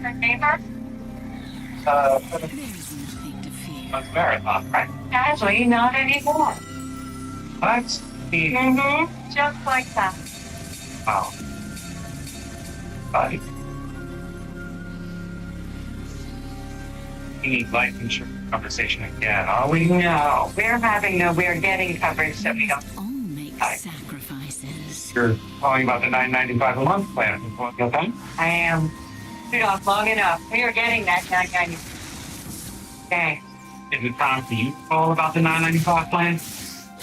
Her neighbor? That's marathon, right? Actually, not anymore. That's the Just like that. wow. Buddy. We need life insurance conversation again, are we? No, we're getting coverage that we don't. All make sacrifices. You're talking about the $9.95 a month plan. Okay? I am. Put it off long enough. We are getting that 990. Okay. Is it time for you to call about the $9.95 plan?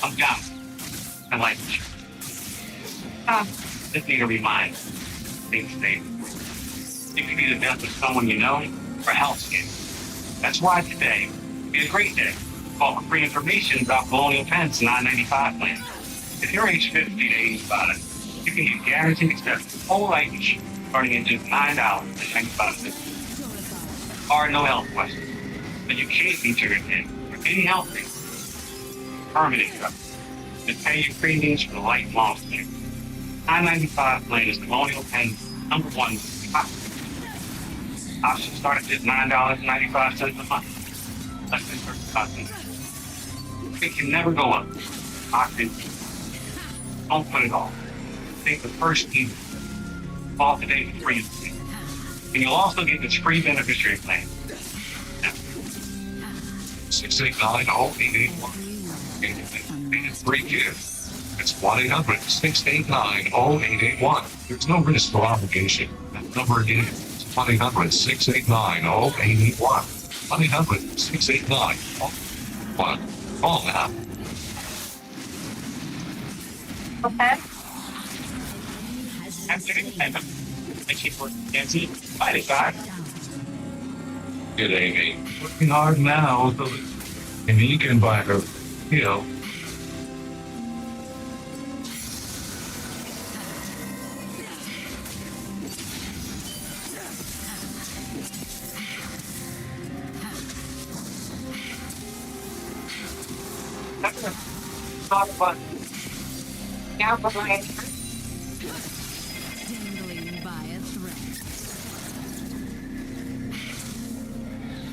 I'm down. I like it. Just need a reminder. Things stay. It could be the death of someone you know or a health scare. That's why today will be a great day. Call for free information about Colonial Penn's $9.95 plan. If you're age 50 to 85, you can get guaranteed acceptance whole life insurance starting at just $9.95. Are no health questions. But you can't be triggered in for any health reason. Permanent coverage. Just pay your premiums for the lifelong care. $9.95 plan is Colonial Penn's #1 option. Options start at just $9.95 a month. Less than $35. It can never go up. Locked in. Don't put it off. Take the first email. Call today for free. And you'll also get this free beneficiary plan. 689-0881. And 3 gifts. It's 1-800-689-0881. There's no risk or obligation. That number again is 1-800-689-0881. 1-800-689-0881. Call now. Okay. Thank you for Nancy. Bye, guys. Good, Amy. Working hard now, so and you can buy her, you know. Talk about now for my Dangling by a thread.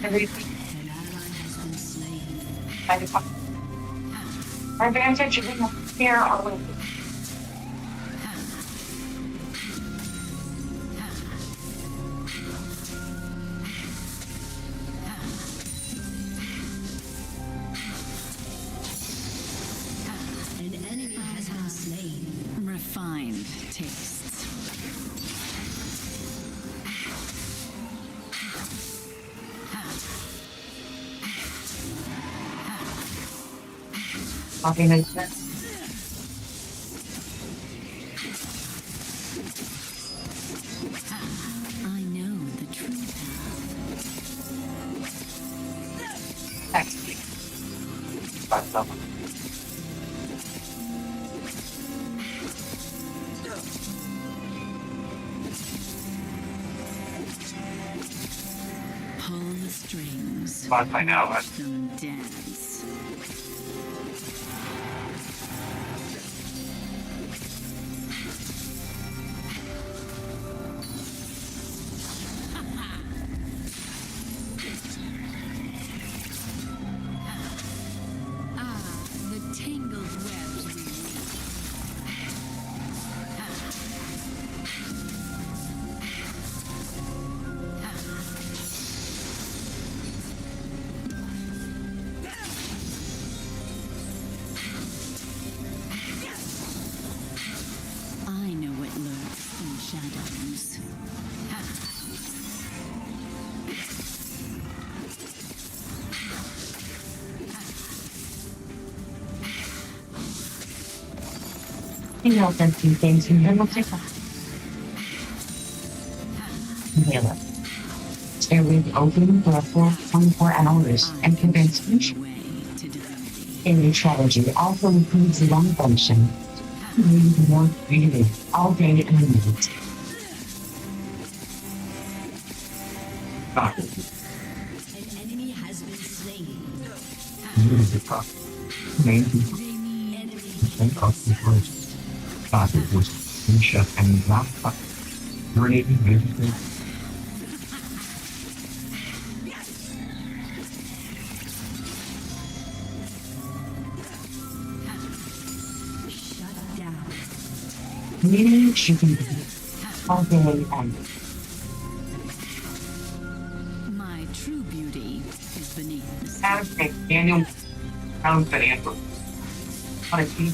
everything. An ally has been slain. By the our advantage is here always. An enemy has been slain. Refined tastes. Talking like that. I know the true path. Text me. By someone. Pull the strings. Bye now. Watch them dance. The tangled webs we I know what lurks in shadows. You know them few things and then we'll take off. Inhale it. Stay with open for a full 24 hours and convince each Way to divinity. in strategy also improves lung function. Breathe more freely all day and night. Doctor, An enemy has been slain. you need to talk. Name people. They mean Think of the first. Doctor was Misha and not you're even visiting. Meaning she can be all day and My true beauty is beneath the Have a annual round financial. On a team.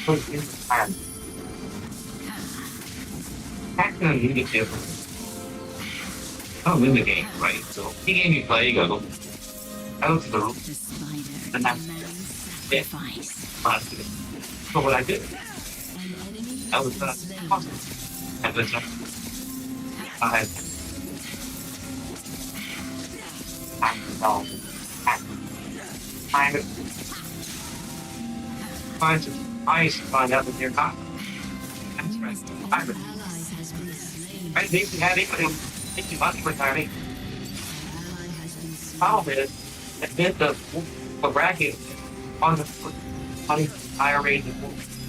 So it's in the plan. That's gonna lead it different. Oh, win the game, right? So, any game you play, you go to the roof. The spider And that's demands it. sacrifice. Positive. So what I did, An enemy I has was been slain. positive. And listen, I had find out that you're not. That's right. Ally has been slain. I think you had it, thank you much for timing. Ally has been slain. Problem is, admit the bracket on the money IRA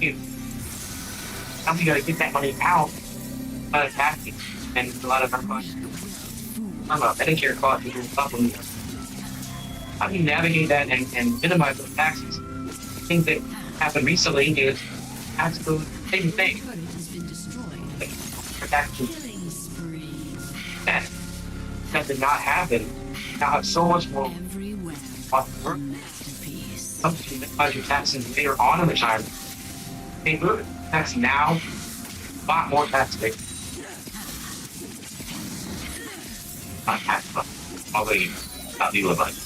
you. Now we gotta get that money out of taxes and a lot of our costs. I'm a Medicare costs and supplement. How do you navigate that and minimize those taxes? Things that happened recently is tax code, same thing. Turret has been destroyed. For taxes Killing spree. that did not happen. Now have so much more Everywhere. on A work. masterpiece. Something that minimize your taxes later on in the time. Hey, look, tax now, a lot more tax big. Not tax, but already not legal advice.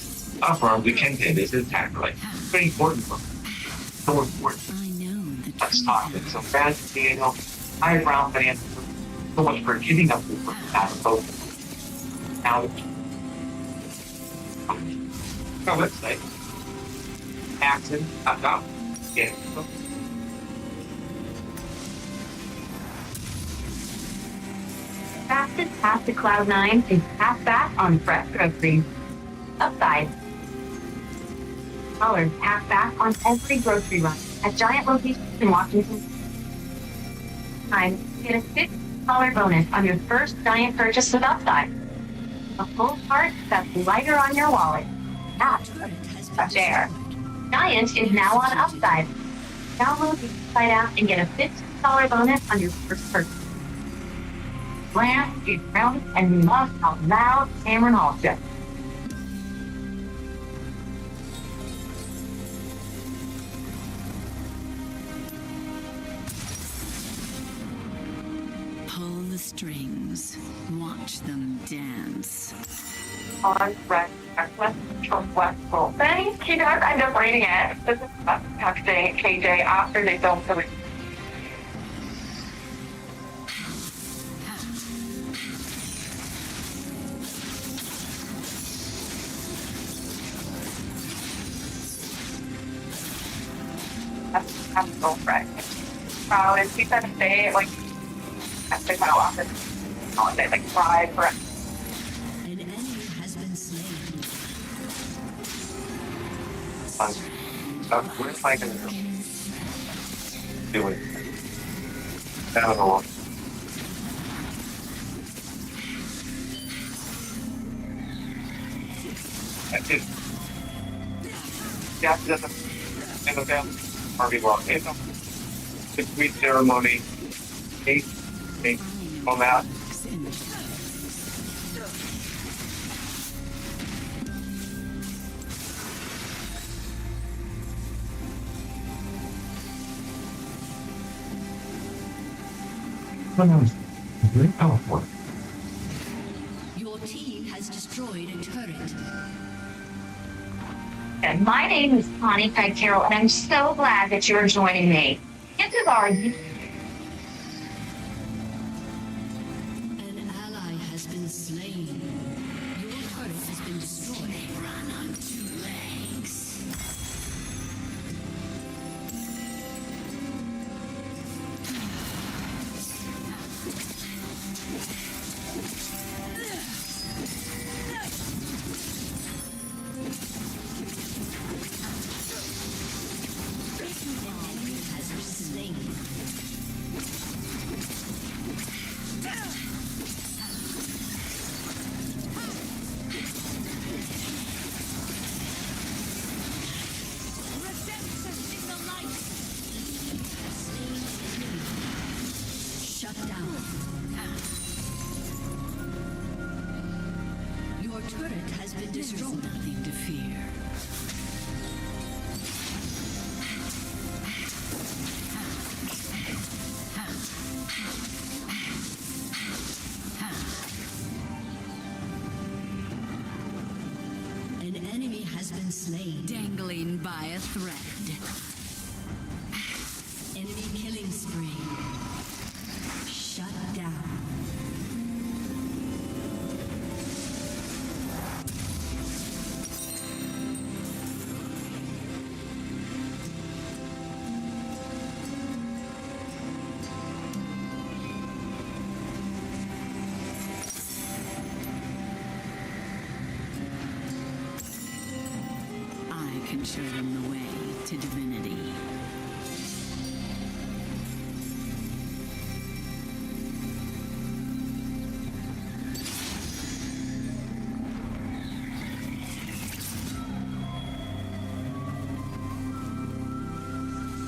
For we can pay this is tax right. Very important for so important. I know the Let's truth. talk. It's so fast, Daniel. High ground finance. So much for giving up for that. So now, our website, taxes.com. Yeah. Fastest path to Cloud9 is half back on fresh groceries. Upside. Dollars half back on every grocery run at giant locations in Washington. Time, get a $50 bonus on your first giant purchase with Upside. A full cart that's lighter on your wallet. That's a share. Giant is now on Upside. Download the Upside app and get a $50 bonus on your first purchase. Brand is round and we love how loud Cameron Hall just. Pull the strings. Watch them dance. On red West Roll. Thanks, you guys. I end up reading it. This is texting KJ after they filmed the that's so fresh. And she said stay like after my office all day, like fried for An enemy has been slain. What if I can do it? I don't know. That's it. Yeah, that's a and the Harvey Walk. It's a sweet ceremony. Eight on that. Very powerful. Your team has destroyed a turret. And my name is Connie Craig Carroll, and I'm so glad that you're joining me. Chances are An ally has been slain. Your turret has been destroyed. They run on two legs. An enemy has been slain. turret has been destroyed. Nothing to fear. An enemy has been slain. Dangling by a thread. Enemy killing spree. Shut down. I can show them the way to divinity.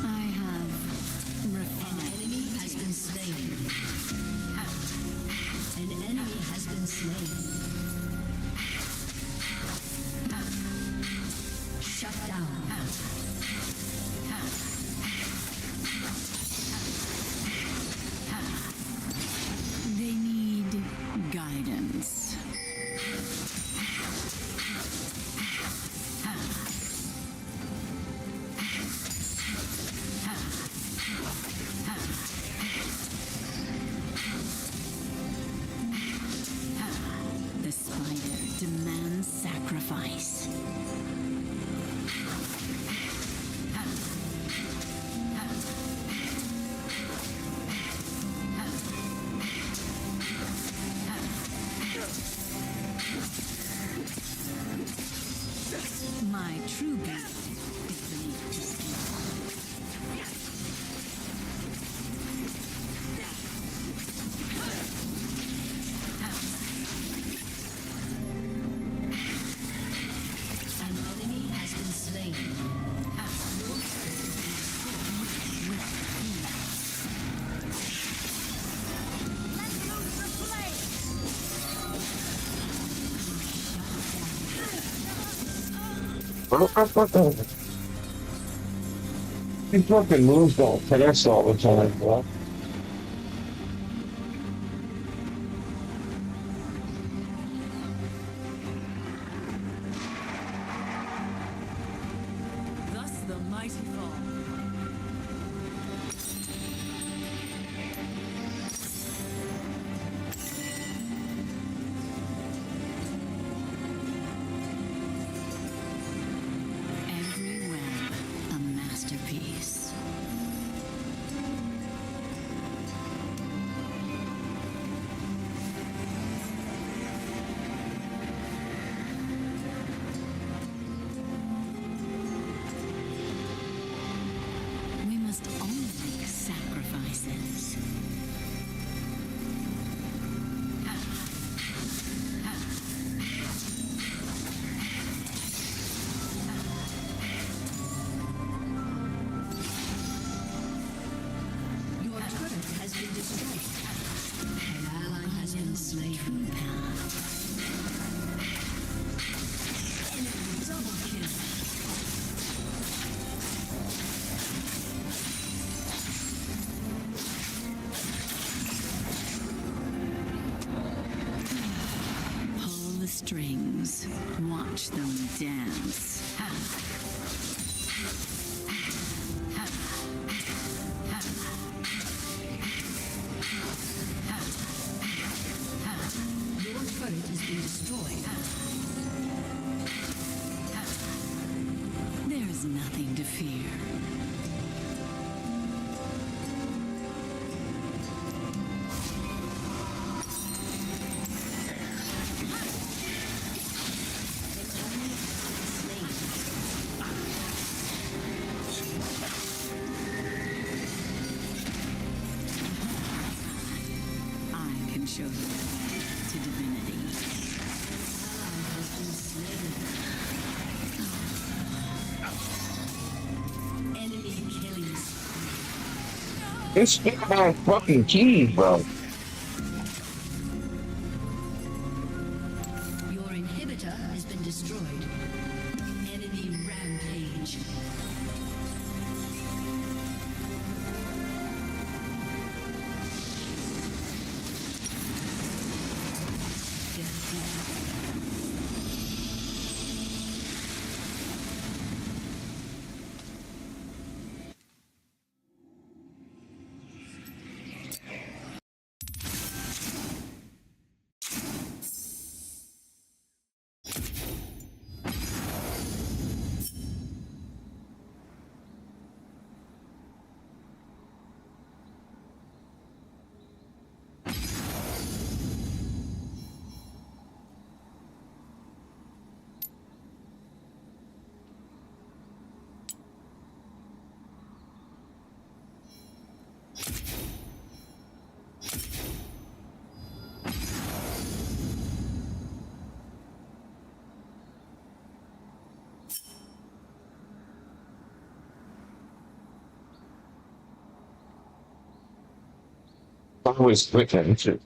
I have refined. An enemy has been slain. An enemy has been slain. Shut down. They need guidance. The spider demands sacrifice. My true gift is beneath the skin. An enemy has been slain. He fucking moves don't pass all the time, bro. Thus the mighty fall. Every web a masterpiece. We must all make sacrifices. Your turret has been destroyed. An ally has been slain. True path. Enemy double kill. Pull the strings. Watch them dance. Your turret has been destroyed. There is nothing to fear. I can show you to divinity. Ally has been slain. Enemy killing. This is my fucking team, bro. Your inhibitor inhibitor has been destroyed. Enemy rampage. Always quick at it.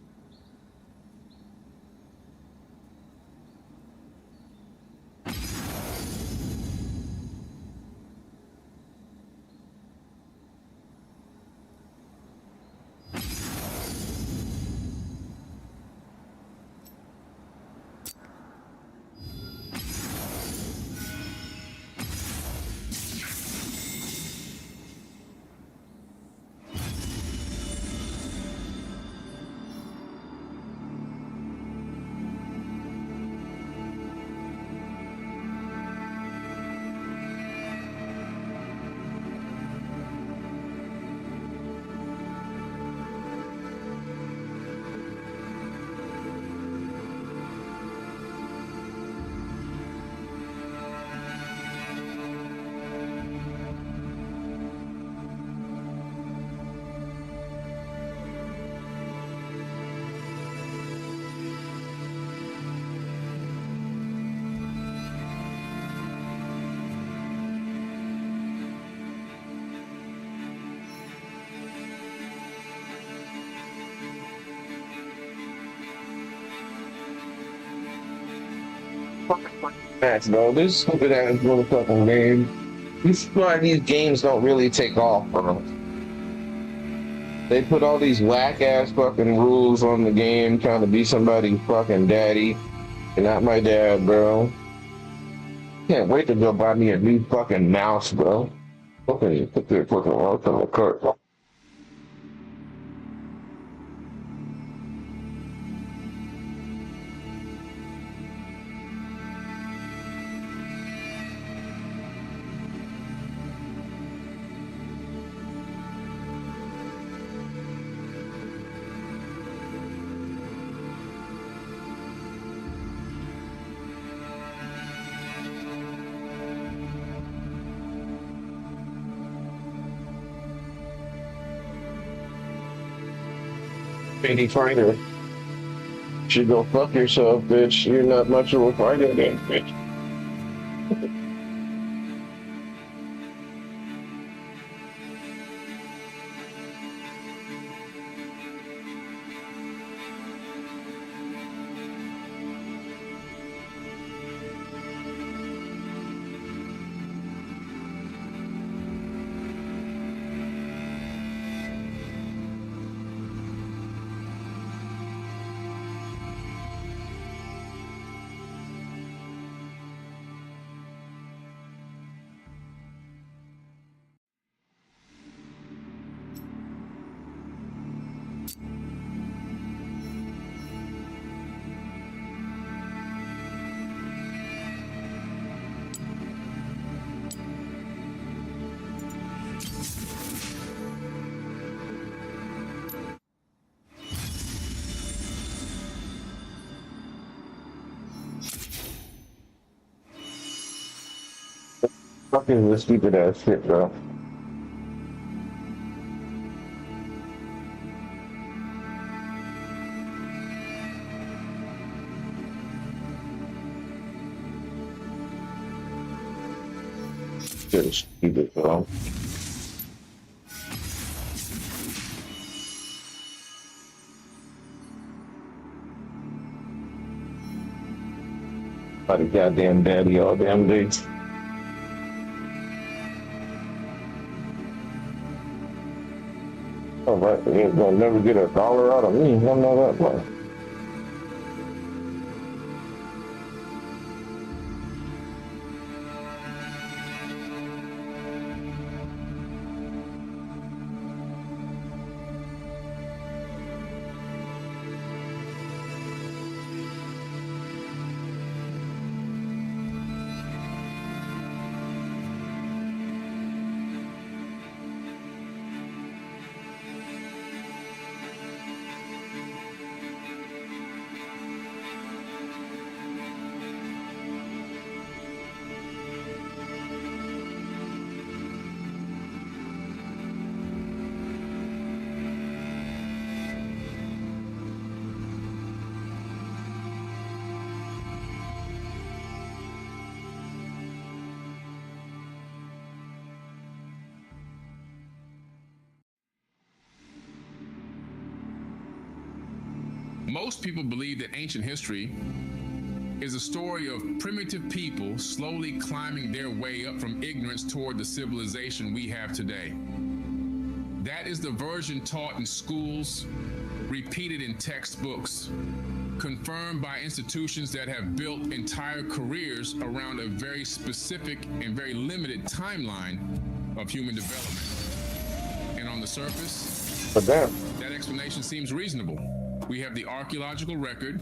Match, bro. This stupid ass motherfucking game. These games don't really take off, bro. They put all these whack ass fucking rules on the game trying to be somebody's fucking daddy. You're not my dad, bro. Can't wait to go buy me a new fucking mouse, bro. Okay, put the fucking mouse on the cart. Lady fighter. Should go fuck yourself, bitch. You're not much of a fighter then, bitch. Fucking the stupid ass shit, bro. Shit is stupid, bro. By the goddamn daddy all damn day. All right, you ain't gonna never get a dollar out of me. I know that much. Most people believe that ancient history is a story of primitive people slowly climbing their way up from ignorance toward the civilization we have today. That is the version taught in schools, repeated in textbooks, confirmed by institutions that have built entire careers around a very specific and very limited timeline of human development. And on the surface, that explanation seems reasonable. We have the archaeological record,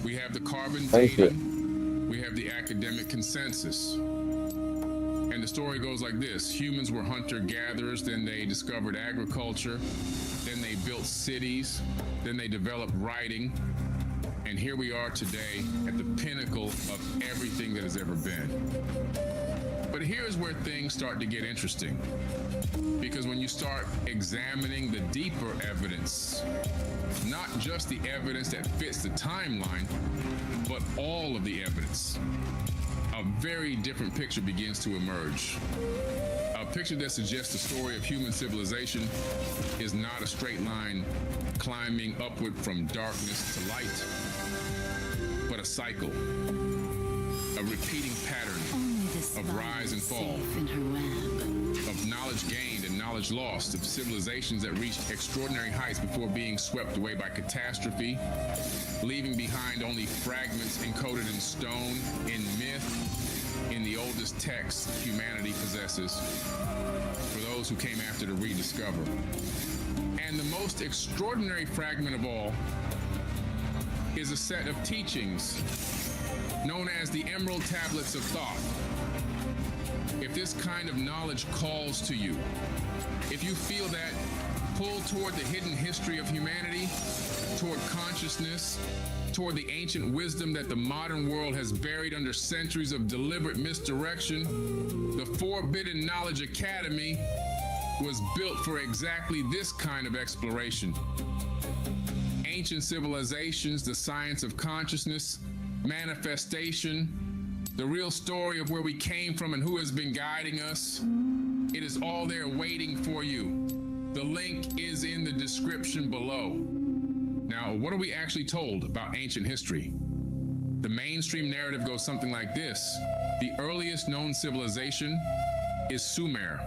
we have the carbon dating, we have the academic consensus. And the story goes like this. Humans were hunter-gatherers, then they discovered agriculture, then they built cities, then they developed writing, and here we are today at the pinnacle of everything that has ever been. But here's where things start to get interesting. Because when you start examining the deeper evidence, not just the evidence that fits the timeline, but all of the evidence, a very different picture begins to emerge. A picture that suggests the story of human civilization is not a straight line climbing upward from darkness to light, but a cycle, a repeating pattern of rise and fall, of knowledge gained and knowledge lost, of civilizations that reached extraordinary heights before being swept away by catastrophe, leaving behind only fragments encoded in stone, in myth, in the oldest texts humanity possesses, for those who came after to rediscover. And the most extraordinary fragment of all is a set of teachings known as the Emerald Tablets of Thought. If this kind of knowledge calls to you, if you feel that pull toward the hidden history of humanity, toward consciousness, toward the ancient wisdom that the modern world has buried under centuries of deliberate misdirection, the Forbidden Knowledge Academy was built for exactly this kind of exploration. Ancient civilizations, the science of consciousness, manifestation, the real story of where we came from and who has been guiding us. It is all there waiting for you. The link is in the description below. Now, what are we actually told about ancient history? The mainstream narrative goes something like this. The earliest known civilization is Sumer,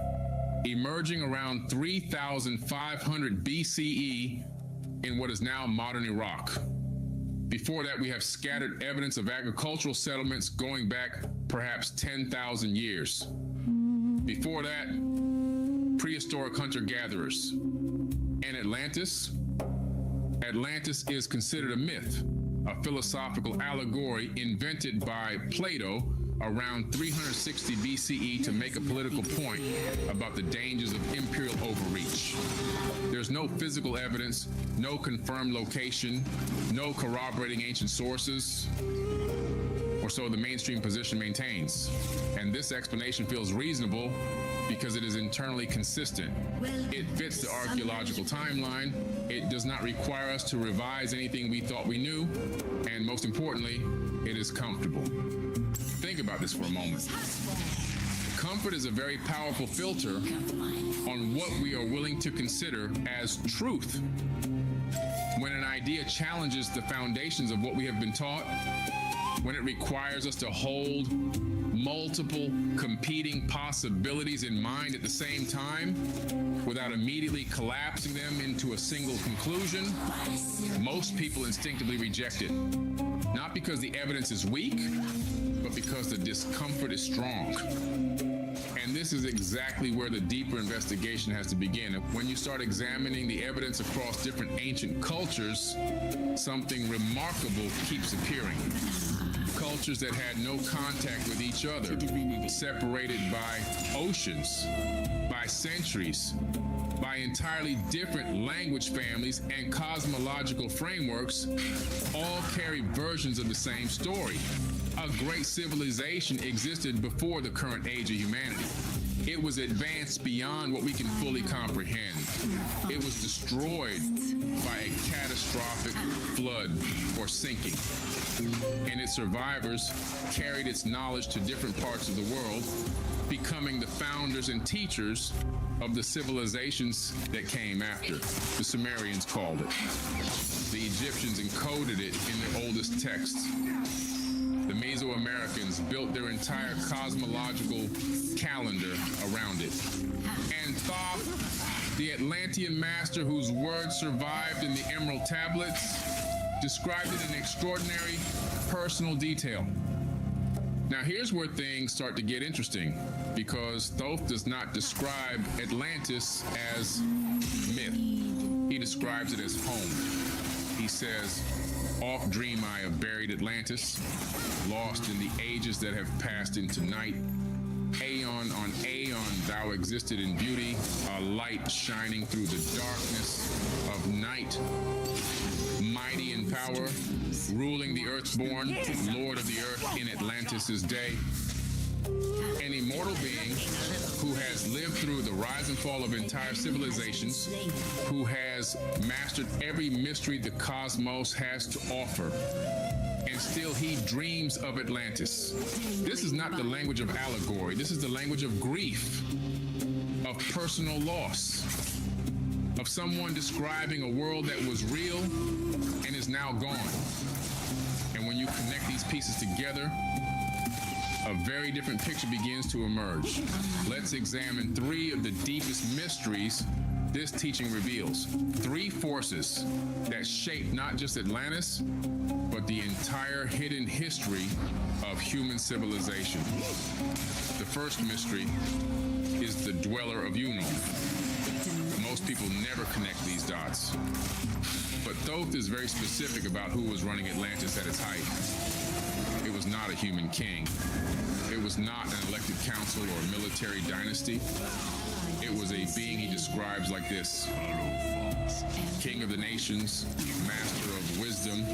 emerging around 3,500 BCE in what is now modern Iraq. Before that, we have scattered evidence of agricultural settlements going back perhaps 10,000 years. Before that, prehistoric hunter-gatherers. And Atlantis? Atlantis is considered a myth, a philosophical allegory invented by Plato around 360 BCE to make a political point about the dangers of imperial overreach. There's no physical evidence, no confirmed location, no corroborating ancient sources, or so the mainstream position maintains. And this explanation feels reasonable because it is internally consistent. It fits the archaeological timeline. It does not require us to revise anything we thought we knew. And most importantly, it is comfortable. Think about this for a moment. Comfort is a very powerful filter on what we are willing to consider as truth. When an idea challenges the foundations of what we have been taught, when it requires us to hold multiple competing possibilities in mind at the same time without immediately collapsing them into a single conclusion, most people instinctively reject it. Not because the evidence is weak, but because the discomfort is strong. And this is exactly where the deeper investigation has to begin. When you start examining the evidence across different ancient cultures, something remarkable keeps appearing. Cultures that had no contact with each other, separated by oceans, by centuries, by entirely different language families and cosmological frameworks, all carry versions of the same story. A great civilization existed before the current age of humanity. It was advanced beyond what we can fully comprehend. It was destroyed by a catastrophic flood or sinking. And its survivors carried its knowledge to different parts of the world, becoming the founders and teachers of the civilizations that came after. The Sumerians called it. The Egyptians encoded it in their oldest texts. The Mesoamericans built their entire cosmological calendar around it. And Thoth, the Atlantean master whose words survived in the Emerald Tablets, described it in extraordinary personal detail. Now here's where things start to get interesting, because Thoth does not describe Atlantis as myth. He describes it as home. He says, "Oft dream I of buried Atlantis, lost in the ages that have passed into night. Aeon on aeon thou existed in beauty, a light shining through the darkness of night. Mighty in power, ruling the earthborn, lord of the earth in Atlantis' day. An immortal being who has lived through the rise and fall of entire civilizations, who has mastered every mystery the cosmos has to offer. And still he dreams of Atlantis." This is not the language of allegory. This is the language of grief, of personal loss, of someone describing a world that was real and is now gone. And when you connect these pieces together, a very different picture begins to emerge. Let's examine three of the deepest mysteries this teaching reveals. Three forces that shape not just Atlantis, but the entire hidden history of human civilization. The first mystery is the dweller of Unal. Most people never connect these dots. But Thoth is very specific about who was running Atlantis at its height. It was not a human king. It was not an elected council or a military dynasty. It was a being he describes like this: King of the nations, master of wisdom,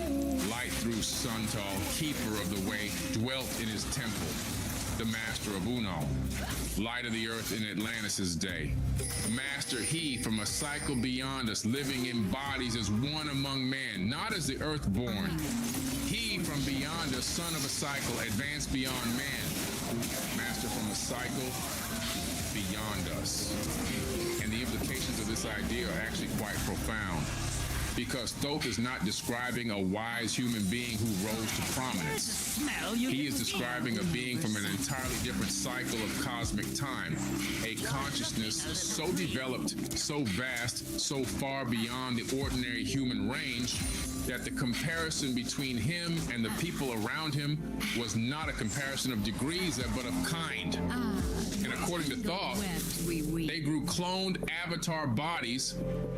light through Suntal, keeper of the way, dwelt in his temple. The master of Unal, light of the earth in Atlantis' day. Master he from a cycle beyond us, living in bodies as one among men, not as the earthborn. He from beyond us, son of a cycle, advanced beyond man. Master from a cycle beyond us. And the implications of this idea are actually quite profound, because Thoth is not describing a wise human being who rose to prominence. He is describing a being from an entirely different cycle of cosmic time, a consciousness so developed, so vast, so far beyond the ordinary human range that the comparison between him and the people around him was not a comparison of degrees, but of kind. And according to Thoth, they grew cloned avatar bodies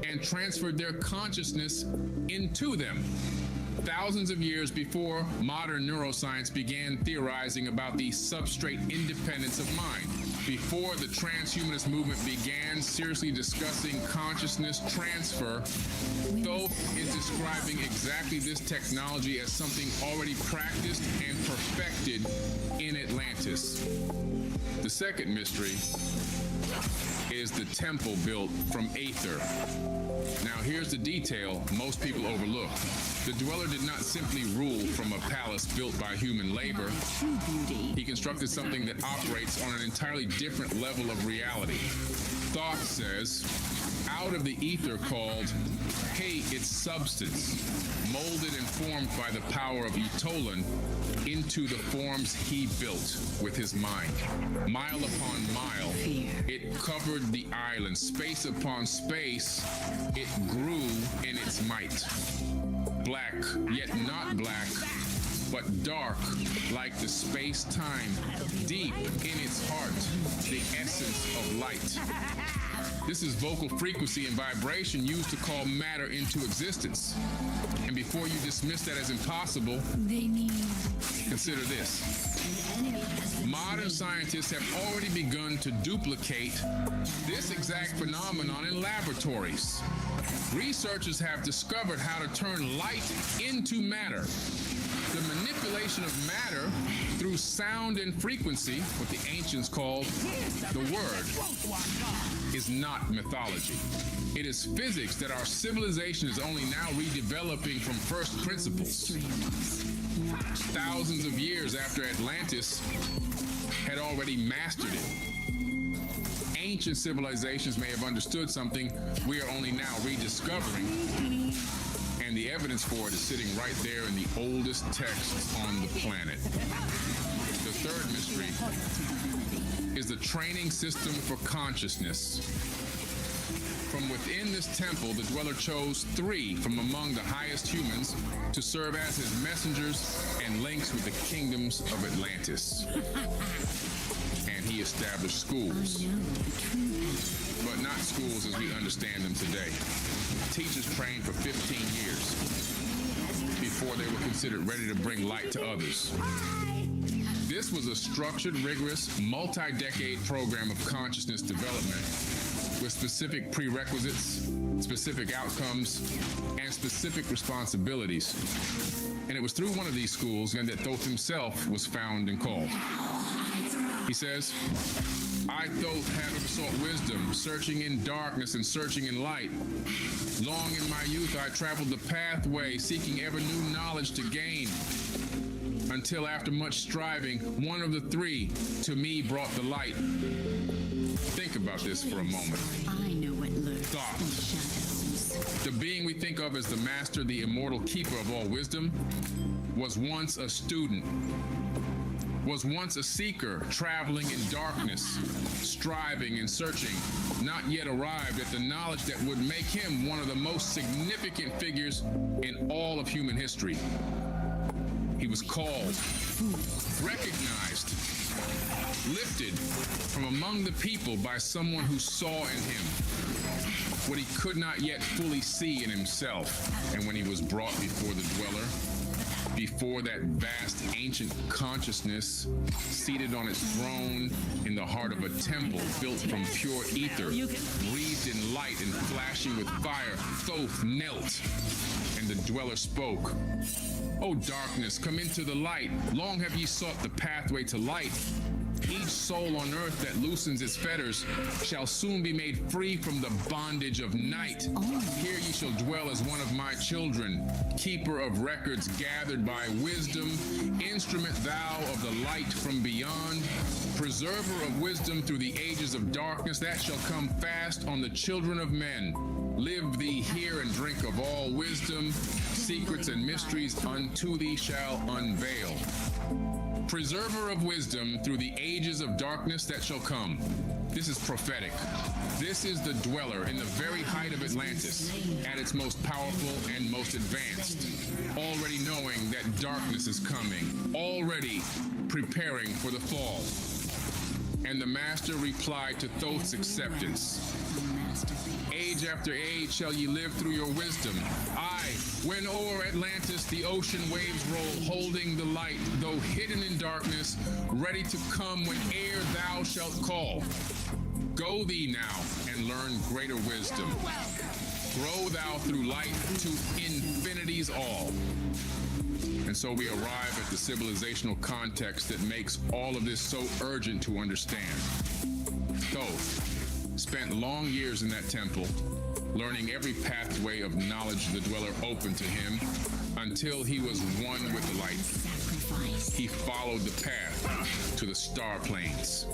and transferred their consciousness into them. Thousands of years before modern neuroscience began theorizing about the substrate independence of mind, before the transhumanist movement began seriously discussing consciousness transfer, Thoth is describing exactly this technology as something already practiced and perfected in Atlantis. The second mystery is the temple built from aether. Now here's the detail most people overlook. The dweller did not simply rule from a palace built by human labor. He constructed something that operates on an entirely different level of reality. Thoth says, out of the ether called its substance, molded and formed by the power of Etolan into the forms he built with his mind. Mile upon mile, it covered the island. Space upon space, it grew in its might. Black, yet not black, but dark like the space-time, deep in its heart, the essence of light. This is vocal frequency and vibration used to call matter into existence. And before you dismiss that as impossible, consider this. Modern scientists have already begun to duplicate this exact phenomenon in laboratories. Researchers have discovered how to turn light into matter. The manipulation of matter through sound and frequency, what the ancients called the word, is not mythology. It is physics that our civilization is only now redeveloping from first principles. Thousands of years after Atlantis had already mastered it. Ancient civilizations may have understood something we are only now rediscovering. And the evidence for it is sitting right there in the oldest texts on the planet. The third mystery is the training system for consciousness. From within this temple, the dweller chose 3 from among the highest humans to serve as his messengers and links with the kingdoms of Atlantis. And he established schools, but not schools as we understand them today. Teachers trained for 15 years before they were considered ready to bring light to others. This was a structured, rigorous, multi-decade program of consciousness development with specific prerequisites, specific outcomes, and specific responsibilities. And it was through one of these schools that Thoth himself was found and called. He says, I, Thoth, have ever sought wisdom, searching in darkness and searching in light. Long in my youth I traveled the pathway, seeking ever new knowledge to gain. Until after much striving, one of the 3 to me brought the light. Think about this for a moment. I know what lurks Thoth, in shadows. the being we think of as the master, the immortal keeper of all wisdom, was once a student, was once a seeker, traveling in darkness, striving and searching, not yet arrived at the knowledge that would make him one of the most significant figures in all of human history. He was called, recognized, lifted from among the people by someone who saw in him what he could not yet fully see in himself. And when he was brought before the dweller, before that vast ancient consciousness seated on its throne in the heart of a temple built from pure ether, breathed in light and flashing with fire, Thoth knelt, and the dweller spoke. O darkness, come into the light. Long have ye sought the pathway to light. Each soul on earth that loosens its fetters shall soon be made free from the bondage of night. Here ye shall dwell as one of my children, keeper of records gathered by wisdom, instrument thou of the light from beyond, preserver of wisdom through the ages of darkness that shall come fast on the children of men. Live thee here and drink of all wisdom, secrets and mysteries unto thee shall unveil. Preserver of wisdom through the ages of darkness that shall come. This is prophetic. This is the dweller in the very height of Atlantis, at its most powerful and most advanced, already knowing that darkness is coming, already preparing for the fall. And the master replied to Thoth's acceptance. Age after age shall ye live through your wisdom. Aye, when o'er Atlantis the ocean waves roll, holding the light, though hidden in darkness, ready to come whene'er thou shalt call. Go thee now and learn greater wisdom. Grow thou through light to infinity's all. And so we arrive at the civilizational context that makes all of this so urgent to understand. Thoth spent long years in that temple, learning every pathway of knowledge the dweller opened to him until he was one with the light. He followed the path to the star planes.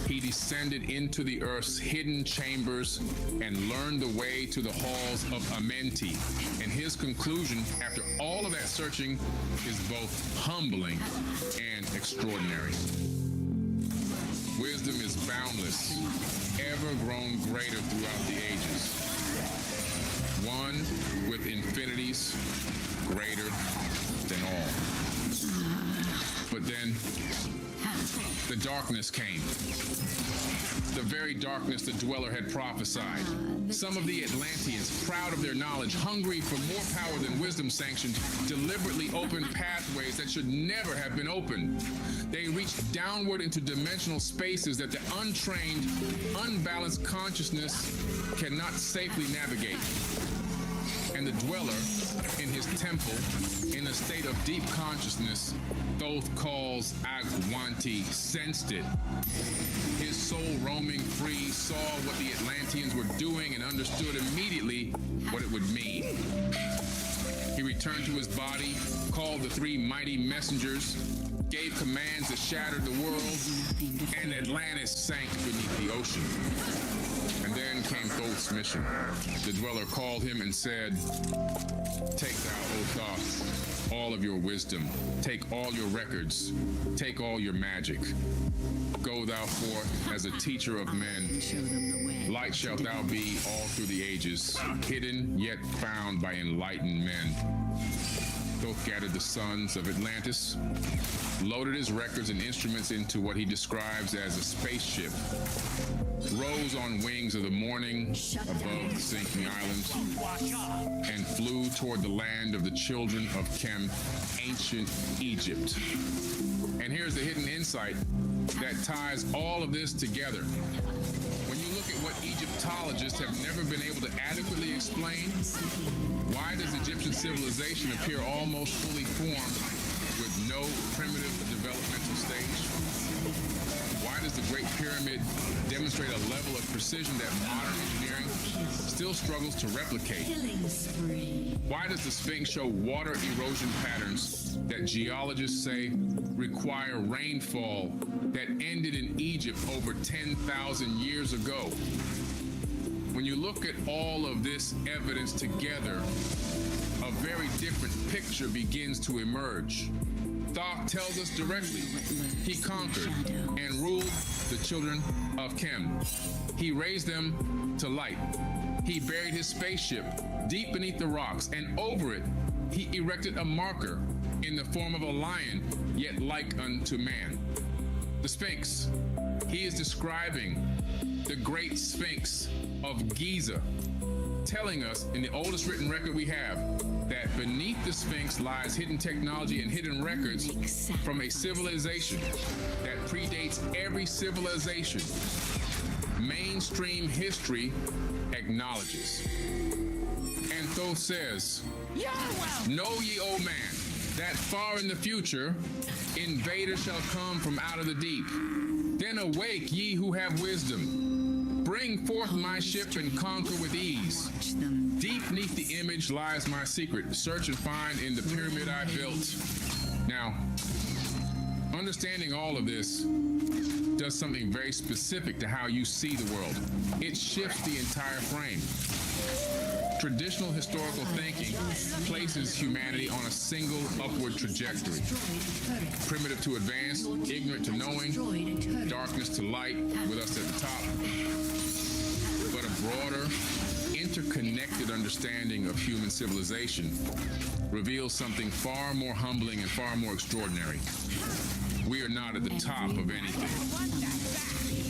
He descended into the Earth's hidden chambers and learned the way to the halls of Amenti. And his conclusion, after all of that searching, is both humbling and extraordinary. Wisdom is boundless, ever grown greater throughout the ages. One with infinities greater than all. But then the darkness came. The very darkness the dweller had prophesied. Some of the Atlanteans, proud of their knowledge, hungry for more power than wisdom sanctioned, deliberately opened pathways that should never have been opened. They reached downward into dimensional spaces that the untrained, unbalanced consciousness cannot safely navigate. And the dweller in his temple, in a state of deep consciousness, Thoth calls Agwanti, sensed it. His soul roaming free saw what the Atlanteans were doing and understood immediately what it would mean. He returned to his body, called the three mighty messengers, gave commands that shattered the world, and Atlantis sank beneath the ocean. And then came Thoth's mission. The dweller called him and said, "Take thou, O Thoth, all of your wisdom. Take all your records. Take all your magic. Go thou forth as a teacher of men. Light shalt thou be all through the ages, hidden yet found by enlightened men." Thoth gathered the sons of Atlantis, loaded his records and instruments into what he describes as a spaceship, rose on wings of the morning above the sinking islands, and flew toward the land of the children of Chem, ancient Egypt. And here's the hidden insight that ties all of this together. When you look at what Egyptologists have never been able to adequately explain, why does Egyptian civilization appear almost fully formed with no primitive developmental stage? Why does the Great Pyramid demonstrate a level of precision that modern engineering still struggles to replicate? Why does the Sphinx show water erosion patterns that geologists say require rainfall that ended in Egypt over 10,000 years ago? When you look at all of this evidence together, a very different picture begins to emerge. Thoth tells us directly, he conquered and ruled the children of Chem. He raised them to light. He buried his spaceship deep beneath the rocks, and over it, he erected a marker in the form of a lion, yet like unto man. The Sphinx. He is describing the great Sphinx of Giza, telling us in the oldest written record we have that beneath the Sphinx lies hidden technology and hidden records from a civilization that predates every civilization mainstream history acknowledges. And Thoth says, "Know ye, O man, that far in the future invaders shall come from out of the deep. Then awake, ye who have wisdom. Bring forth my ship and conquer with ease. Deep neath the image lies my secret. Search and find in the pyramid I built." Now, understanding all of this does something very specific to how you see the world. It shifts the entire frame. Traditional historical thinking places humanity on a single upward trajectory. Primitive to advanced, ignorant to knowing, darkness to light, with us at the top. But a broader, interconnected understanding of human civilization reveals something far more humbling and far more extraordinary. We are not at the top of anything.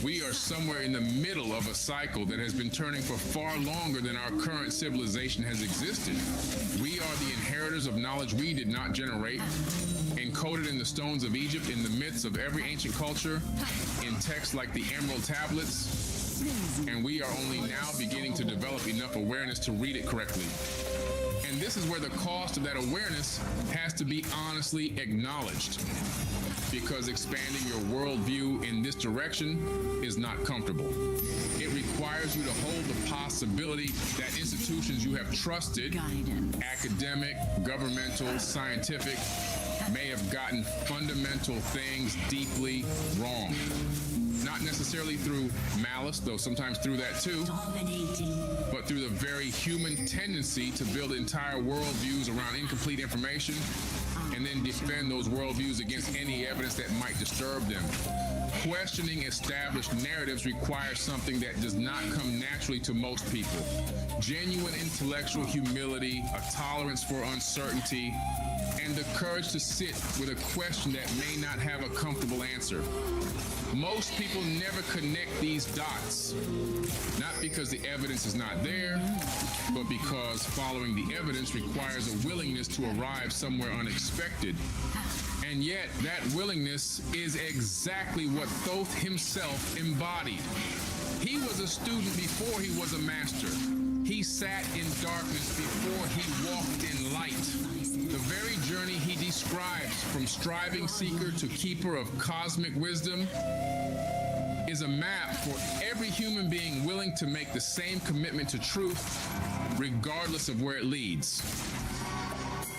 We are somewhere in the middle of a cycle that has been turning for far longer than our current civilization has existed. We are the inheritors of knowledge we did not generate, encoded in the stones of Egypt, in the myths of every ancient culture, in texts like the Emerald Tablets, and we are only now beginning to develop enough awareness to read it correctly. And this is where the cost of that awareness has to be honestly acknowledged, because expanding your worldview in this direction is not comfortable. It requires you to hold the possibility that institutions you have trusted, academic, governmental, scientific, may have gotten fundamental things deeply wrong. Not necessarily through malice, though sometimes through that too, but through the very human tendency to build entire worldviews around incomplete information and then defend those worldviews against any evidence that might disturb them. Questioning established narratives requires something that does not come naturally to most people. Genuine intellectual humility, a tolerance for uncertainty, and the courage to sit with a question that may not have a comfortable answer. Most people never connect these dots, not because the evidence is not there, but because following the evidence requires a willingness to arrive somewhere unexpected. And yet, that willingness is exactly what Thoth himself embodied. He was a student before he was a master. He sat in darkness before he walked in light. The very journey he describes, from striving seeker to keeper of cosmic wisdom, is a map for every human being willing to make the same commitment to truth, regardless of where it leads.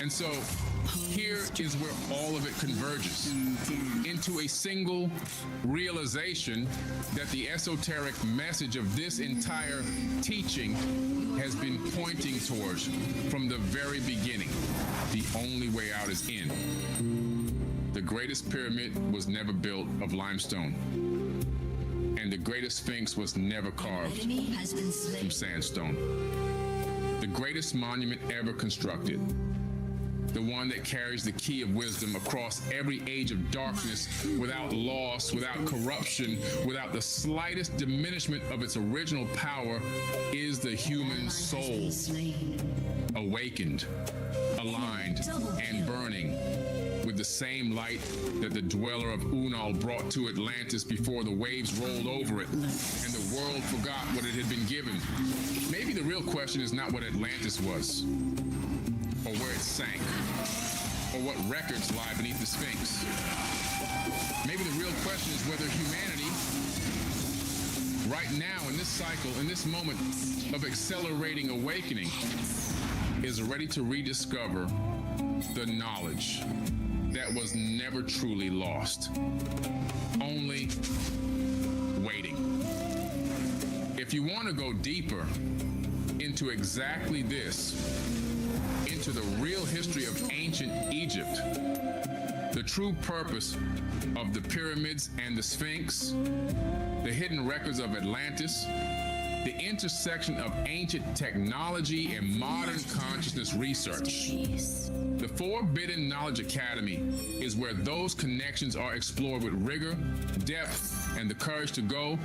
And so, here is where all of it converges into a single realization that the esoteric message of this entire teaching has been pointing towards from the very beginning. The only way out is in. The greatest pyramid was never built of limestone, and the greatest sphinx was never carved from sandstone. The greatest monument ever constructed, the one that carries the key of wisdom across every age of darkness without loss, without corruption, without the slightest diminishment of its original power, is the human soul, awakened, aligned, and burning with the same light that the dweller of Unal brought to Atlantis before the waves rolled over it and the world forgot what it had been given. Maybe the real question is not what Atlantis was, or where it sank, or what records lie beneath the Sphinx. Maybe the real question is whether humanity, right now in this cycle, in this moment of accelerating awakening, is ready to rediscover the knowledge that was never truly lost, only waiting. If you want to go deeper into exactly this, into the real history of ancient Egypt, the true purpose of the pyramids and the Sphinx, the hidden records of Atlantis, the intersection of ancient technology and modern consciousness research. The Forbidden Knowledge Academy is where those connections are explored with rigor, depth, and the courage to go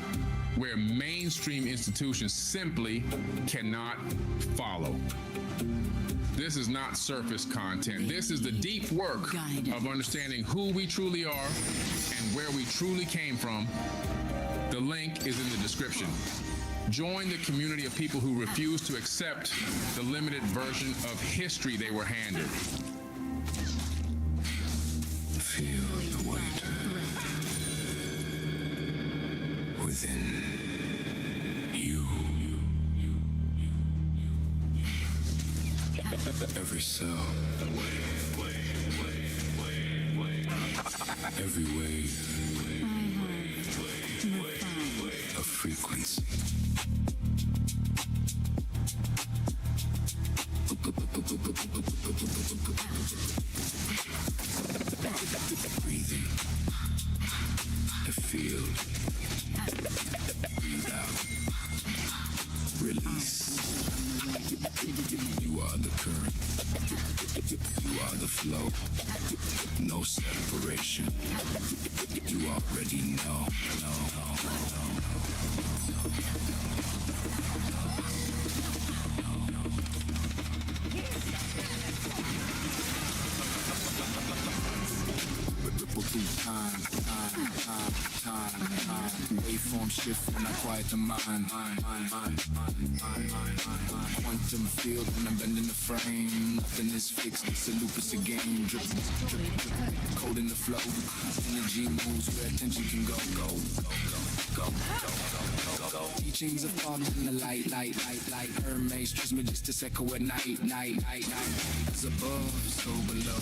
where mainstream institutions simply cannot follow. This is not surface content. This is the deep work of understanding who we truly are and where we truly came from. The link is in the description. Join the community of people who refuse to accept the limited version of history they were handed. Feel the weight within you. Every cell, every wave, a frequency. Breathing, the field, breathe out, release. You are the current, you are the flow, no separation. You already know, Ripple through time. Waveform shift when I quiet the mind. Quantum field when I'm bending the frame. Nothing is fixed, it's a loop, it's a game. Drip. Code in the flow. Energy moves where attention can go. Teachings of forms in the light. Hermes, Trismegistus echo at night. As above, so below.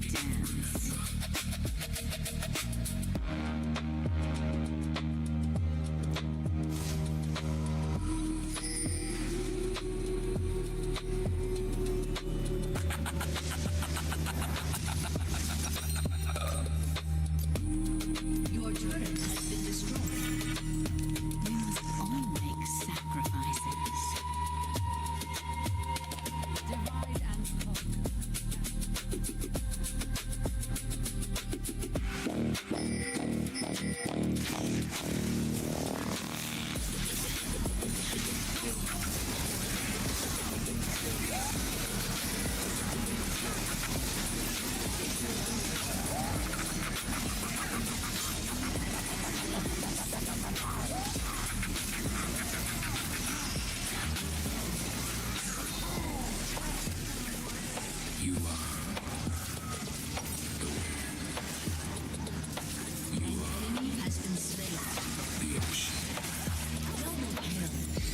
dance. Your turret has been destroyed. We must all make sacrifices. Divide and conquer. You are Enemy has been slain. the ocean. Double kill.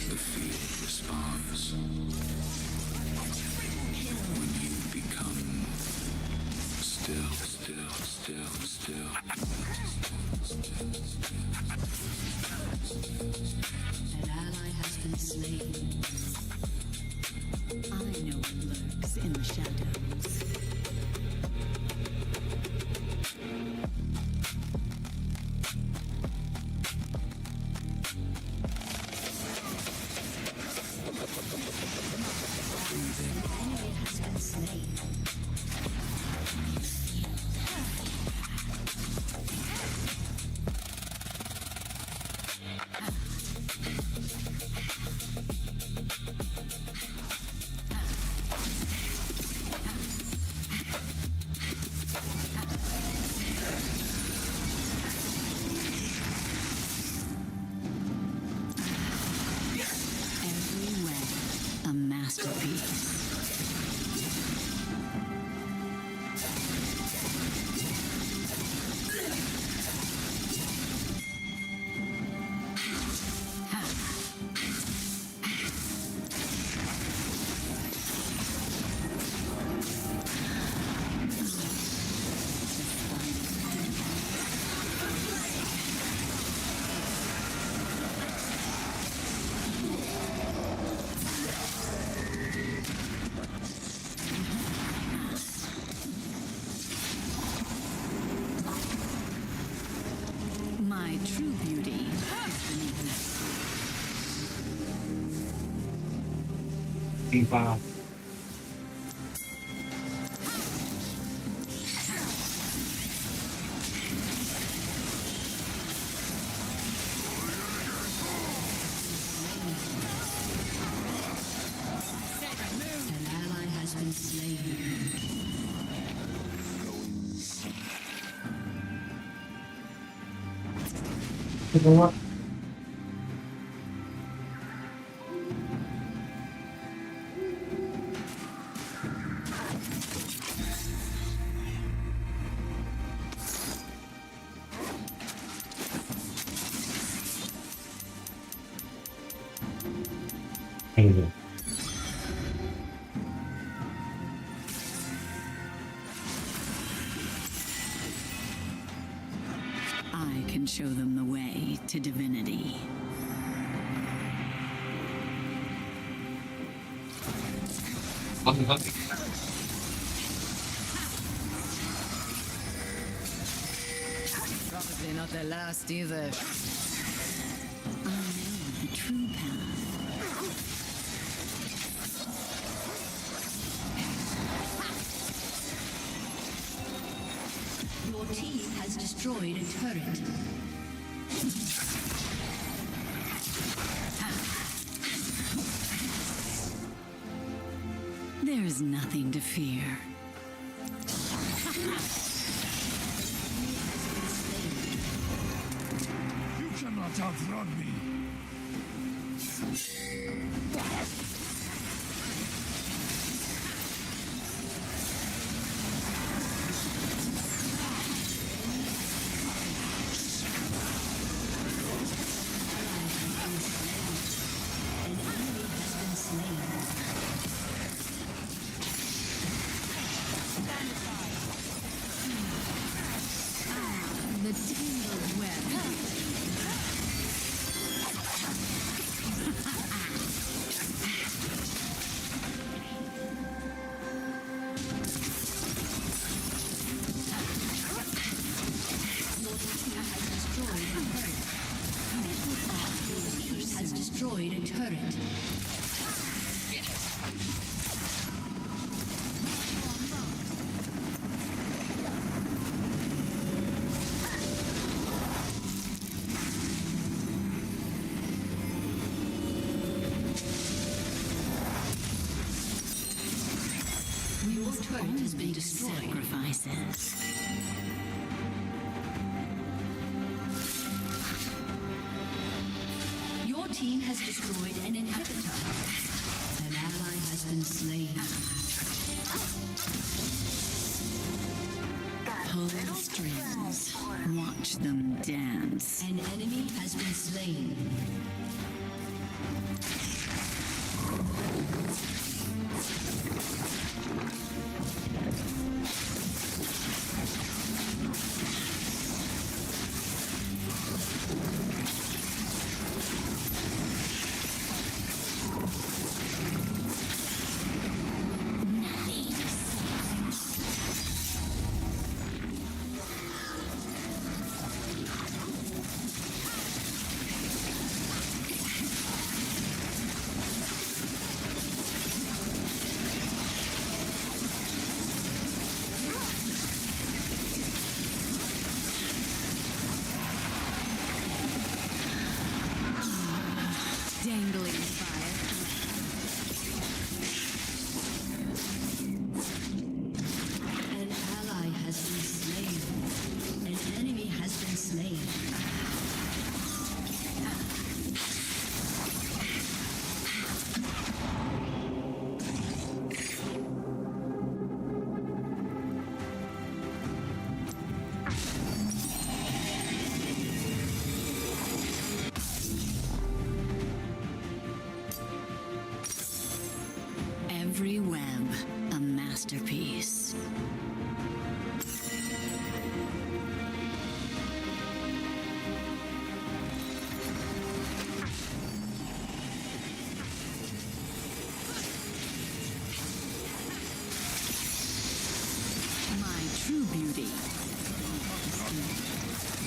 The field responds Kill. when you become still. An ally has been slain. I know what lurks in the shadows. Enemy has been slain. Every way, a masterpiece. My true beauty is beneath this. Wow. An ally has been slain. You know what? Anyway. I can show them the way to divinity. Probably not the last either. I know the true path. Your team has destroyed a turret. There is nothing to fear. You cannot outrun me. turret. Your turret has been destroyed. Sacrifices. Your team has destroyed an inhibitor. An ally has been slain. Pull the strings. Watch them dance. An enemy has been slain. Dangling fire. An ally has been slain. An enemy has been slain. Every web, a masterpiece. My true beauty.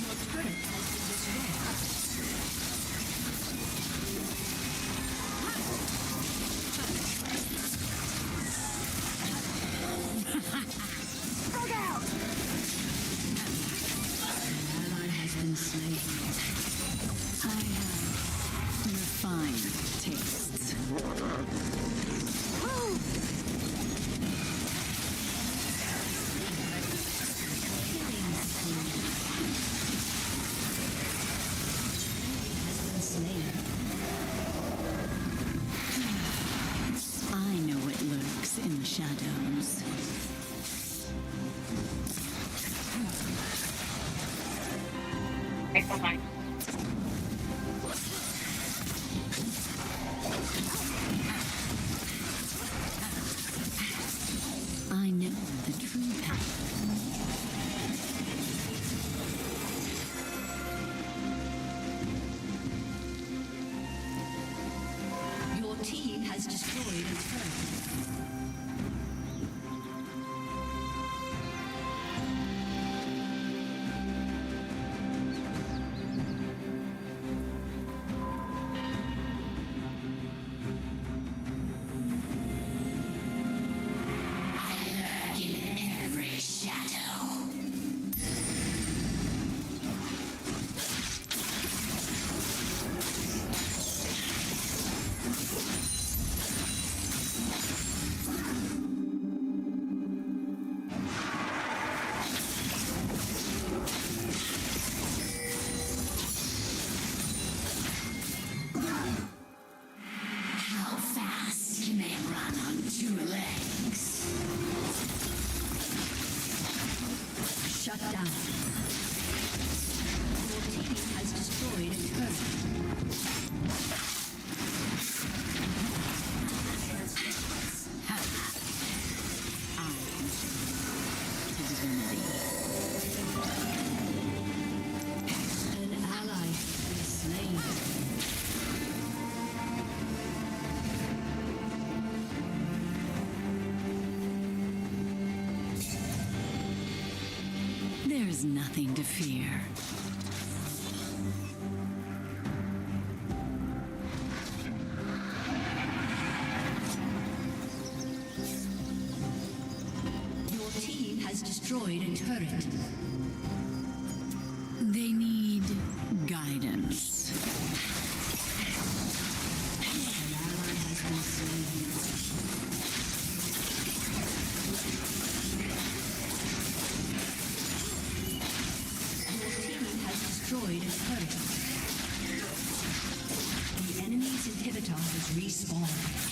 Your turret has been destroyed. An ally has been slain. I have refined tastes. Killing spree. Has been slain. I know what lurks in the shadows. I know the true path. Your team has destroyed a turret. How fast can they run on two legs? Shut down. Your team has destroyed a turret. An ally is slain. There is nothing to fear. has destroyed a turret. They need guidance. An ally has been slain. Your team has destroyed a turret. The enemy's inhibitor has respawned.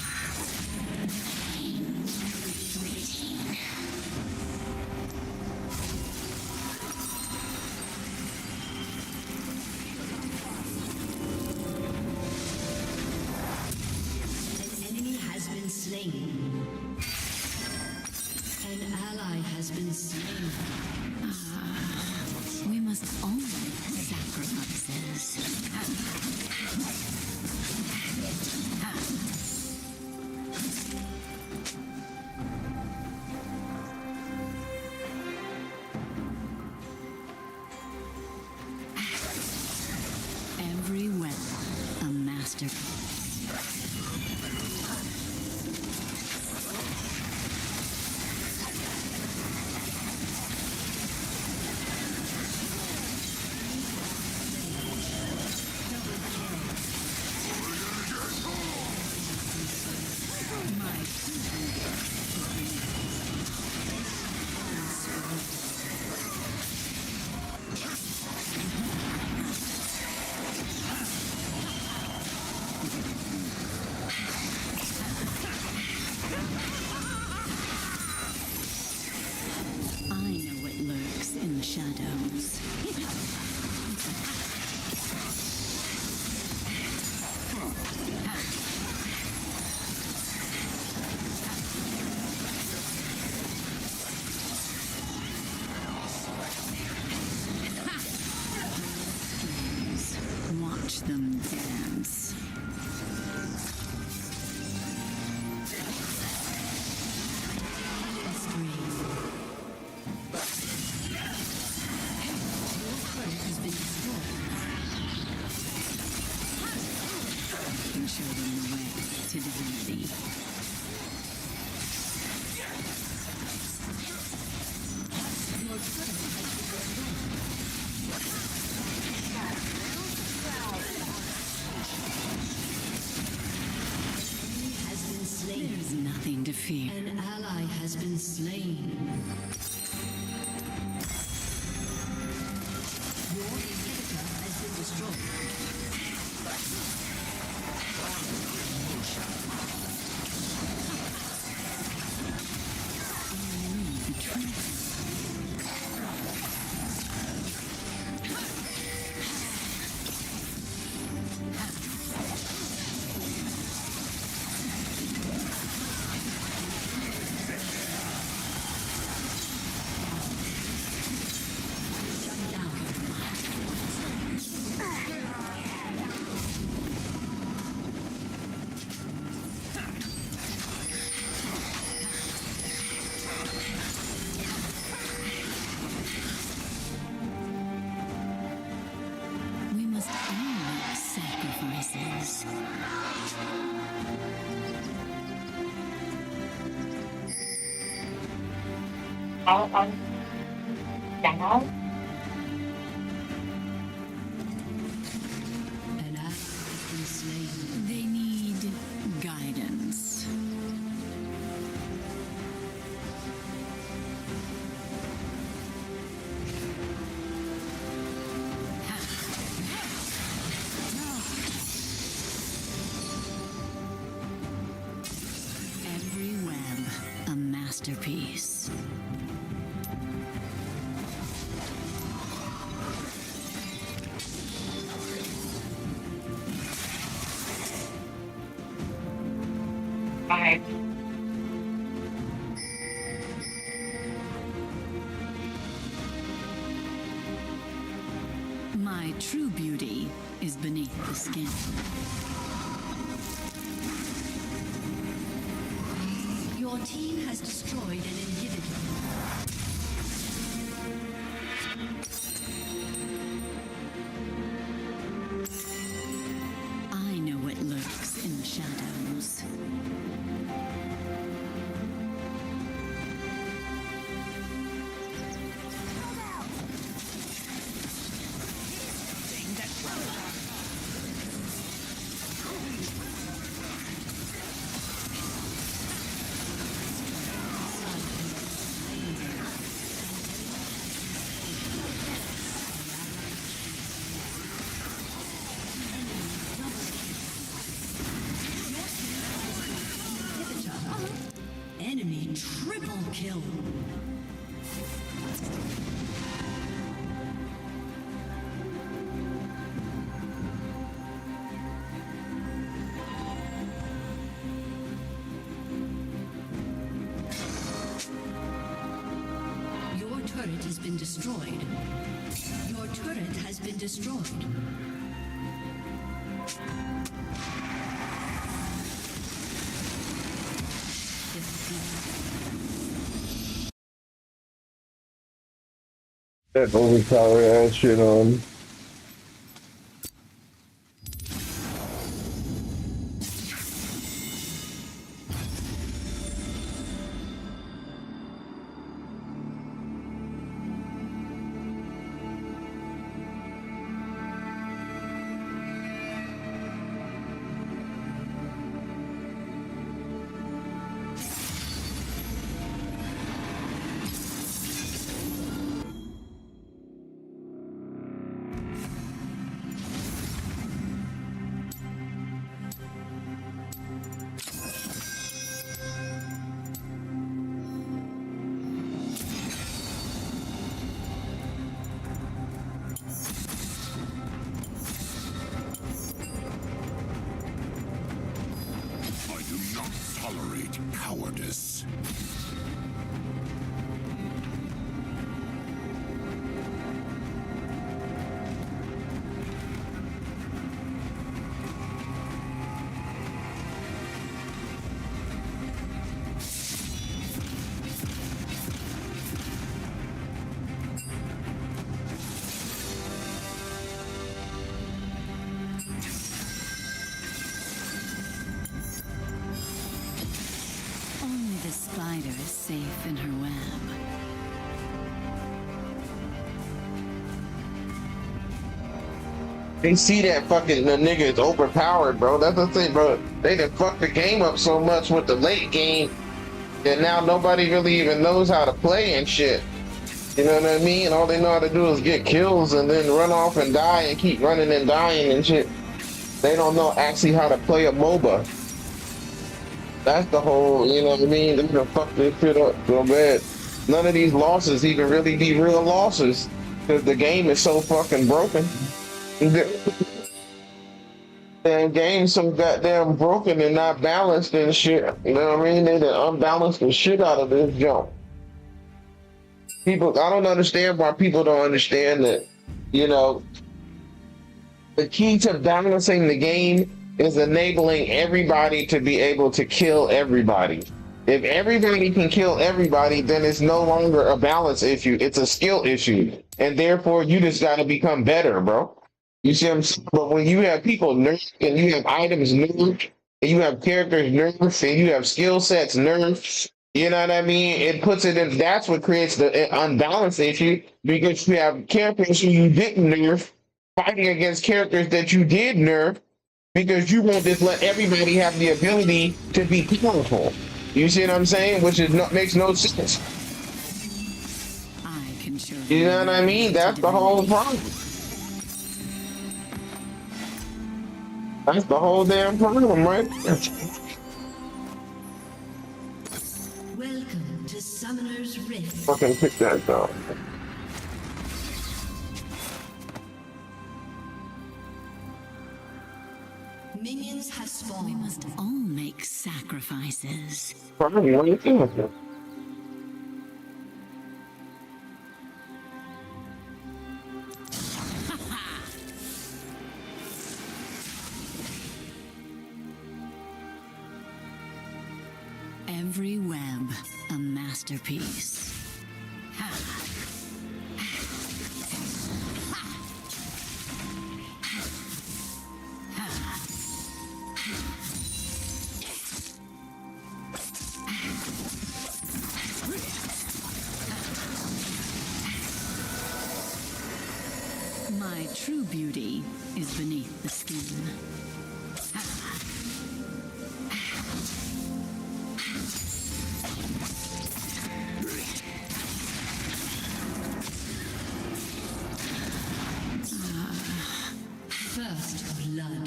Slain. An ally has been slain. We must all make sacrifices. Every weapon a masterpiece. Shadows. Watch them dance. Show them the way to divinity. Has been slain. There's nothing to fear. An ally has been slain. Your inhibitor has been destroyed. Sacrifices. Down. An ally has been slain. They need guidance. Every web a masterpiece. Bye. My true beauty is beneath the skin. Your team has destroyed an inhibitor. I know what lurks in the shadows. kill. Your turret has been destroyed. Your turret has been destroyed. That overpowered ass shit on. I do not tolerate cowardice. Only the spider is safe in her web. They see that fucking the nigga is overpowered, bro. That's the thing, bro. They done fucked the game up so much with the late game that now nobody really even knows how to play and shit. You know what I mean? All they know how to do is get kills and then run off and die and keep running and dying and shit. They don't know actually how to play a MOBA. That's the whole, you know what I mean? They done fucked this shit up so bad. None of these losses even really be real losses because the game is so fucking broken. Damn game's so goddamn broken and not balanced and shit. You know what I mean? They done unbalanced the shit out of this jump. People, I don't understand why people don't understand that, you know, the key to balancing the game is enabling everybody to be able to kill everybody. If everybody can kill everybody, then it's no longer a balance issue. It's a skill issue. And therefore, you just got to become better, bro. You see what I'm saying? But when you have people nerfed and you have items nerfed and you have characters nerfed and you have skill sets nerfed, you know what I mean? It puts it in, that's what creates the unbalanced issue because you have characters who you didn't nerf fighting against characters that you did nerf because you won't just let everybody have the ability to be powerful. You see what I'm saying? Which is makes no sense. I can show You know what I mean? That's the whole problem. That's the whole damn problem, right? Welcome to Summoner's Rift. Fucking pick that down. Minions have spawned. We must all make sacrifices. Probably what you think. Every web, a masterpiece. My true beauty is beneath the skin. First blood.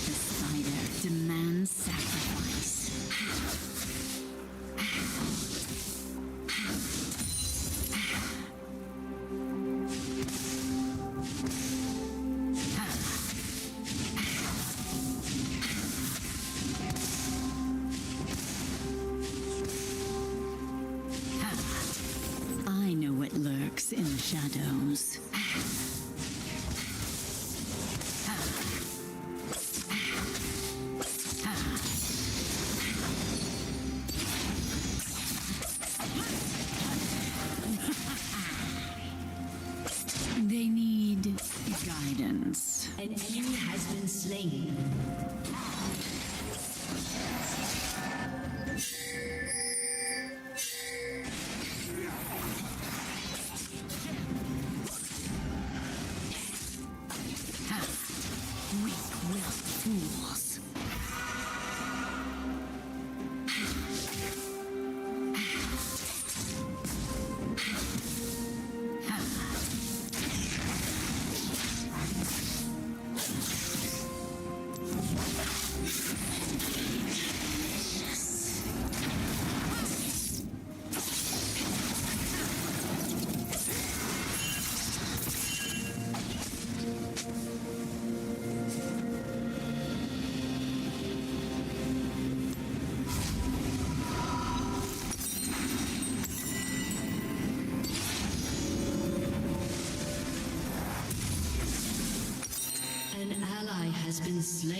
The spider demands sacrifice.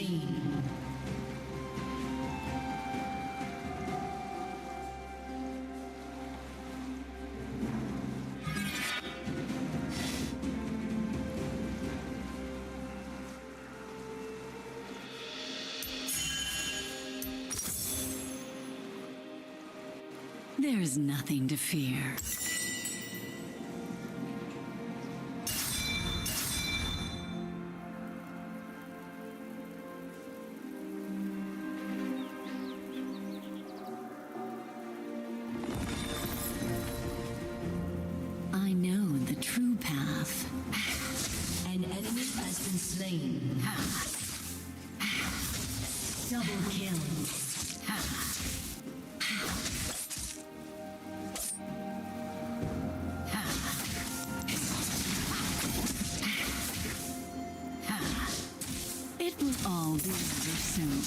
slain. There's nothing to fear. I know the true path. An enemy has been slain. Double kill. It will all be over soon.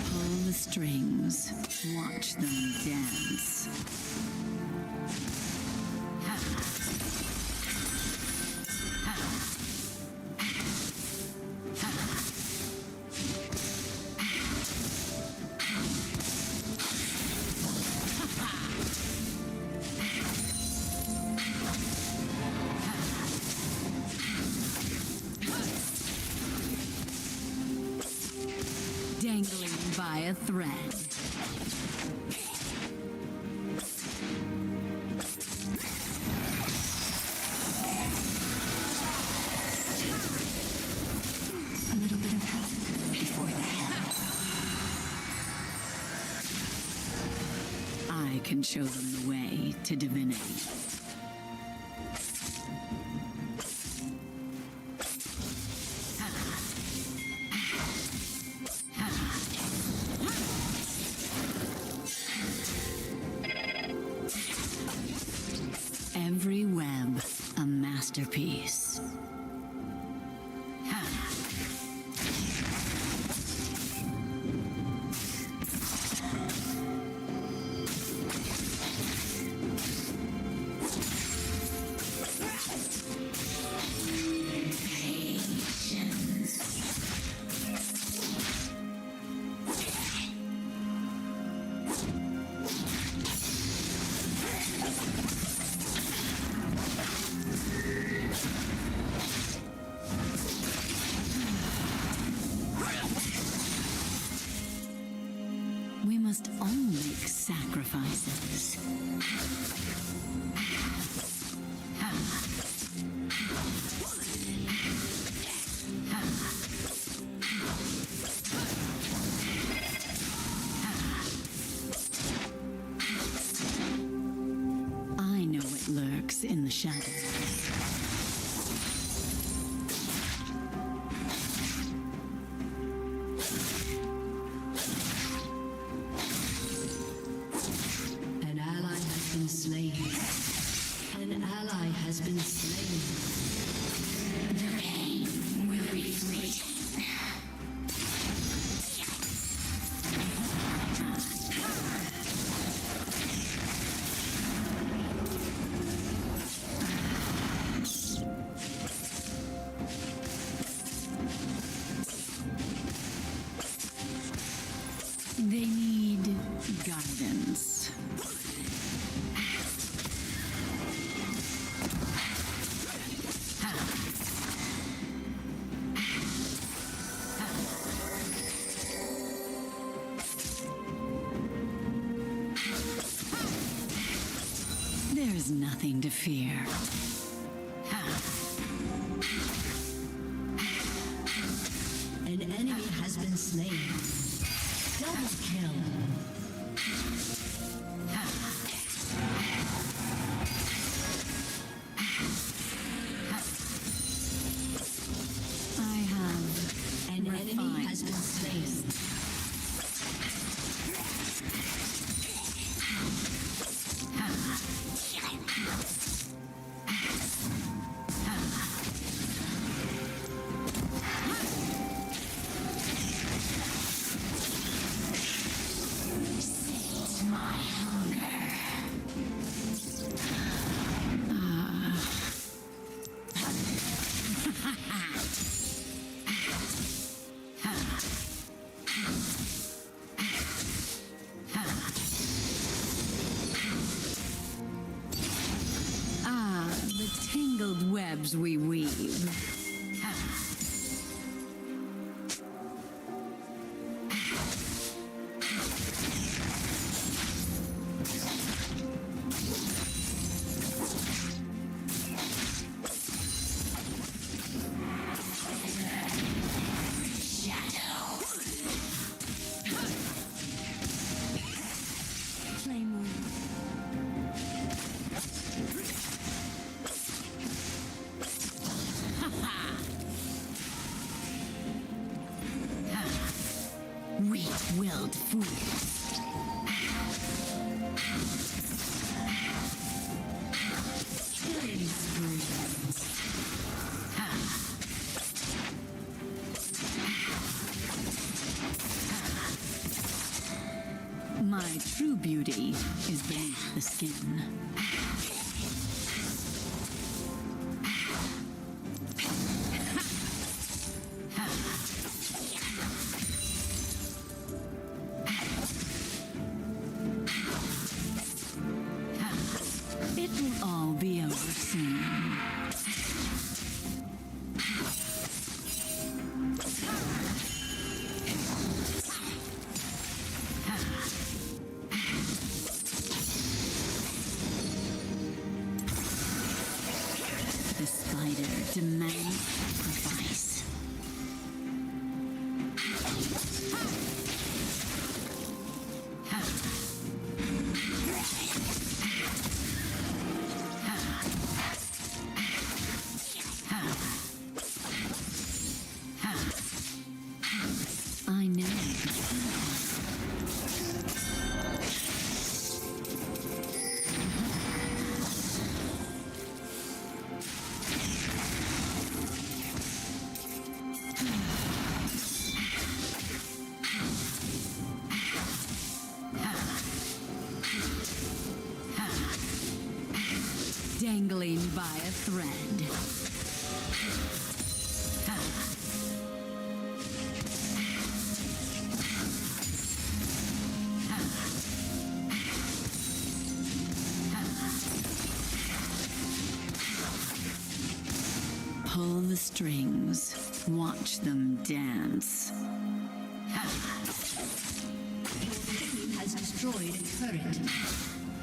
Pull the strings, watch them dance. Dangling by a thread. A little bit of help before the hell. I can show them the way to divinity. Every web, a masterpiece. We must all make sacrifices. I know it lurks in the shadows. An ally has been slain. An ally has been slain. The pain will be fleeting. They need guidance. There's nothing to fear. An enemy has been slain. Double kill. I have an enemy has been slain. Ah, the tangled webs we weave. Weak-willed fools. Killing sprees. My true beauty is beneath the skin. It will all be over soon. The spider demands sacrifice. I know. Dangling by a thread. Pull the strings, watch them dance. Your team has destroyed a turret.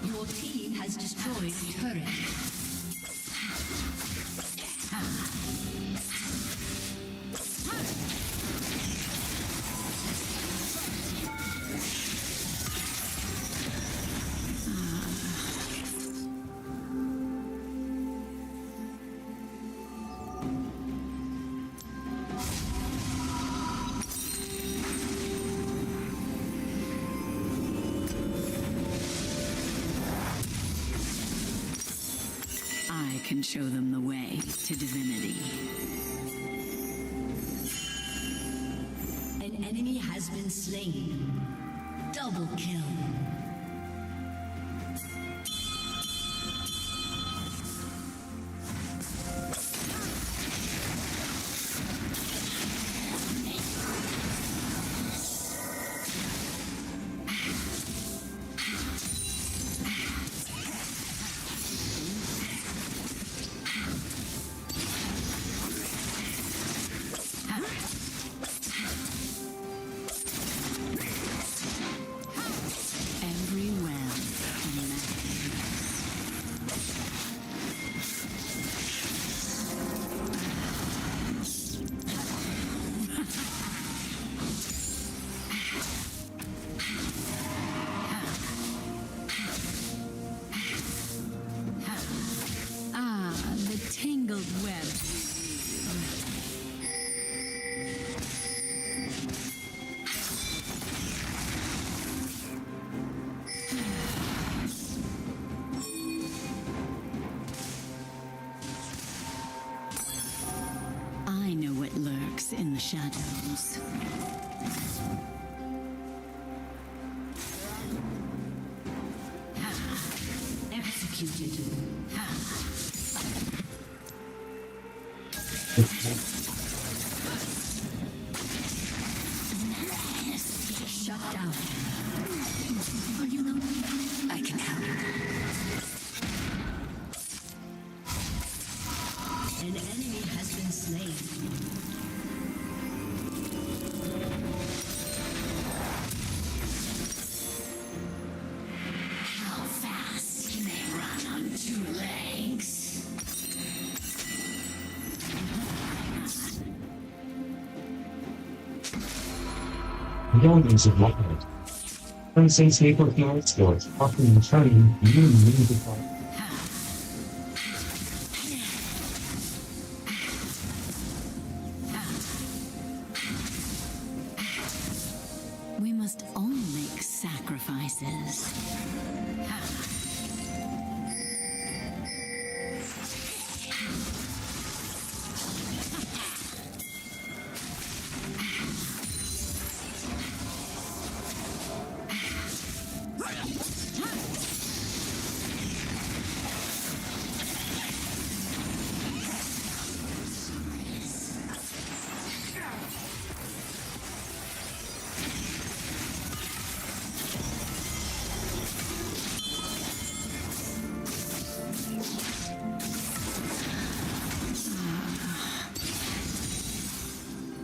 Your team has destroyed a turret. I can show them the way to divinity. An enemy has been slain. Double kill. Every well a man. Ah, the tangled web. I know what lurks in the shadows. Executed. down. Are you not? I can help. An enemy has been slain. How fast can they run on 2 legs? Millions of records. Unsensible field skills often training you need to fight. We must all make sacrifices.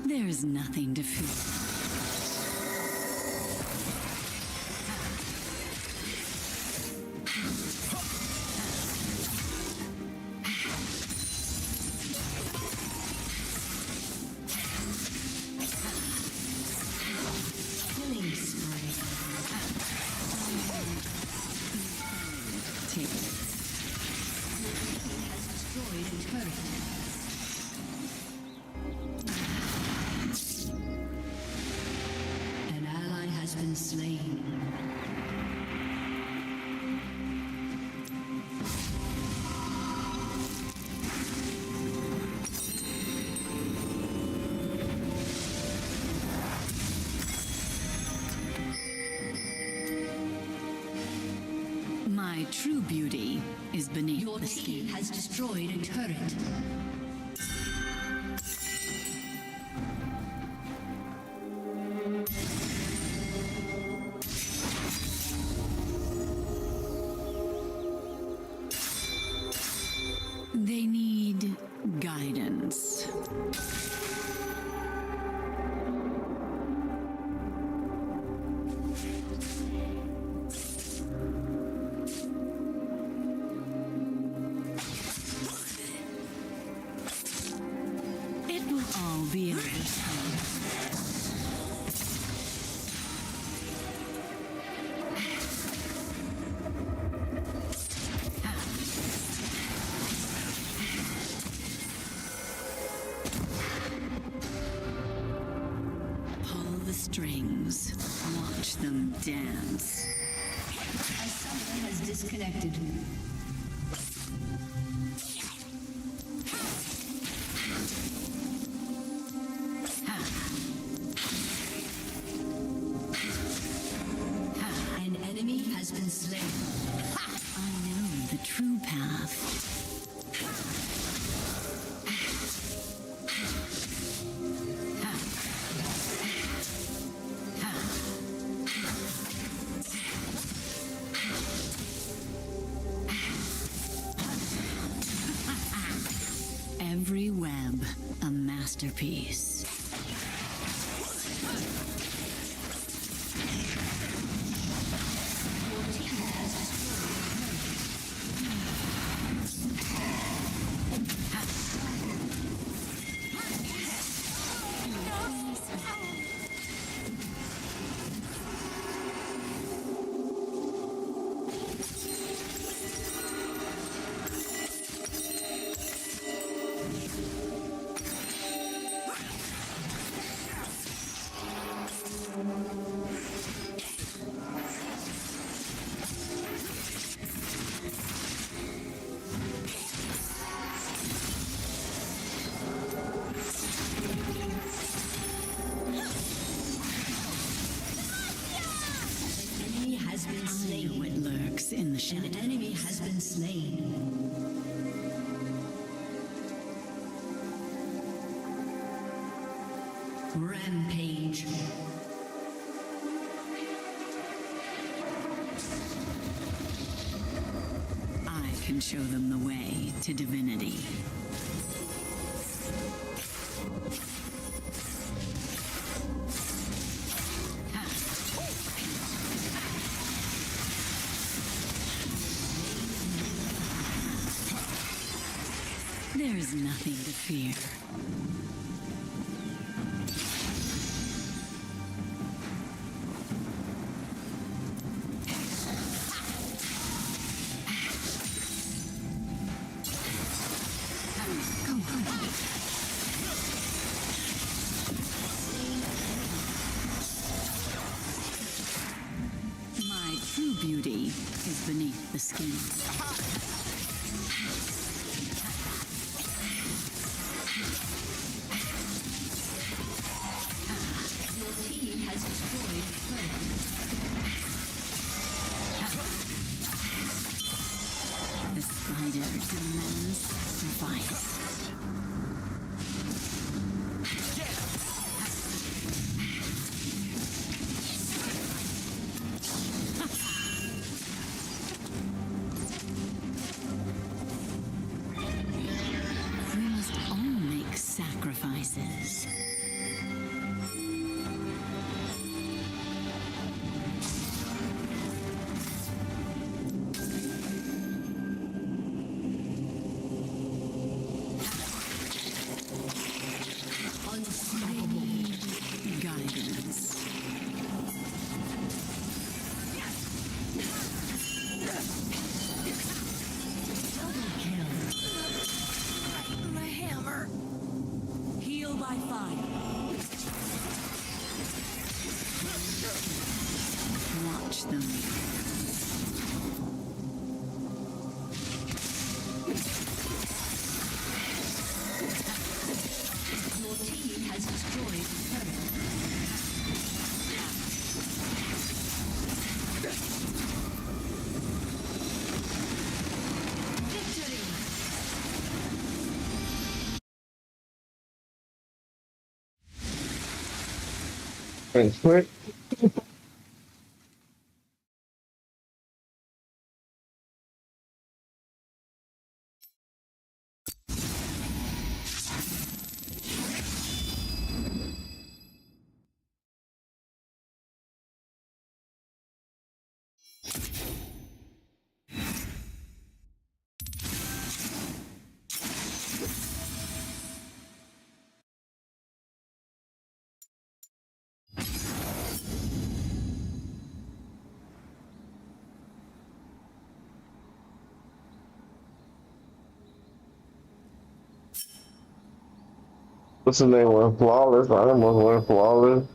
There's nothing to fear. Killing spree. Take it. Has destroyed a turret. An ally has been slain. My true beauty is beneath Your the team skin. has destroyed a turret. They need guidance. It will all be in good time. Pull the strings. Watch them dance. A summoner has disconnected. An enemy has been slain. I know the true path. Every web, a masterpiece. In the shadow. An enemy has been slain. Rampage. can show them the way to divinity. There's nothing to fear. My true beauty is beneath the skin. The spider demands sacrifice. We must all make sacrifices. Guidance. Double kill. My hammer. Heal by fire. Watch them. Your team has destroyed the turret. Victory! Thanks, quick. What's the name? Went flawless. I almost went flawless.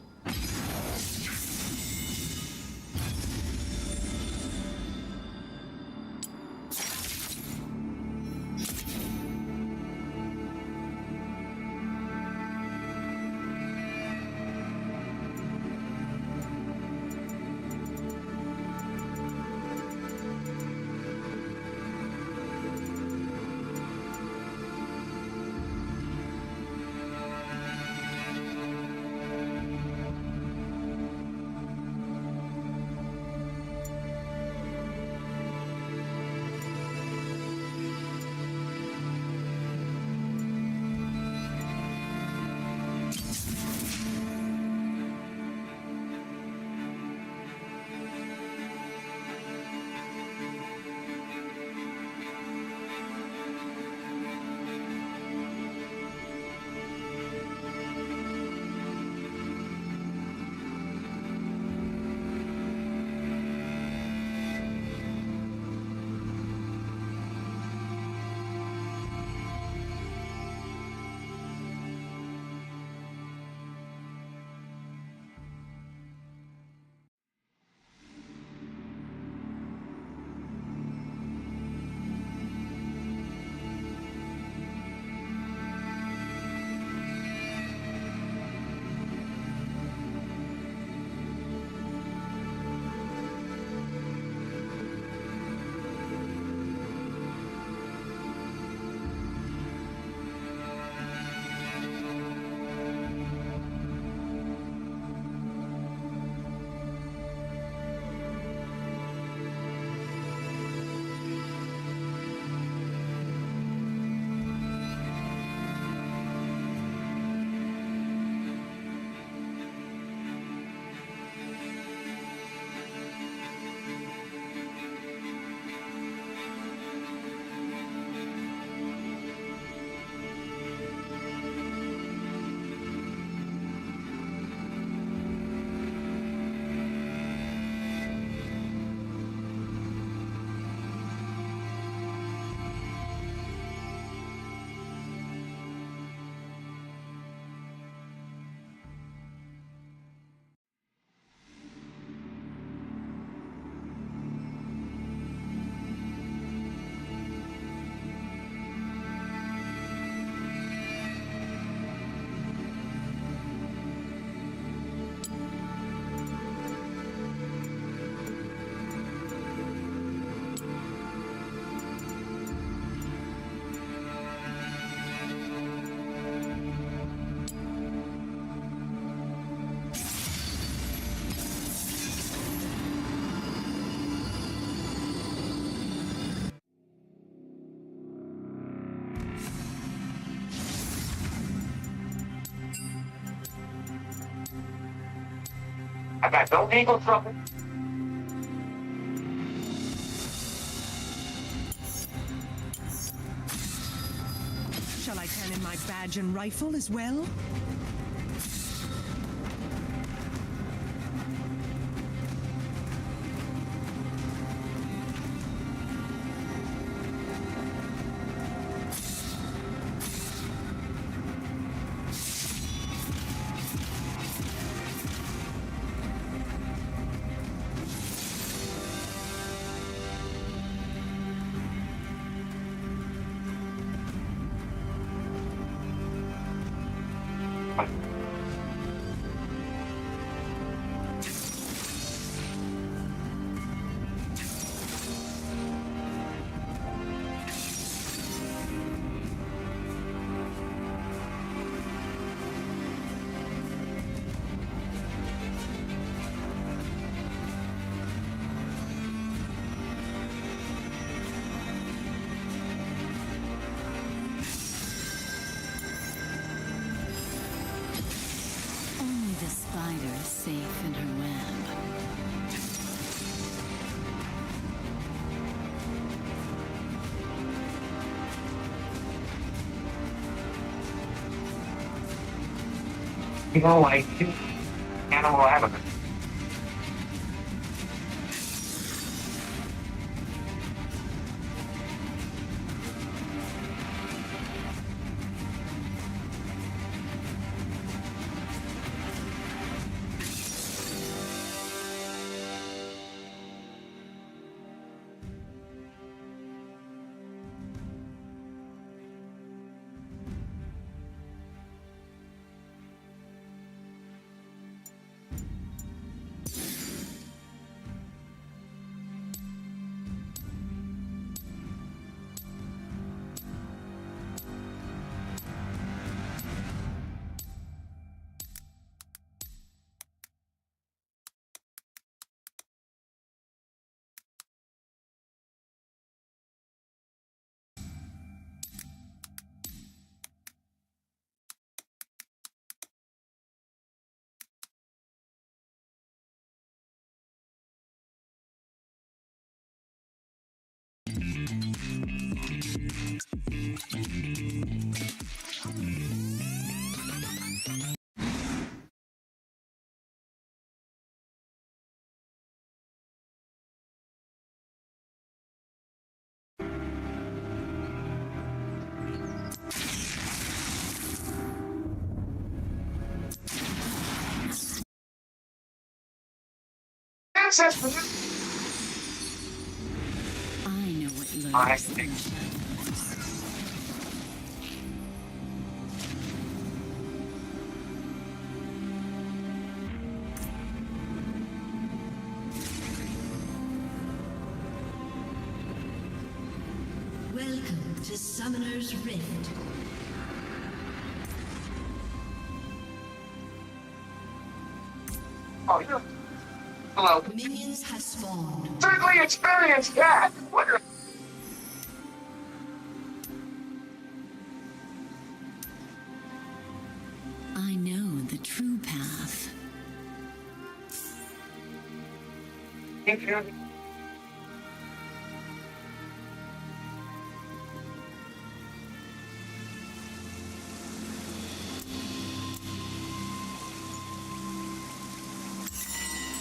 I've got no legal trouble. Shall I turn in my badge and rifle as well? Only the spider is safe in her web. You know, like animal evidence. Ancestors. I know what I lurks think. in the shadows. Welcome to Summoner's Rift. Oh, yeah. Hello. Minions have spawned. Certainly experienced that. What are... I know the true path.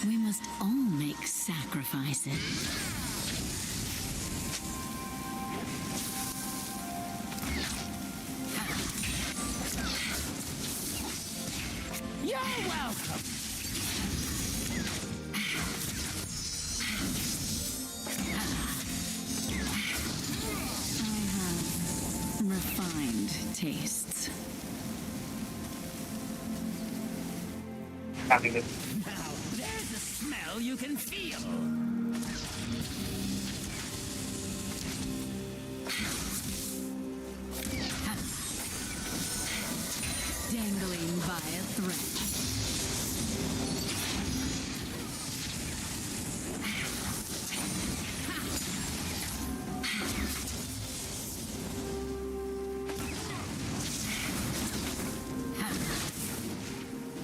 We must all make sacrifices. You're welcome. I have refined tastes. Having this. Now, there's a smell you can feel. Dangling by a thread.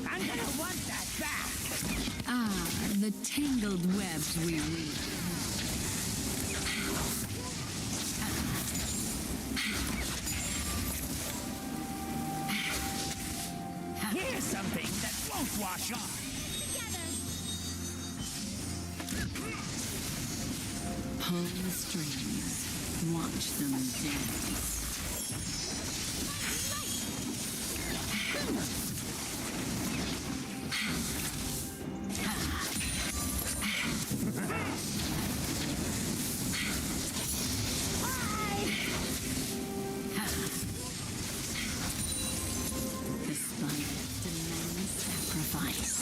I'm gonna want that back. I the tangled webs we weave. Here's something that won't wash off. Pull the strings, watch them dance. The spike demands sacrifice.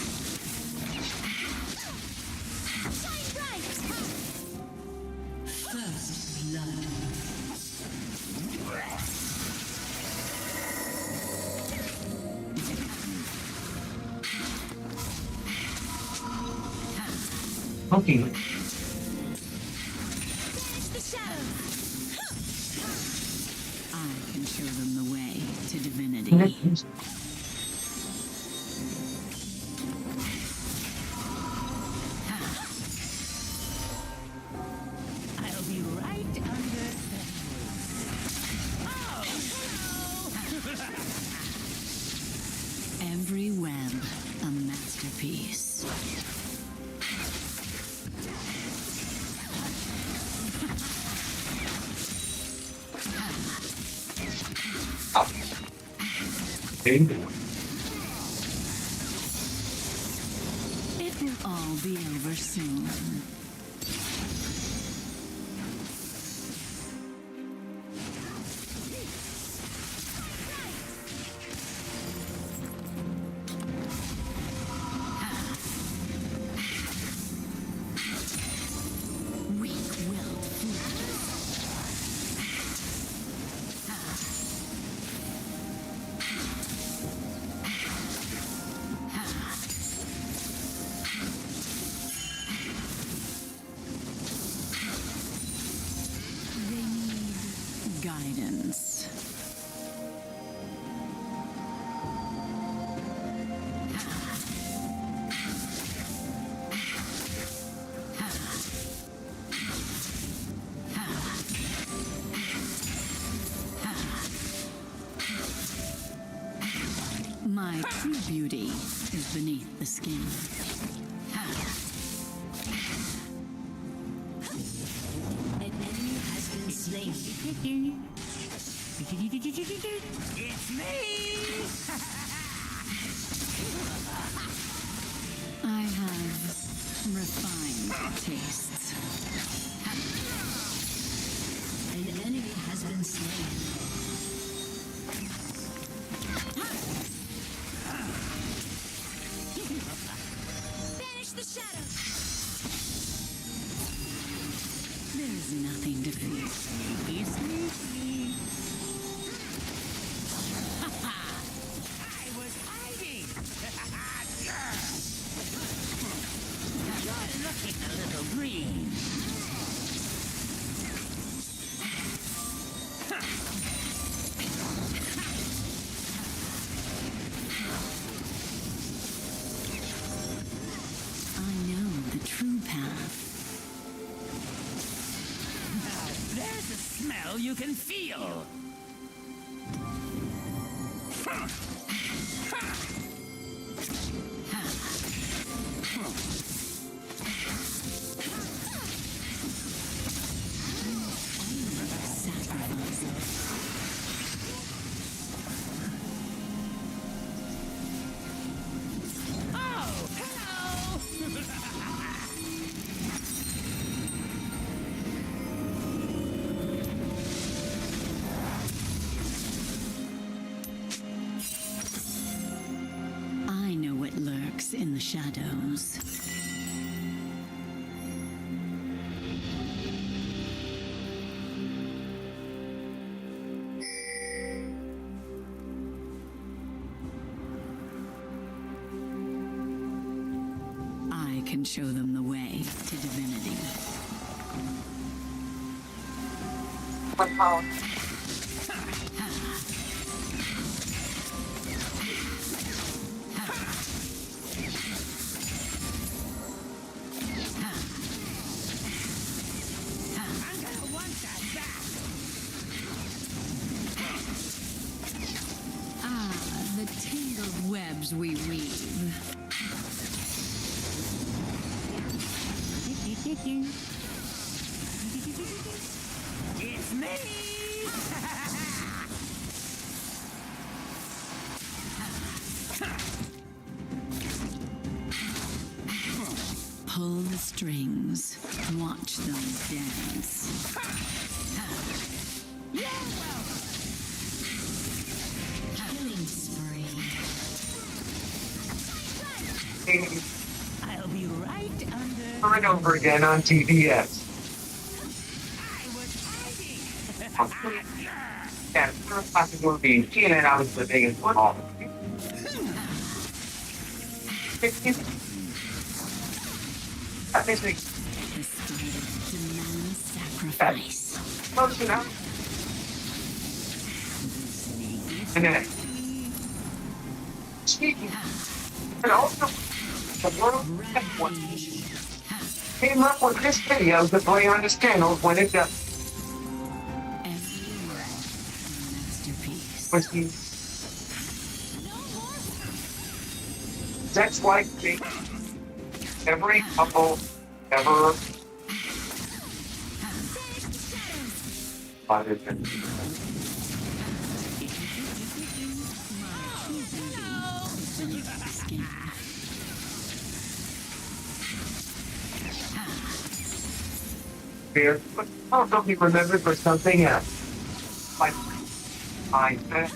First blood. Okay. I can show them the way to divinity. I'll be right under the... Oh, hello! Every web, a masterpiece. Okay. It will all be over soon. Weak-willed fools. They need guidance. My true beauty is beneath the skin. An enemy has been slain. It's me! I have refined tastes. An enemy has been slain. Banish the shadow. There's nothing to fear. Sneaky. I was hiding! You're looking a little green. I know the true path. Now, there's a smell you can feel. Oh, hello! I know what lurks in the shadows. I can show them the way to divinity. What power? webs we weave. It's me! Pull the strings. Watch them dance. Killing spree. I'll be right under. Over and over again on TBS. I was hiding. Yeah, first classic movie, CNN, I was living in football. That makes me The spider demands sacrifice. close enough. And then, speaking, and also, the world Rampage. came up with this video to play on this channel when it Every word, a masterpiece. was the sex like thing every couple ever spotted in. Fear, but also be remembered for something else. Like I said.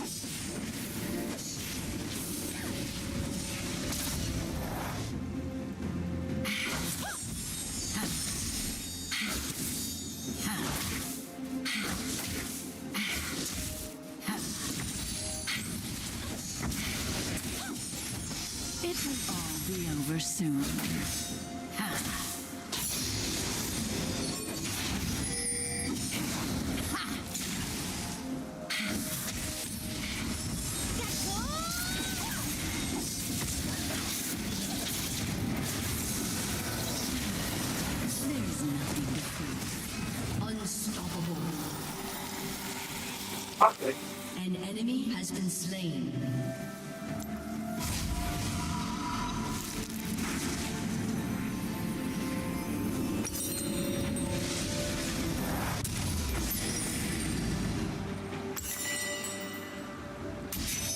It will all be over soon. There's nothing to fear. Unstoppable. Okay. An enemy has been slain.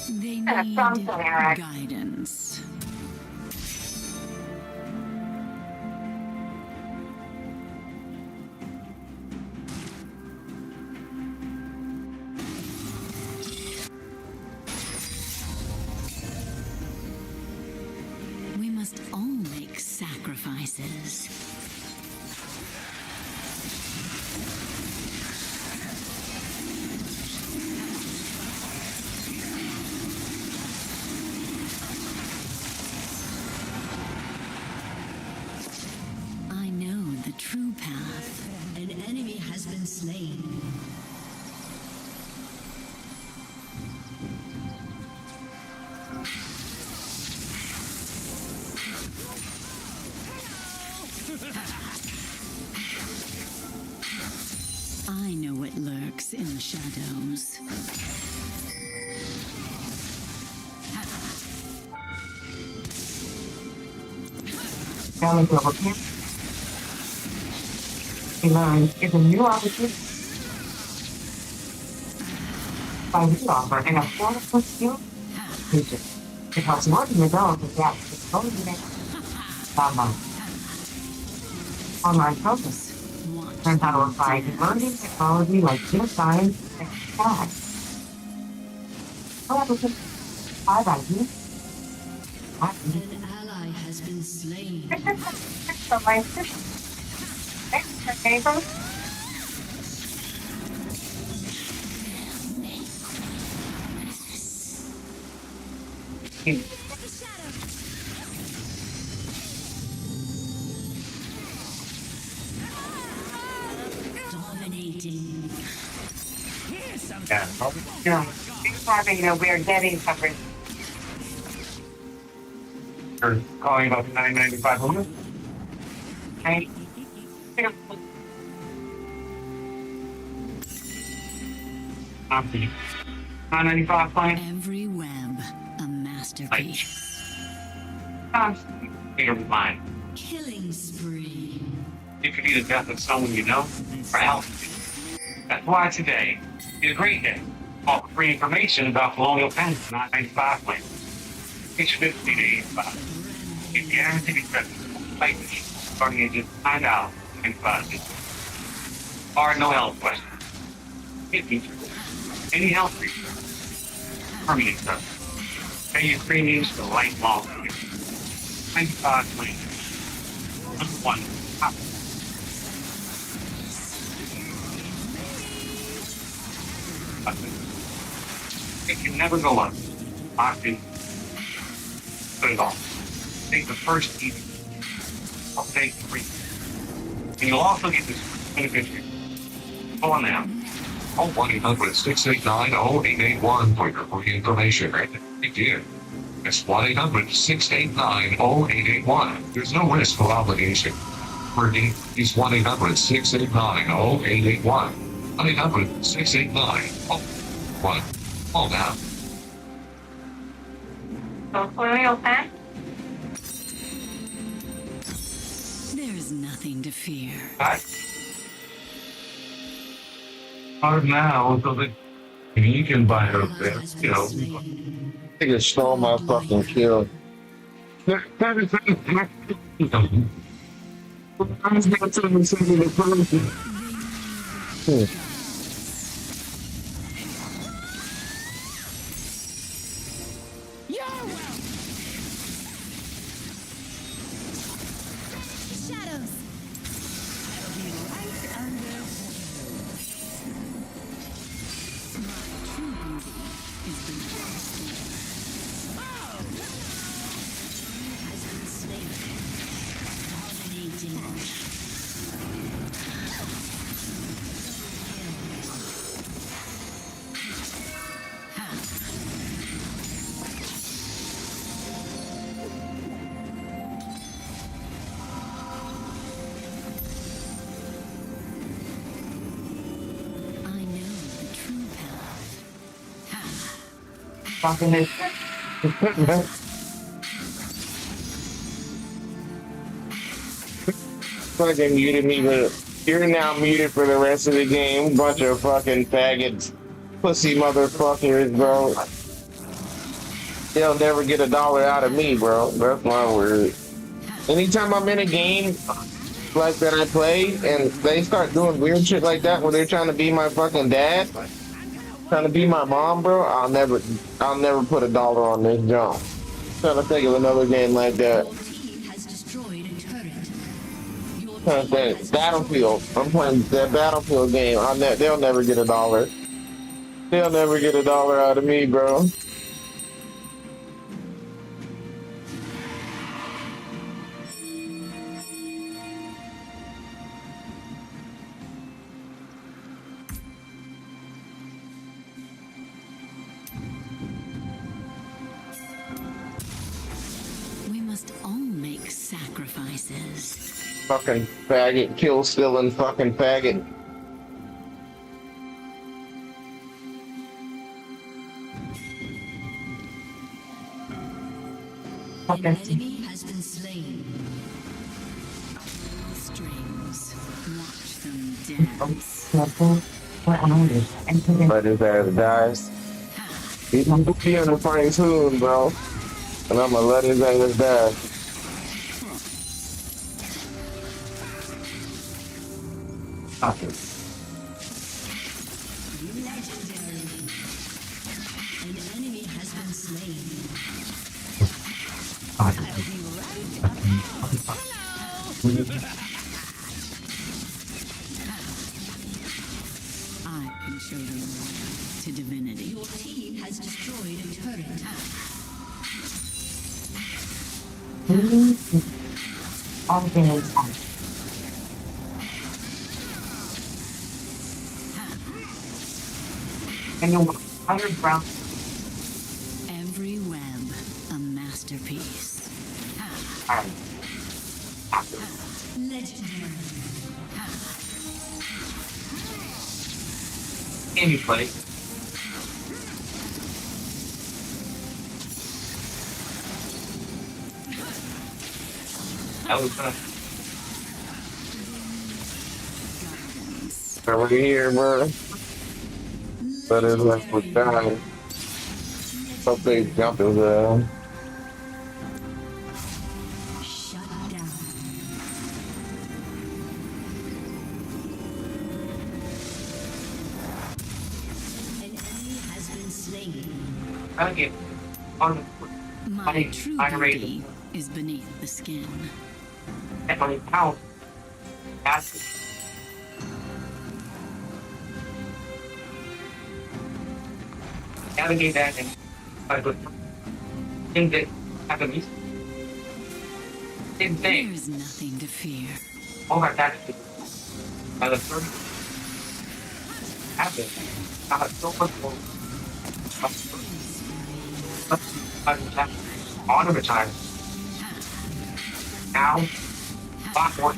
They need guidance. We must all make sacrifices. I know the true path. An enemy has been slain. I know what lurks in the shadows. Challenge overcame. Learn is a new opportunity. By we offer an affordable skill feature. It helps working adults adapt to exposure online. Online programs. Learn how to apply emerging technology like geoscience and AI. However, 5 ideas. An ally has been slain. So my sister. Neighbors. Dominating. Here's some. Yeah. He's having a weird getting coverage. You're calling about the 995 limit? Right? I'm the 995 plan. Every web, a masterpiece. constantly clear your mind. Killing spree. It could be the death of someone you know, or health. That's why today is a great day. Offer free information about colonial pens and 995 plans. Each 50 to 85. Get guaranteed acceptance. Like this, starting at just $9 and 5 cents. Or no health questions. It features any health reason. Permanent stuff. Pay your premiums for lifelong. 95 plans. Number one. It can never go up. Locked in. Put it on. Take the first evening. I'll take 3. And you'll also get this beneficiary. Go on now. Call 1-800-689-0881 for your free information. Thank you. That's 1-800-689-0881. There's no risk or obligation. Fergie is 1-800-689-0881. 1-800-689-0881. Call now. So, colonial pen? There's nothing to fear. Hard now, so that you can buy it up there. You know. They just stole my fucking kill. Fucking it. Fucking muted me, but you're now muted for the rest of the game. Bunch of fucking faggots. Pussy motherfuckers, bro. They'll never get $1 out of me, bro. That's my word. Anytime I'm in a game like that I play, and they start doing weird shit like that where they're trying to be my fucking dad, trying to be my mom, bro, I'll never put $1 on this jump. Trying to think of another game like that. Your team has destroyed a turret. Your Trying to think. Battlefield. I'm playing that Battlefield game. They'll never get $1. They'll never get $1 out of me, bro. all make sacrifices. Fucking faggot, kill stealing fucking faggot. An enemy has been slain. Strings, watch them dance. Let his ass die. He's gonna be in the fight soon, bro. And I'm gonna let his ass die. Legendary. An enemy has been slain. I'll be right up. Hello. I can show them to divinity. Your team has destroyed a turret. All games on. And you'll 100 rounds. Every web, a masterpiece. Legendary. Anybody. That was Over here, bro. But it's like we're dying. Hope they jump as well. Shut down. An enemy has been slain. trying to get on My true I beauty rated is beneath the skin. at my house. That's navigate that and things that happen. Same thing. There's nothing to fear. All our tactics by the first happen. I have so much more. On of a time. Now, backward.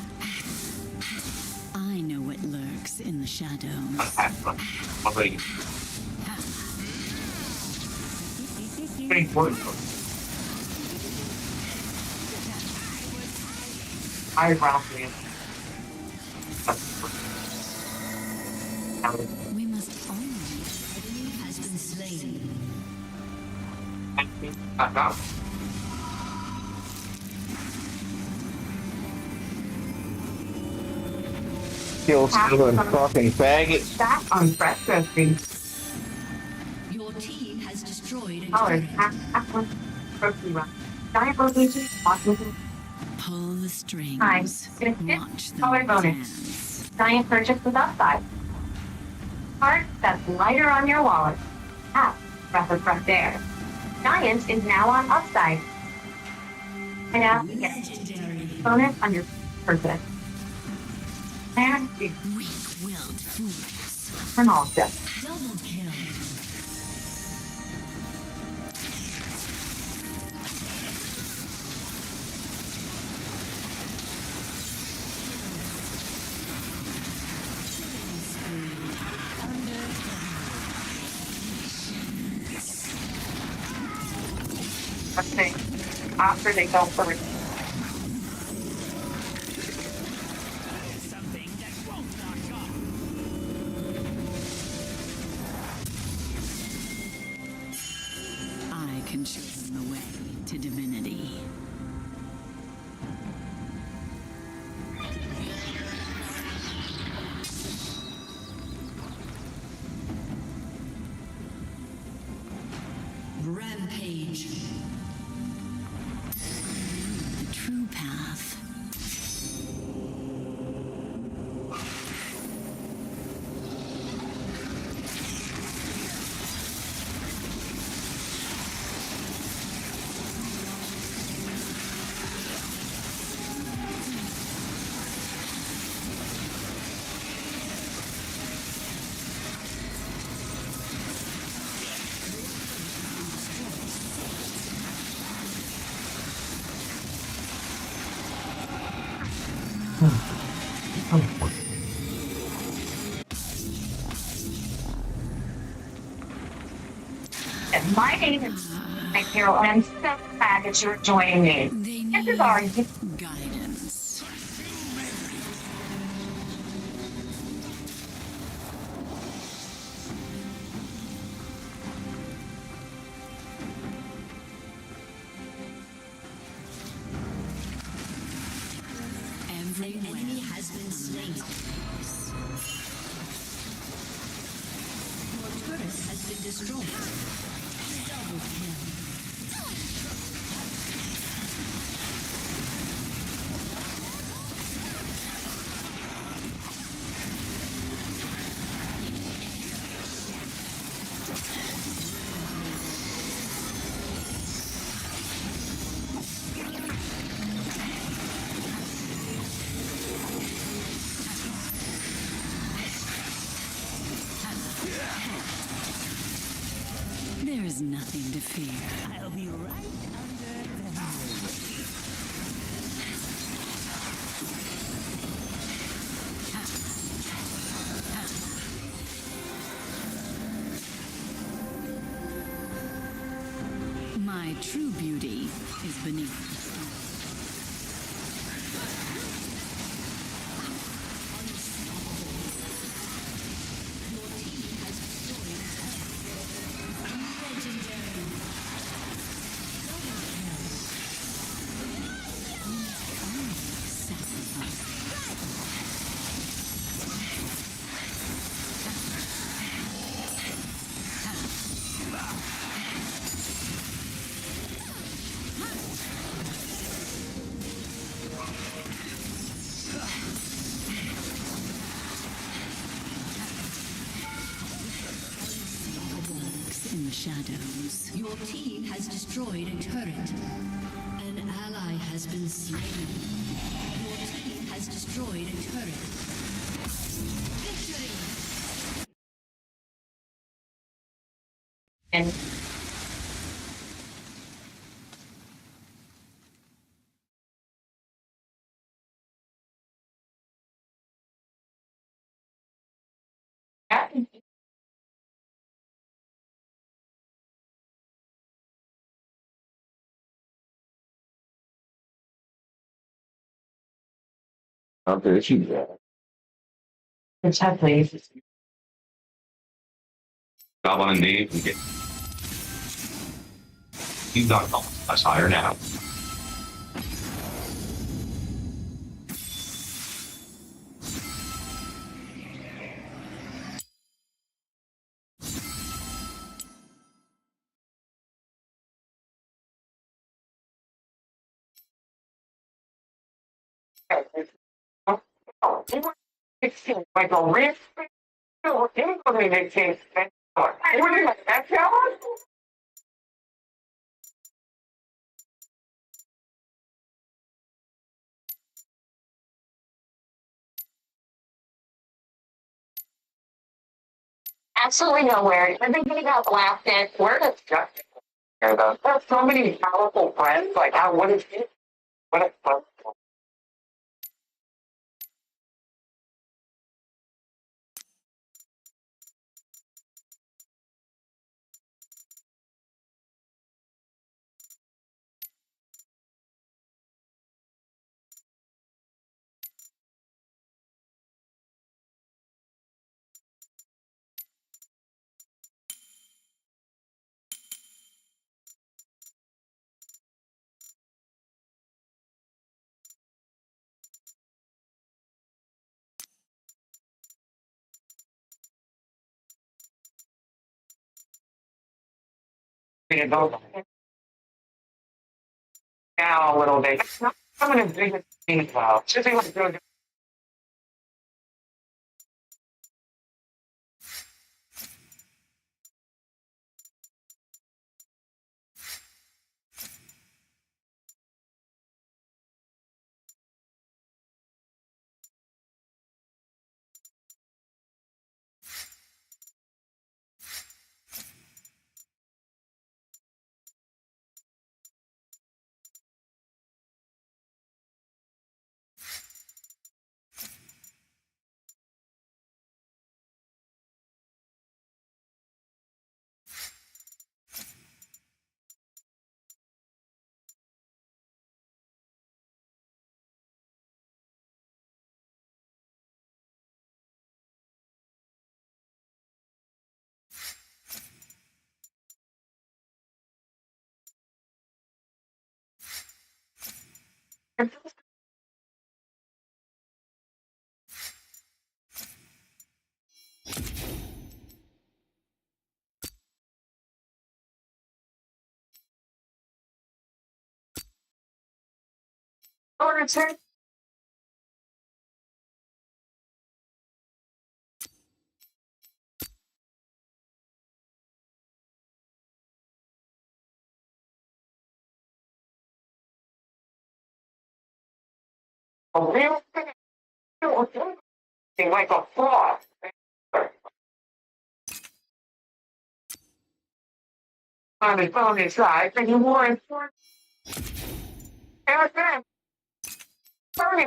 I know what lurks in the shadows. Already. Pretty important. High ground man. We must only Enemy has been slain. Now. Kill stealing fucking faggot. Back on fresh groceries. Your team has destroyed a Colors, turret. half grocery run. Giant location, Washington. pull the strings. Time. Get a Watch $50 them bonus. dance. Giant purchase with upside. Card that's lighter on your wallet. Breath of fresh air. Giant is now on upside. And now you get Legendary. bonus on your purchase. And you Weak-willed fools. turn all steps. Double kill. Let's see. After they go for it. Something that won't knock off. I can show them the way to divinity. Rampage. The true path. And my name is Mike Carroll, and I'm so glad that you're joining me. They This is need our guidance. Every An enemy has been slain. Your turret has been destroyed. Double kill. There is nothing to fear. I'll be right under the My true beauty is beneath the shadows. Your team has destroyed a turret. An ally has been slain. Your team has destroyed a turret. Victory! And Okay, she's there. chat, please. Job on Indeed and get Indeed.com. That's higher now. Like a real implementation. Absolutely nowhere. Everybody got blasted. Where does Just there's so many powerful friends. Like, how what is it? What is it? Now a little bit. It's not coming as big as things well. Should be like good. A real thing like a fraud. On his side, and you more important. Everything. Sorry.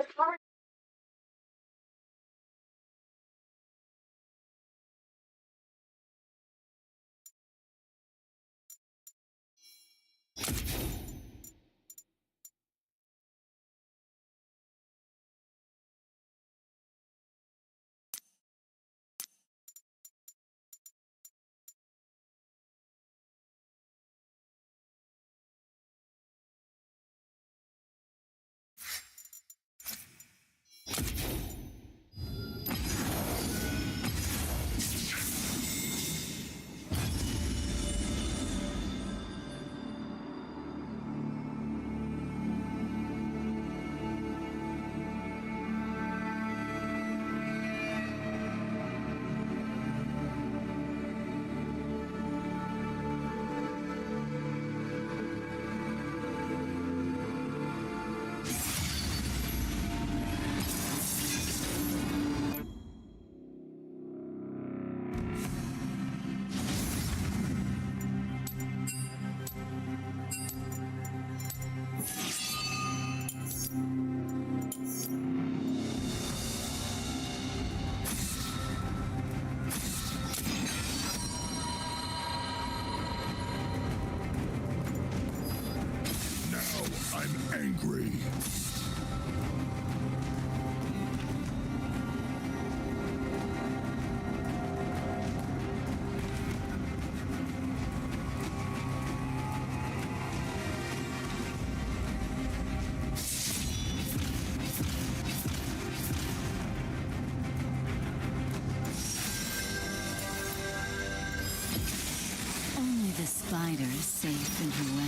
spider is safe in her web.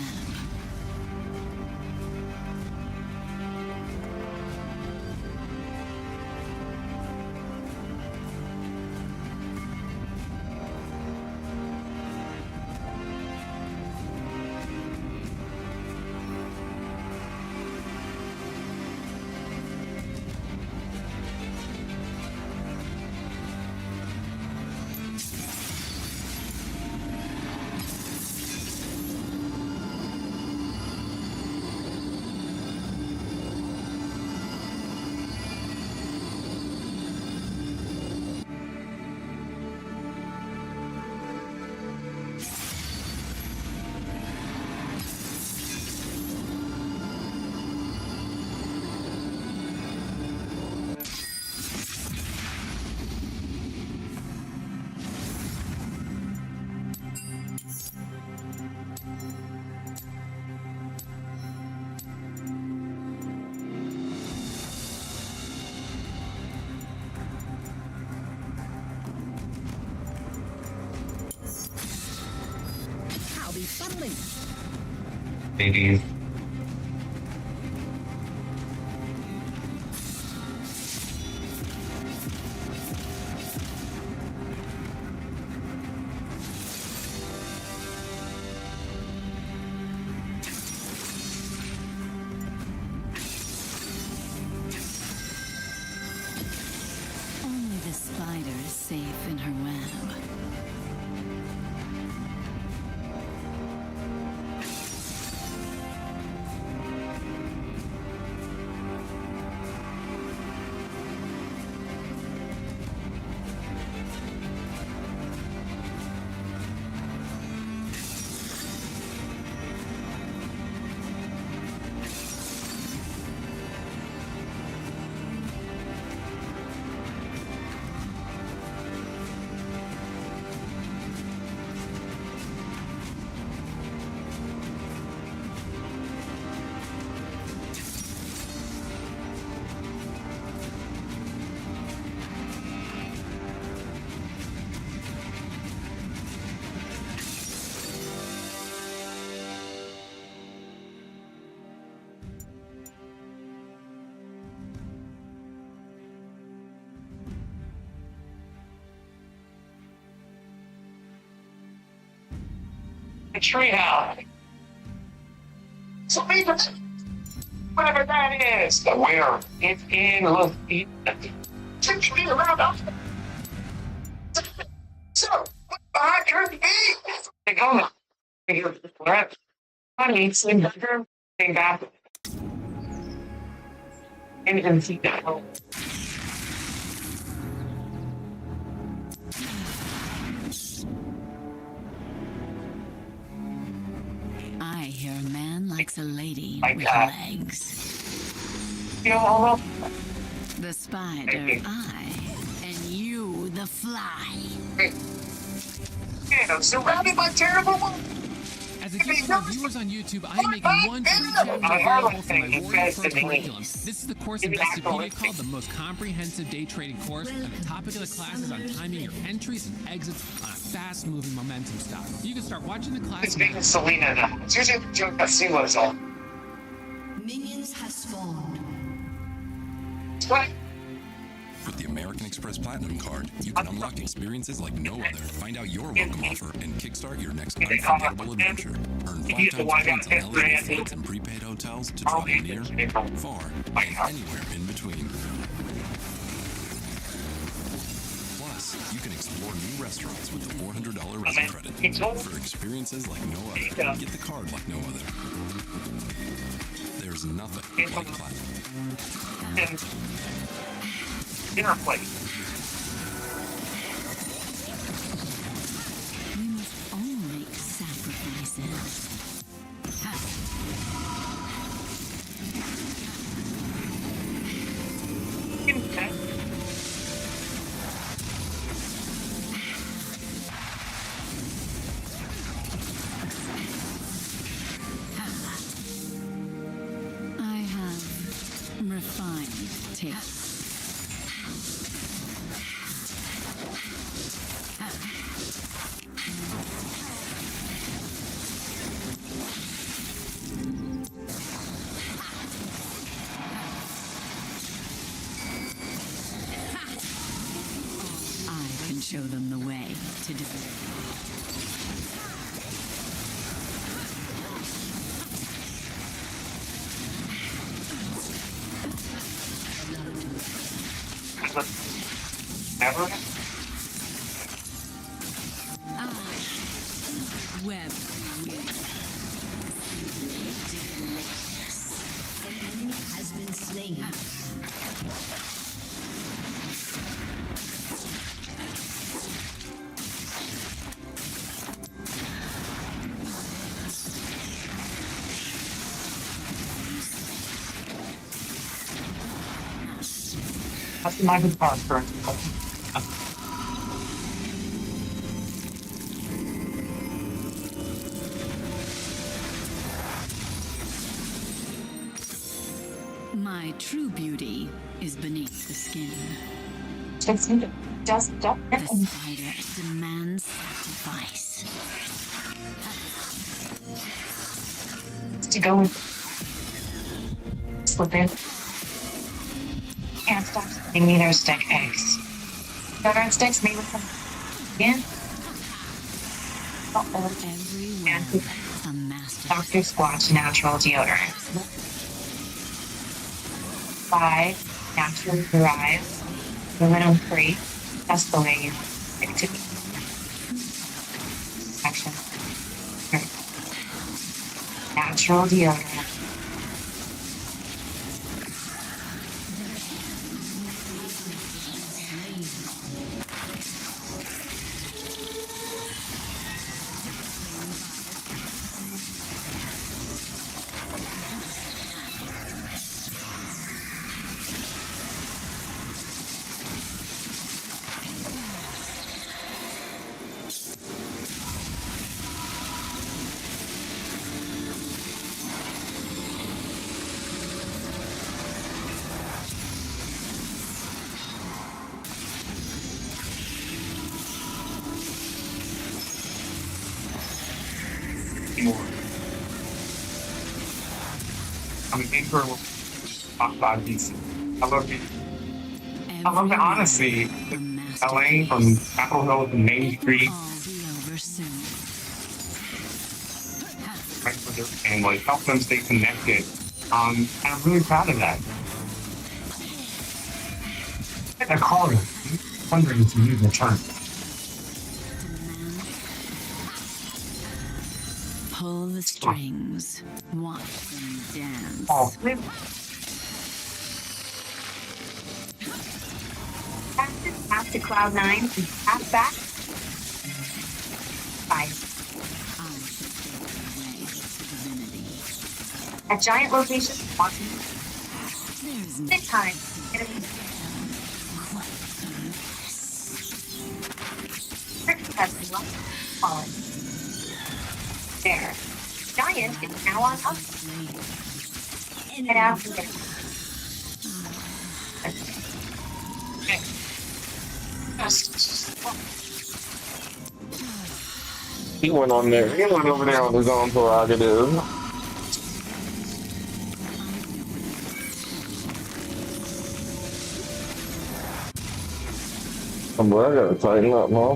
I'll be funneling. Maybe. Only the spider is safe in her web. The treehouse. So even whatever that is, the where it's in. Look, take me around. So behind your feet. They go. Honey, slim bedroom, same bathroom. And see that. I hear a man likes a lady Like with that. legs. You know, The spider, I, and you, the fly. surrounded by terrible women. As a gift to our viewers on YouTube, I am making one free chapter available from my Warrior Pro curriculum. This is the course in MIXTYPE called the most comprehensive day trading course, and the topic of the class is on timing your entries and exits on a fast-moving momentum stock. You can start watching the class It's now. being Selena now. It's usually the joke that Sila's on. Minions have spawned. What? With the American Express Platinum card, you can unlock experiences like no other. Find out your welcome offer and kickstart your next unforgettable adventure. Earn 5 times points on eligible flights and prepaid hotels to travel near, far, and anywhere in between. Plus, you can explore new restaurants with the $400 resin credit. For experiences like no other, get the card like no other. There's nothing like Platinum. Dinner plate. We must all make sacrifices. I have refined taste. show them the way to do it. Never? Web. An enemy has been slain. Customized parts for My true beauty is beneath the skin. Just The spider demands sacrifice. to go slip in. Can't stop sending me those stick eggs. Deodorant sticks made with some again. Everywhere a master. Dr. Squatch natural deodorant. By naturally derived, aluminum-free. That's the way you get it to be. Action. Natural deodorant. more. I mean, Anchor will talk about DC. I love it, honestly. LA from Capitol Hill to Main Street. Right for their family, help them stay connected. And I'm really proud of that. I called him, wondering if you need a return. Pull the strings, watch them dance. Oh, Path to Cloud 9 and path back. 5. At giant locations, watching. This time, there. Giant is now on up. And after there. He went on there. He went over there on his own prerogative. Boy, I gotta tighten up, huh?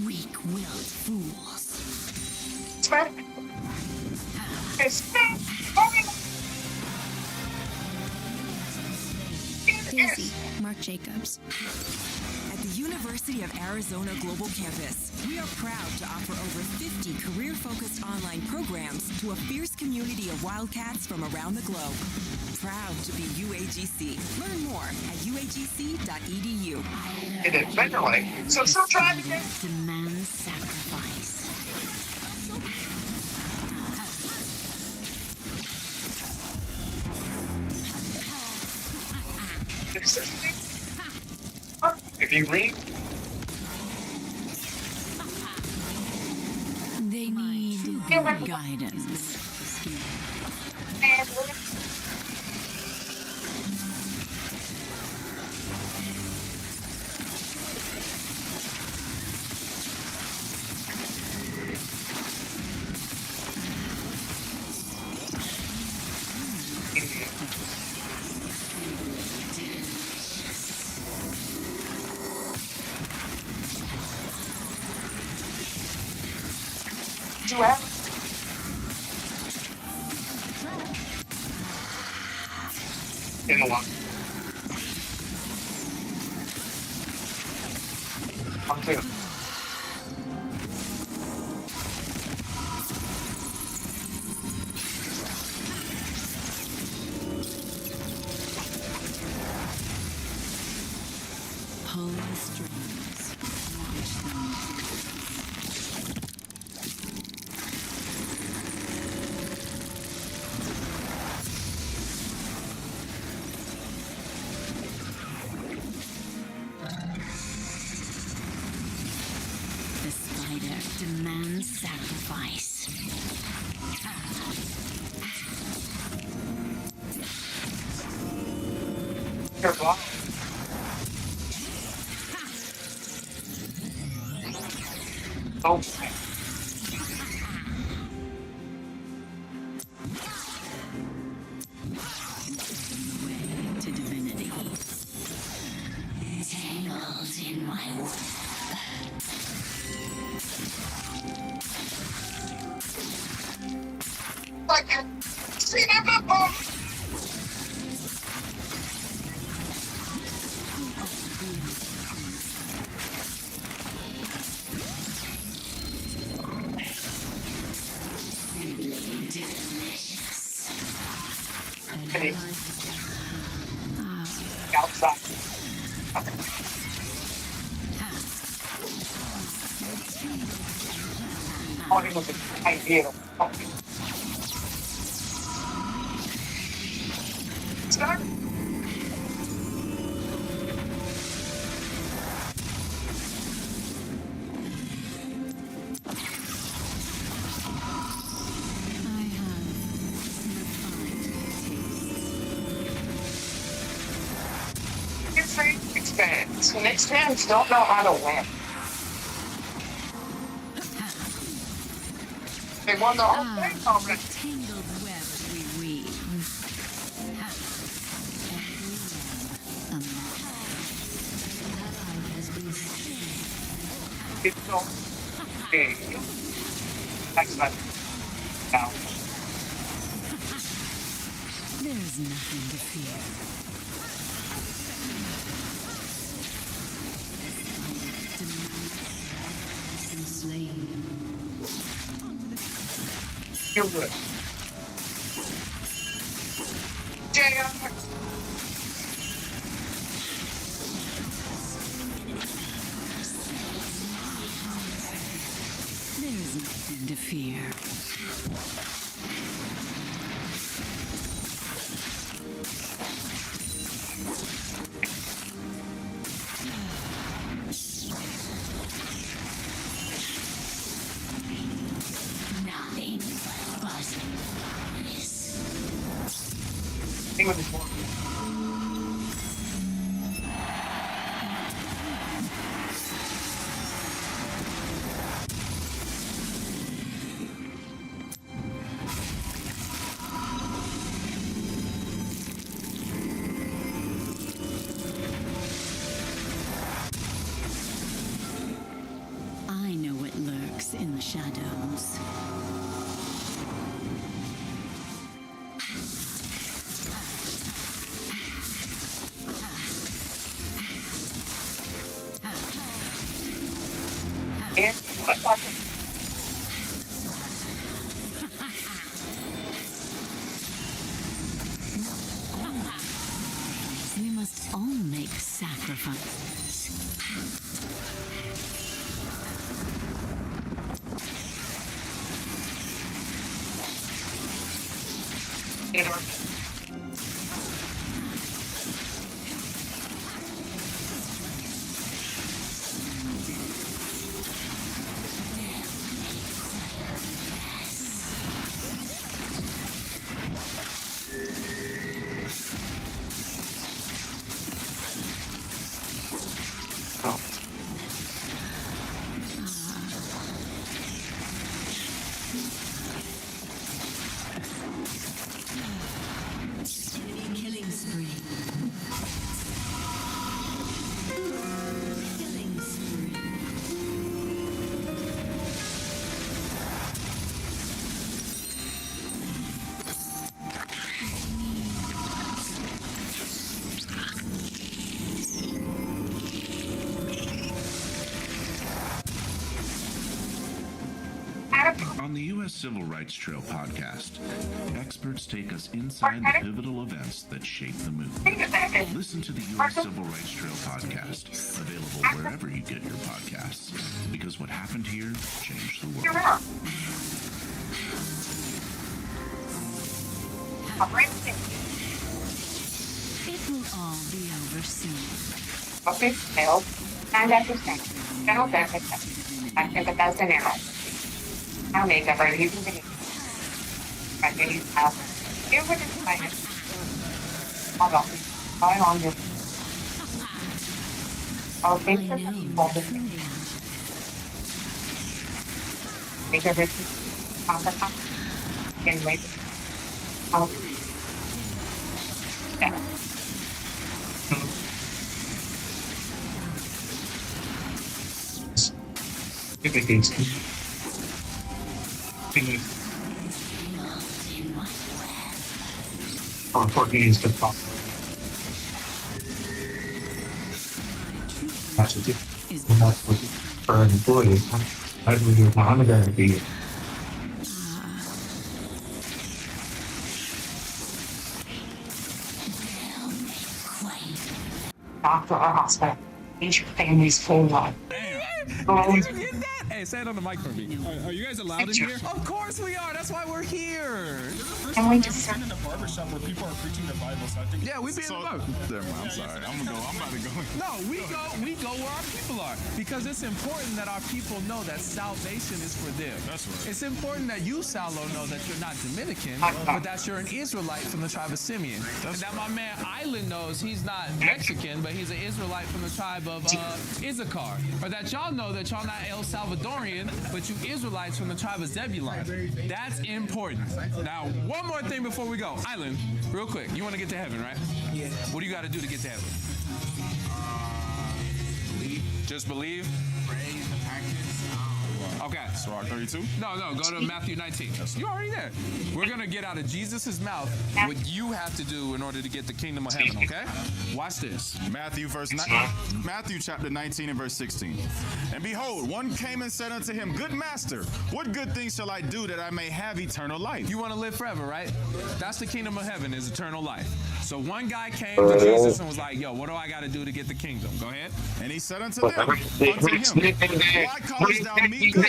Weak-willed fools. Spread. Daisy, Mark Jacobs. At the University of Arizona Global Campus, we are proud to offer over 50 career-focused online programs to a fierce community of wildcats from around the globe. Proud to be UAGC. Learn more at uagc.edu. It is better like so try to get Demands sacrifice. if you read. They need guidance. You have? In the one. I'm too. Pull the strings. Watch them. The spider demands sacrifice. Careful. Oh. To divinity. Tangled in my web. Like, see that before? Hey. Outside. Oh, it was an idea. Start. Fans. Knicks fans don't know how to win. They won the whole thing already. Tangled web we weave. It's so big. Next time. Now. There's nothing to fear. You're good. JR. There's nothing to fear. Nothing but noise. Thing with this one. I know what lurks in the shadows. We must all make sacrifices. On the U.S. Civil Rights Trail podcast, experts take us inside the pivotal events that shape the movement. Listen to the U.S. Civil Rights Trail podcast, available wherever you get your podcasts, because what happened here changed the world. It will all be over soon. Okay, failed. And understand. General benefits. I think the best scenario. I'll make up a using the I can use house. Here with the client. Hold on. Going on this. I'll think for the people this thing. Because it's on the top. Can wait. I'll yeah. Unfortunately, the top. That's it. For an employee, I believe I'm going to be. Doctor or hospital. Use your family's full life. Hey, say it on the mic for me. Are you guys allowed in here? Of course we are. That's why we're here. Can we just in a barbershop where people are preaching the Bible? So I think yeah, we be in the bar. I'm sorry. I'm about to go. No, we go where our people are because it's important that our people know that salvation is for them. That's right. It's important that you, Salo, know that you're not Dominican, but that you're an Israelite from the tribe of Simeon. And that my man Island knows he's not Mexican, but he's an Israelite from the tribe of Issachar. Or that y'all know that y'all not El Salvadorian, but you Israelites from the tribe of Zebulon. That's important. Now, one more thing before we go. Island, real quick. You want to get to heaven, right? Yeah. What do you got to do to get to heaven? Believe. Just believe? Pray, practice. Okay. Surah 32? No, go to Matthew 19. You're already there. We're going to get out of Jesus' mouth what you have to do in order to get the kingdom of heaven, okay? Watch this. Matthew chapter 19 and verse 16. And behold, one came and said unto him, Good master, what good thing shall I do that I may have eternal life? You want to live forever, right? That's the kingdom of heaven, is eternal life. So one guy came to Jesus and was like, yo, what do I got to do to get the kingdom? Go ahead. And he said unto him, why callest thou me good?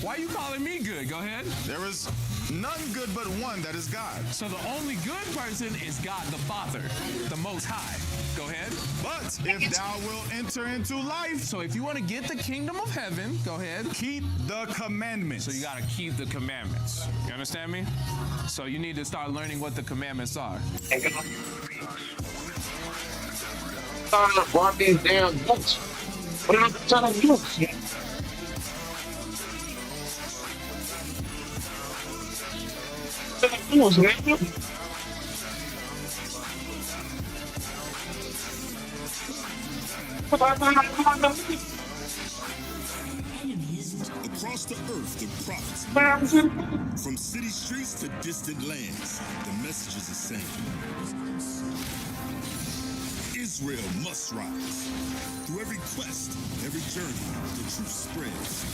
Why are you calling me good? Go ahead. There is none good but one, that is God. So the only good person is God the Father, the Most High. Go ahead. But if thou wilt enter into life, so if you want to get the kingdom of heaven, go ahead. Keep the commandments. So you got to keep the commandments. You understand me? So you need to start learning what the commandments are. Brought these damn books. What am I telling you? Across the earth, the prophets, from city streets to distant lands, the message is the same. Israel must rise. Through every quest, every journey, the truth spreads.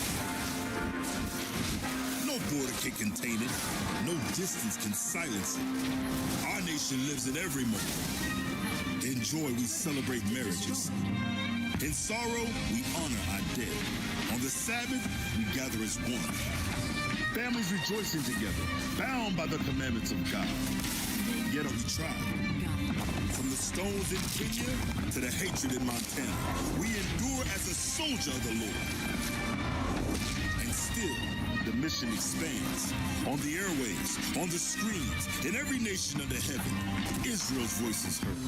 No border can contain it. No distance can silence it. Our nation lives in every moment. In joy, we celebrate marriages. In sorrow, we honor our dead. On the Sabbath, we gather as one. Families rejoicing together, bound by the commandments of God. Yet we try. From the stones in Kenya to the hatred in Montana, we endure as a soldier of the Lord. And still, the mission expands. On the airwaves, on the screens, in every nation under heaven, Israel's voice is heard.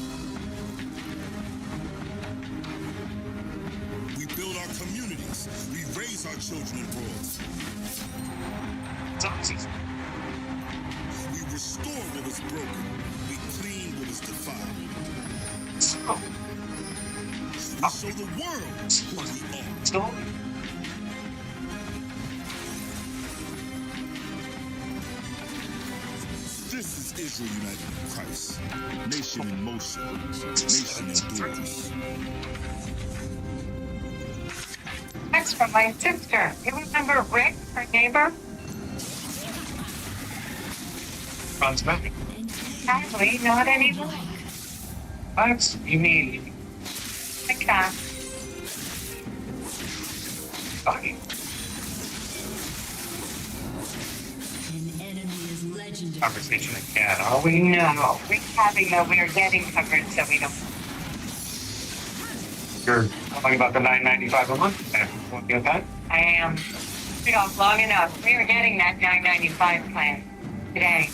We build our communities. We raise our children abroad. We restore what was broken. We clean what is defiled. We show the world who we are. This is Israel united in Christ. Nation in motion. Nation endures. Text from my sister. You remember Rick, her neighbor? Runs back. Actually, not anymore. What? You mean? I can't. Fucking. An enemy is legendary. Conversation again. Are we? No, we're having though we are getting covered so we don't. You're talking about the $9.95 a month. Want to get that? I am. We off long enough. We are getting that $9.95 plan today.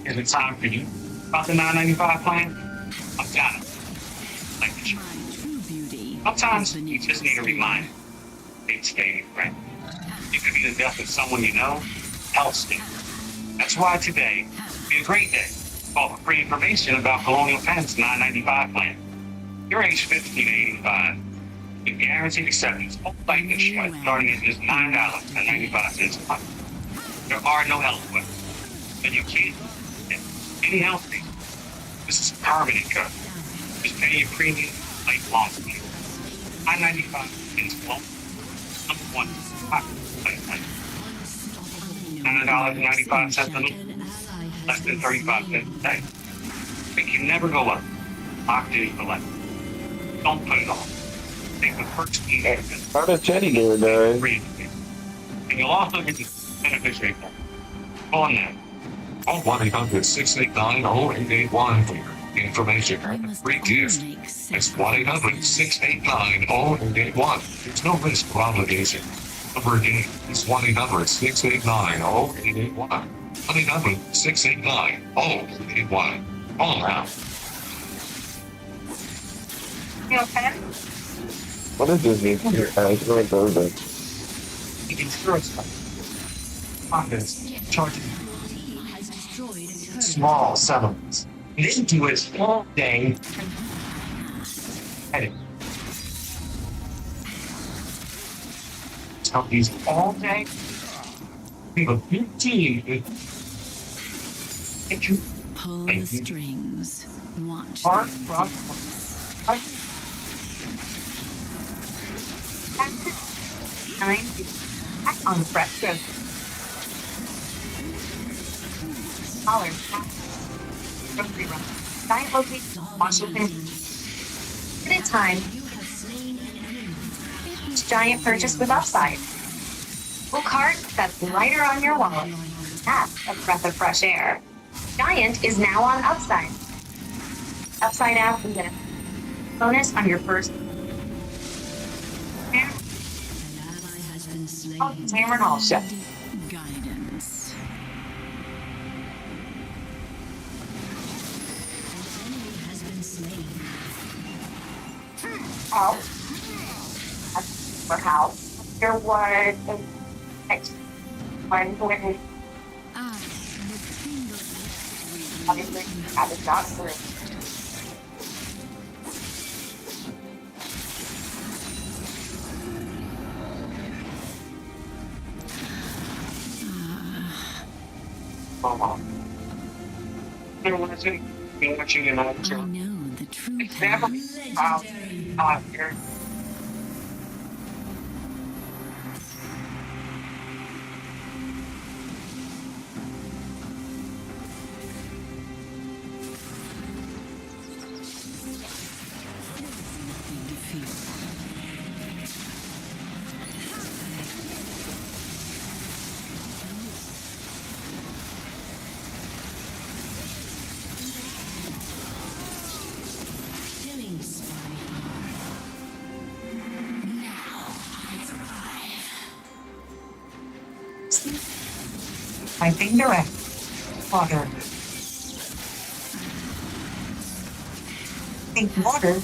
Is it time for you? About the $9.95 plan? I've got it. Like the show. Sometimes you just need a reminder. It's fading, right? You could be the death of someone you know, health state. That's why today will be a great day. Call for free information about Colonial Penn's $9.95 plan. You're age 15 to 85. You guaranteed acceptance, all life insurance starting at just $9.95 a month. There are no health questions, and you can't get any health things. This is permanent coverage. Just pay your premium lifelong. $9.95 is low. Number one, $9.95 a month, less than 35 cents a day. It can never go up. Locked in for life. Don't put it off. Take the first benefit. How does Chetty do it, guys? And you'll also get the beneficiary form. Call on that. Call 1-800-689-0881 for your information and a free gift. It's 1-800-689-0881. There's no risk or obligation. Number again is 1-800-689-0881. 1-800-689-0881. Call now. You okay? What is this mean here, guys? What is it? The insurance company. Office charging small settlements. Listen to his all day. Edit. Companies all day. We have a big team. Pull the strings. Watch. Hard rock. Back on fresco. Dollars. Grocery run. Giant location. Washington. At a time. Giant purchase with upside. Full cart that's lighter on your wallet. That's a breath of fresh air. Giant is now on upside. Upside out and then bonus on your first. Oh, Tamron Hall show. Guidance. House. For house. There was one when obviously had a doctor. There was a watching an old show. I know the true Example. Here. Typing direct. Water. Think water.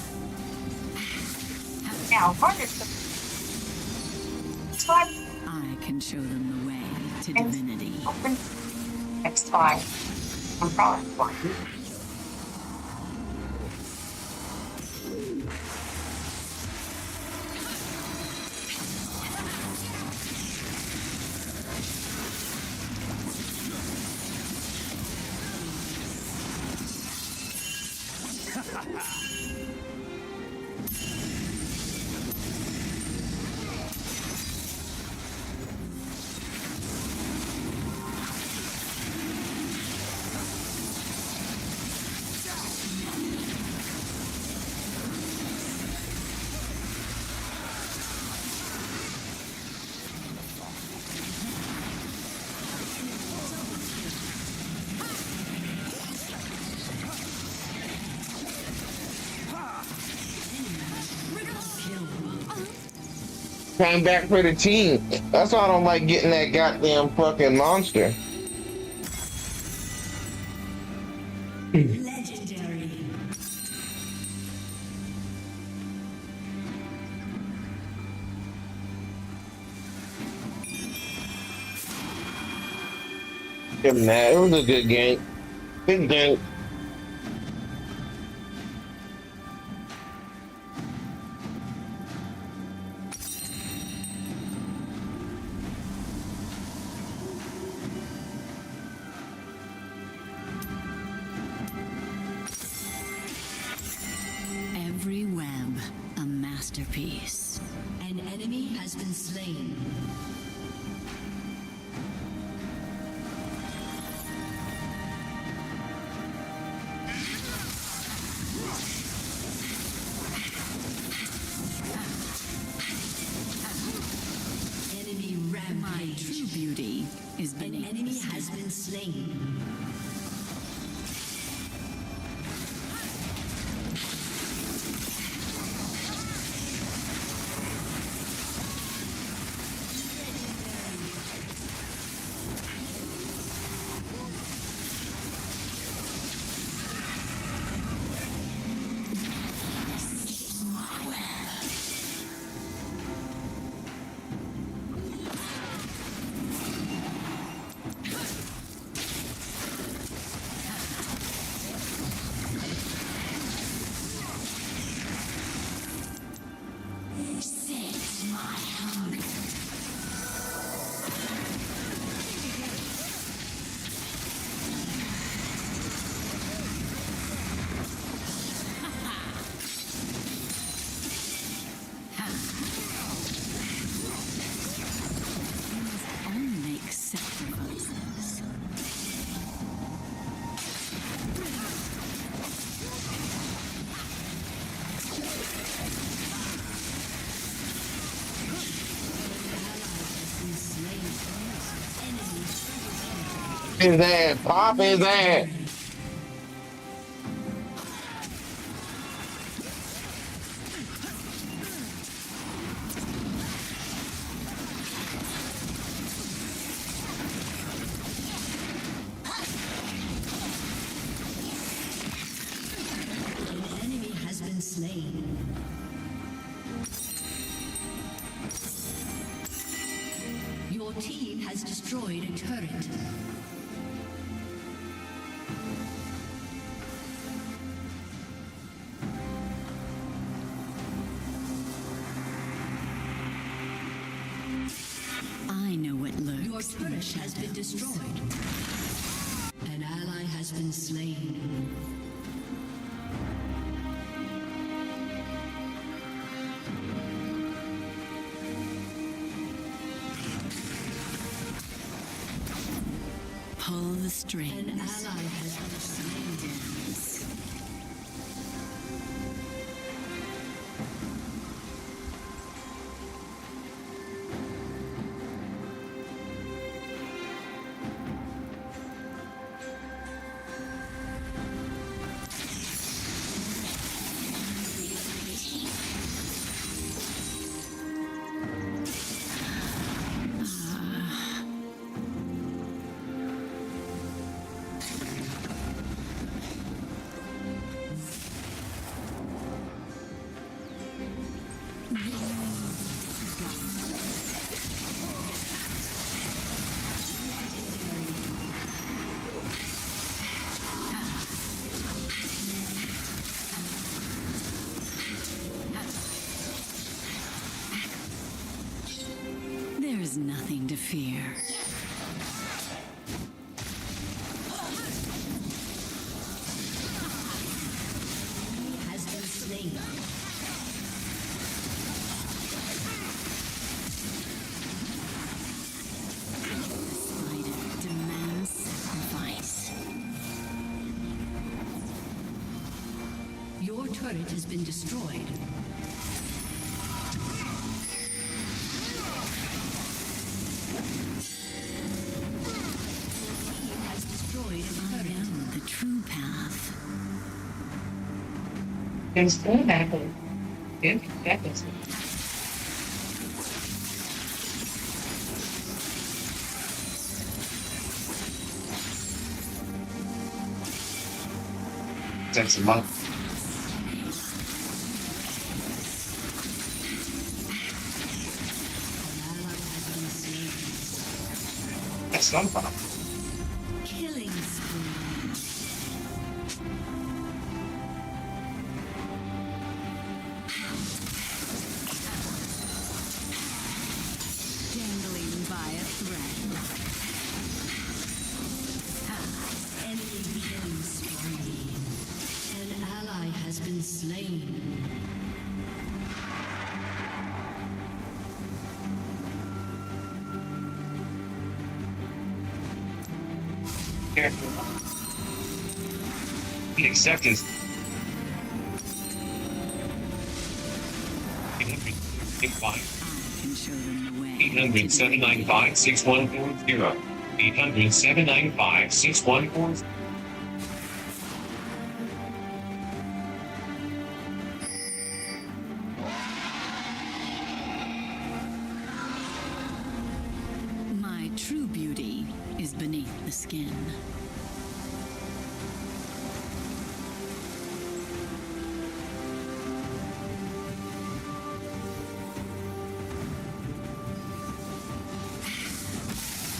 Now, water. I can show them the way to divinity. Open. Next slide. I'm probably one. came back for the team. That's why I don't like getting that goddamn fucking monster. Legendary. Give him that. It was a good game. Good game. Every web, a masterpiece. An enemy has been slain. Enemy rampage. My true beauty is An beneath enemy the has skin. been slain. All make sacrifices. His ass. Pop his ass. An enemy has been slain. Your team has destroyed a turret. I know what lurks. Your turret has been destroyed. An ally has been slain. Pull the strings. An ally has been slain. There's nothing to fear. Has been slain. Spider demands sacrifice. Your turret has been destroyed. Has destroyed a I turret. know the true path. There's still back in 50 seconds. Sense of money. That's not a problem. Killing spree. Dangling by a thread. Enemy killing spree. An ally has been slain. Careful. The acceptance. 800-795-6140. 800-795-6140. My true beauty is beneath the skin.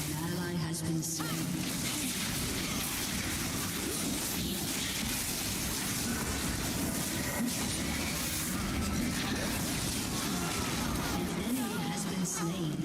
An ally has been slain. An enemy has been slain.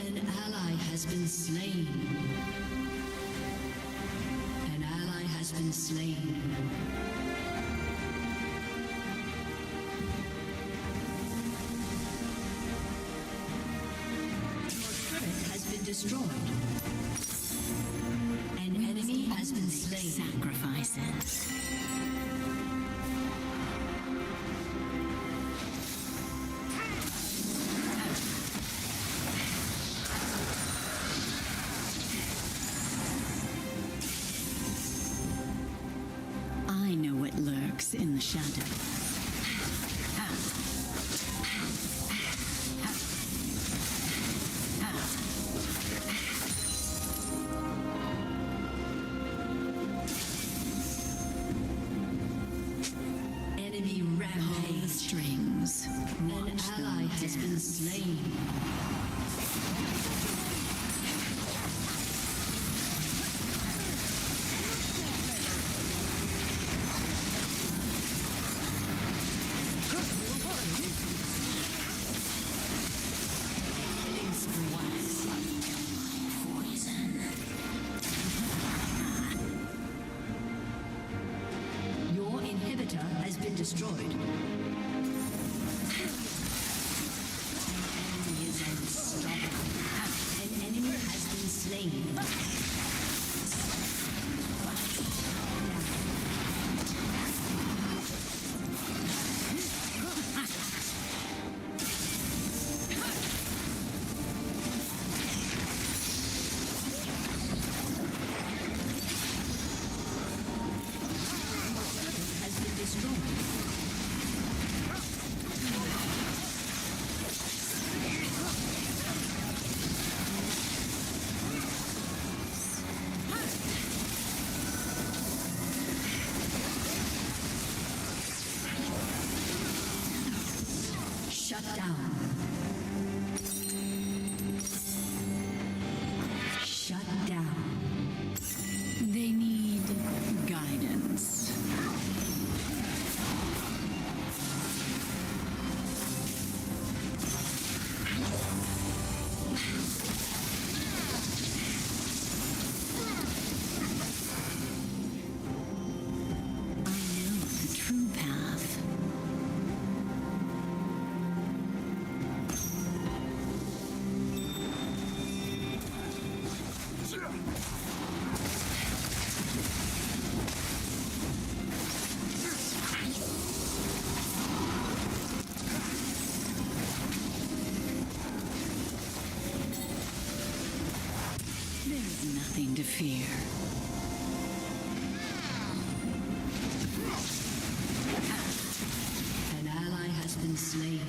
An ally has been slain. An ally has been slain. Your turret has been destroyed. An enemy has been slain. Sacrifices. I know what lurks in the shadow. Enemy rampage. Strings. An ally has been slain. Killing spree. Your inhibitor has been destroyed. Enemy is unstoppable. An enemy has been slain. Has been destroyed. Shut down. Shut down. They need guidance. I know the true path. nothing to fear. An ally has been slain.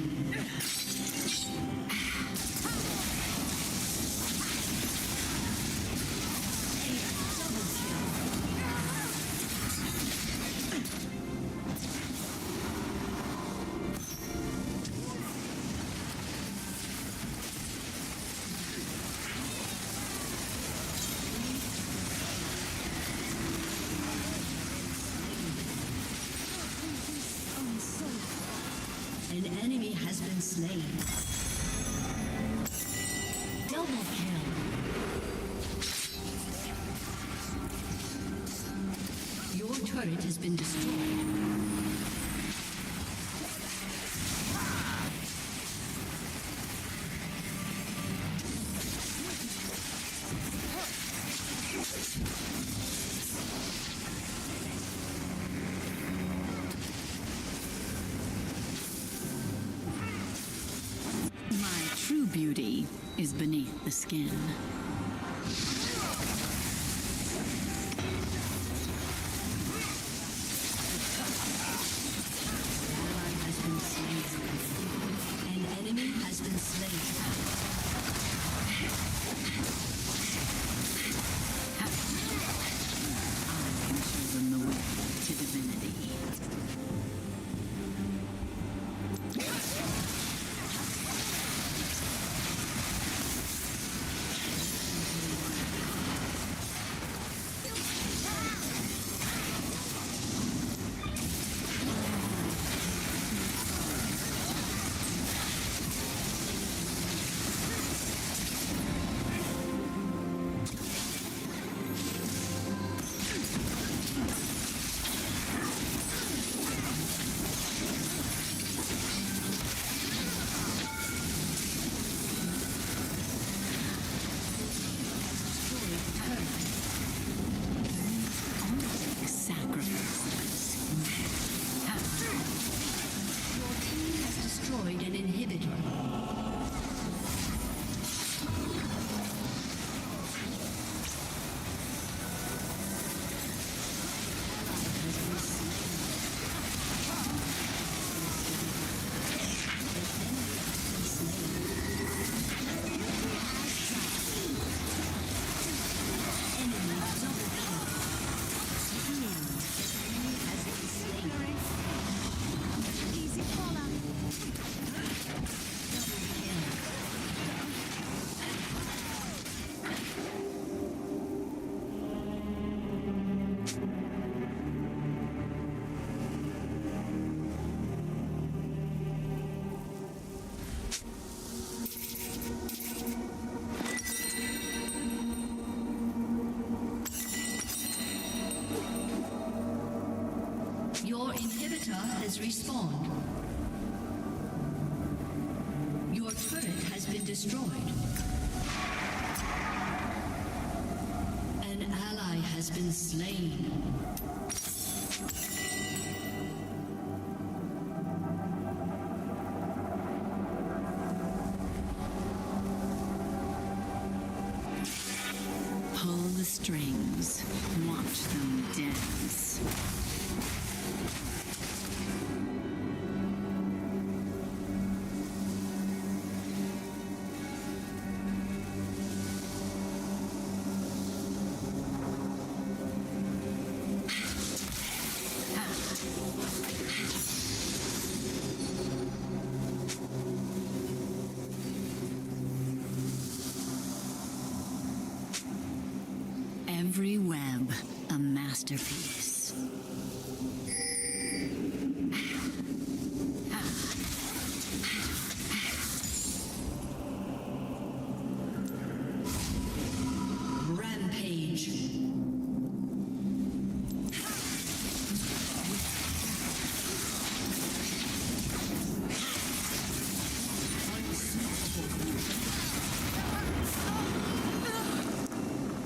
An enemy has been slain. Double kill. Your turret has been destroyed. My true beauty is beneath the skin. An enemy has been slain. I am chosen the way to divinity. Your team has destroyed an inhibitor. Your inhibitor has respawned. Your turret has been destroyed. An ally has been slain. Pull the strings. Watch them dance. Every web, a masterpiece. Rampage.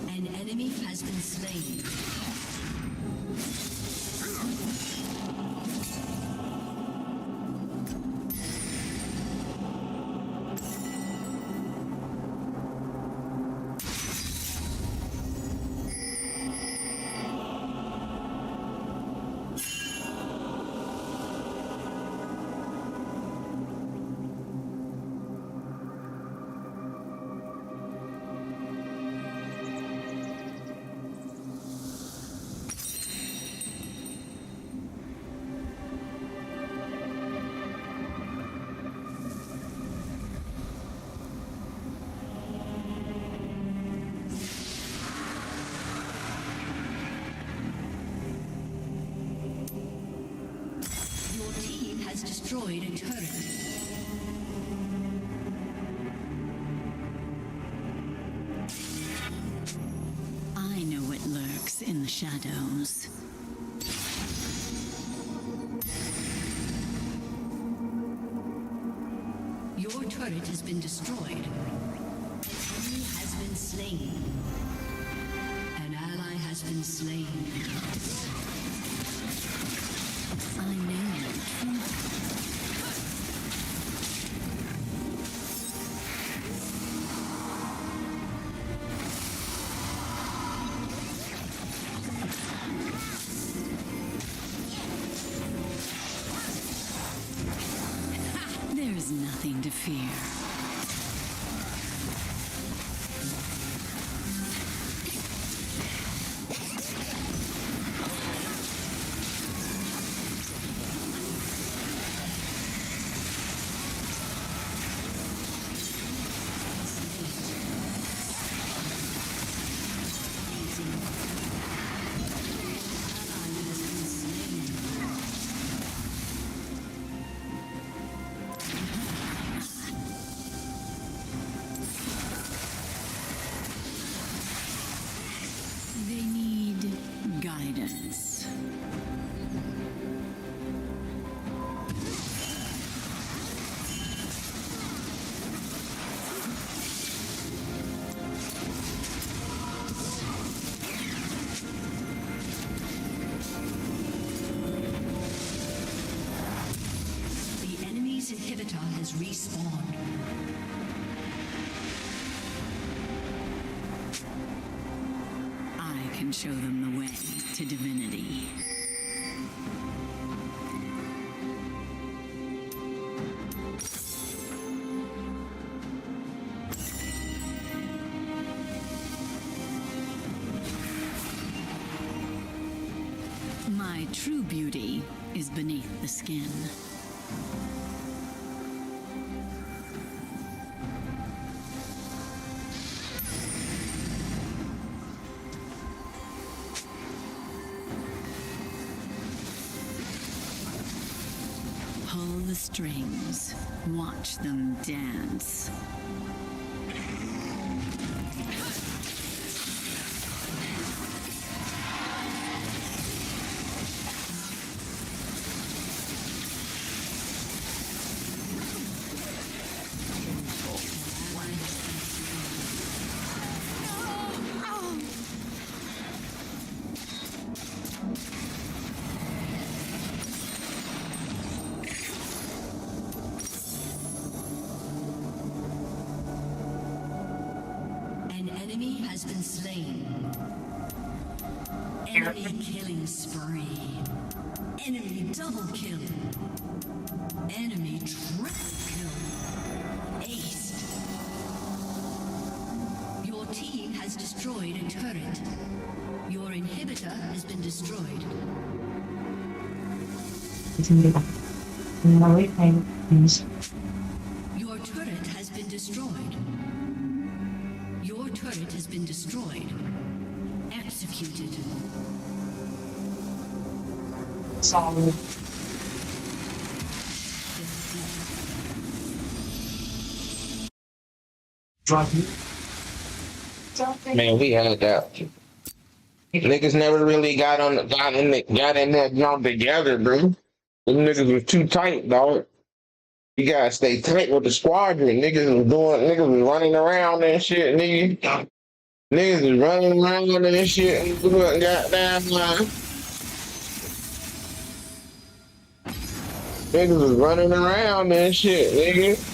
An enemy has been slain. destroyed a turret. I know what lurks in the shadows. Your turret has been destroyed. An enemy has been slain. An ally has been slain. I know. There's nothing to fear. They need guidance. The enemy's inhibitor has respawned. I can show them the way to divinity. My true beauty is beneath the skin. Pull the strings, watch them dance. An enemy has been slain. Enemy killing spree. Enemy double kill. Enemy triple kill. Ace. Your team has destroyed a turret. Your inhibitor has been destroyed. Your turret has been destroyed. Your turret has been destroyed. Executed. Solid. Drop you. Man, we had that. Niggas never really got in that jump together, bro. Them niggas was too tight, dog. You gotta stay tight with the squadron. Niggas was running around and shit, nigga. Niggas was running around and shit and goddamn niggas was running around and shit, nigga.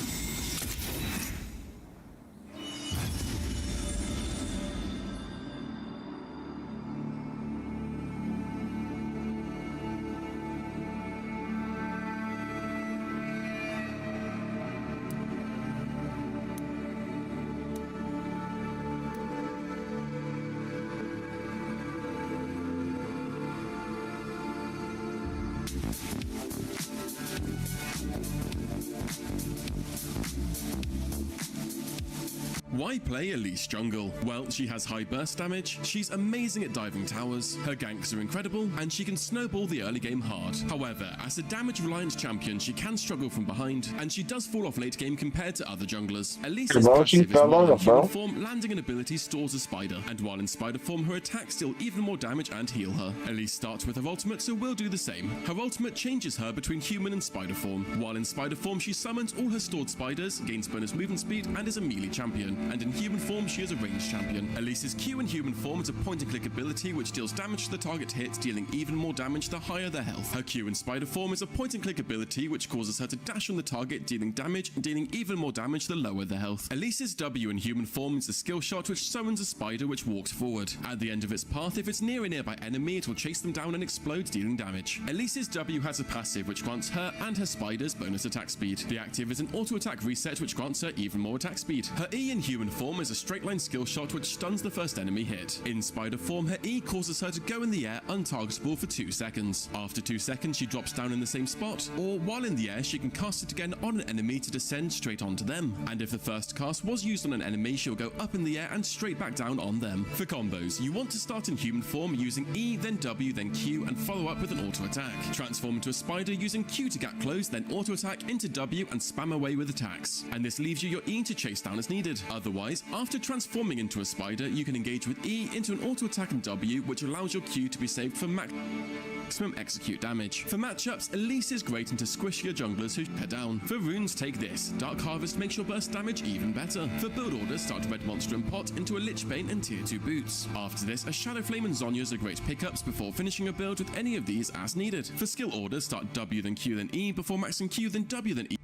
Why play Elise jungle? Well, she has high burst damage, she's amazing at diving towers, her ganks are incredible, and she can snowball the early game hard. However, as a damage-reliant champion, she can struggle from behind, and she does fall off late game compared to other junglers. Elise's passive is while in human form, landing an ability stores a spider, and while in spider form, her attacks deal even more damage and heal her. Elise starts with her ultimate, so we'll do the same. Her ultimate changes her between human and spider form. While in spider form, she summons all her stored spiders, gains bonus movement speed, and is a melee champion. And in human form, she is a ranged champion. Elise's Q in human form is a point-and-click ability which deals damage to the target hit, dealing even more damage the higher their health. Her Q in spider form is a point-and-click ability which causes her to dash on the target, dealing damage and dealing even more damage the lower their health. Elise's W in human form is a skill shot which summons a spider which walks forward. At the end of its path, if it's near a nearby enemy, it will chase them down and explode, dealing damage. Elise's W has a passive which grants her and her spiders bonus attack speed. The active is an auto-attack reset which grants her even more attack speed. Her E in human form is a straight line skill shot which stuns the first enemy hit. In spider form, her E causes her to go in the air untargetable for 2 seconds. After 2 seconds, she drops down in the same spot, or while in the air, she can cast it again on an enemy to descend straight onto them. And if the first cast was used on an enemy, she'll go up in the air and straight back down on them. For combos, you want to start in human form using E, then W, then Q, and follow up with an auto attack. Transform into a spider using Q to get close, then auto attack into W and spam away with attacks. And this leaves you your E to chase down as needed. Otherwise, after transforming into a spider, you can engage with E into an auto attack and W, which allows your Q to be saved for maximum execute damage. For matchups, Elise is great into squishier junglers who head down. For runes, take this. Dark Harvest makes your burst damage even better. For build orders, start Red Monster and Pot into a Lich Bane and Tier 2 boots. After this, a Shadow Flame and Zhonya's are great pickups before finishing a build with any of these as needed. For skill orders, start W then Q then E before maxing Q then W then E.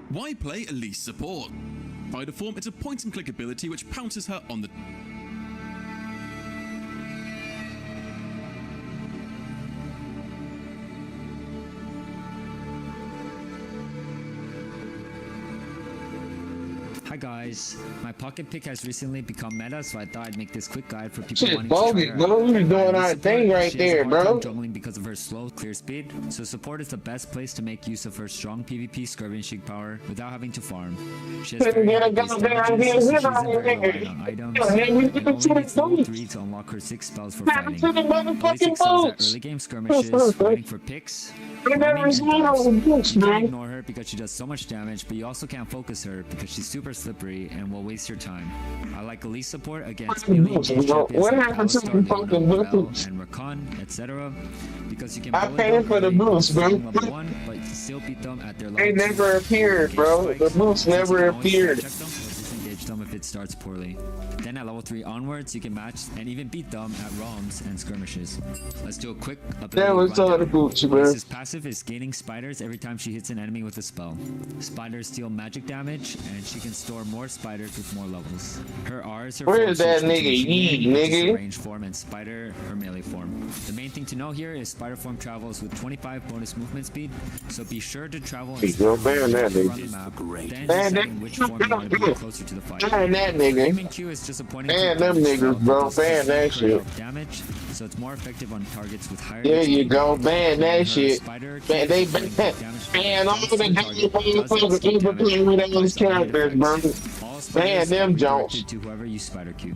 Why play Elise support? By default, it's a point-and-click ability which pounces her on the Hi guys, my pocket pick has recently become meta, so I thought I'd make this quick guide for people Shit, wanting bogus, to try bro. You're doing our thing right She there, has a hard bro. time juggling because of her slow clear speed, so support is the best place to make use of her strong PvP skirmishing power without having to farm. She has very high base damages, so she's very reliant on items, and only needs level 3 to unlock her 6 spells for fighting. Elise excels at early game skirmishes, waiting for picks, farming, and dives. You can't ignore her because she does so much damage, but you also can't focus her because she's super slippery and will waste your time. I like Elise support against melee champions like Alistar, and Rakan, etc. because you can I paid for the boost, bro. level 1, but you still beat them at their level They 2. never appeared, bro. The boost never appeared. Check them or disengage them if it starts poorly. Then at level 3 onwards, you can match and even beat them at roams and skirmishes. Let's do a quick That was all the boots, bro. Elise's passive is gaining spiders every time she hits an enemy with a spell. Spiders deal magic damage, and she can store more spiders with more levels. Her R is her Where form is that switch nigga between Yee, human, which is nigga? her ranged form, and spider, her melee form. The main thing to know here is spider form travels with 25 bonus movement speed, so be sure to travel in Yo, ban that around the nigga. map, then Ban deciding that. which form you want to be closer to the fight. Ban that nigga. Human Q is just a point Ban them niggas, bro. Ban that shit. damage, so it's more effective on targets with higher There you HP. go. Ban that shit. Spider Ban, they ban all the motherfuckers ever playing with those characters, bro. Ban them Jones. To whoever you spider Q.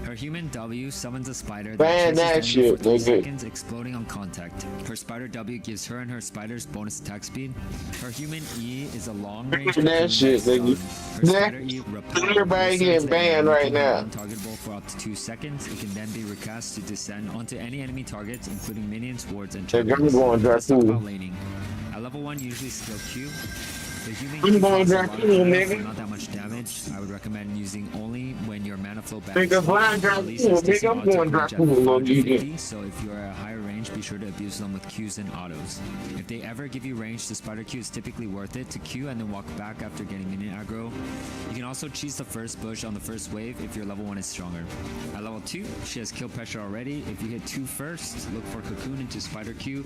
Her human W summons a spider Ban that that chases enemy shit, for 3 nigga. seconds, exploding on contact. Her spider W gives her and her spiders bonus attack speed. Her human E is a long range. Ban that shit, nigga. Her spider E repels Everybody getting banned right now. untargetable for up to 2 seconds. It can then be recast to descend onto any enemy targets, including minions, wards, and They're champions. going Let's talk Dracula. about laning. At level 1, you usually skill Q. The human I'm Q going does a lot of Dracula, damage, nigga. but not that much damage. I would recommend using only when your mana flow back. Nigga, blind Dracula, nigga, I'm going Dracula, little nigga. So if you're at a higher range, be sure to abuse them with Qs and autos. If they ever give you range, the spider Q is typically worth it to Q and then walk back after getting minion aggro. You can also cheese the first bush on the first wave if your level 1 is stronger. At level 2, she has kill pressure already. If you hit 2 first, look for Cocoon into spider Q.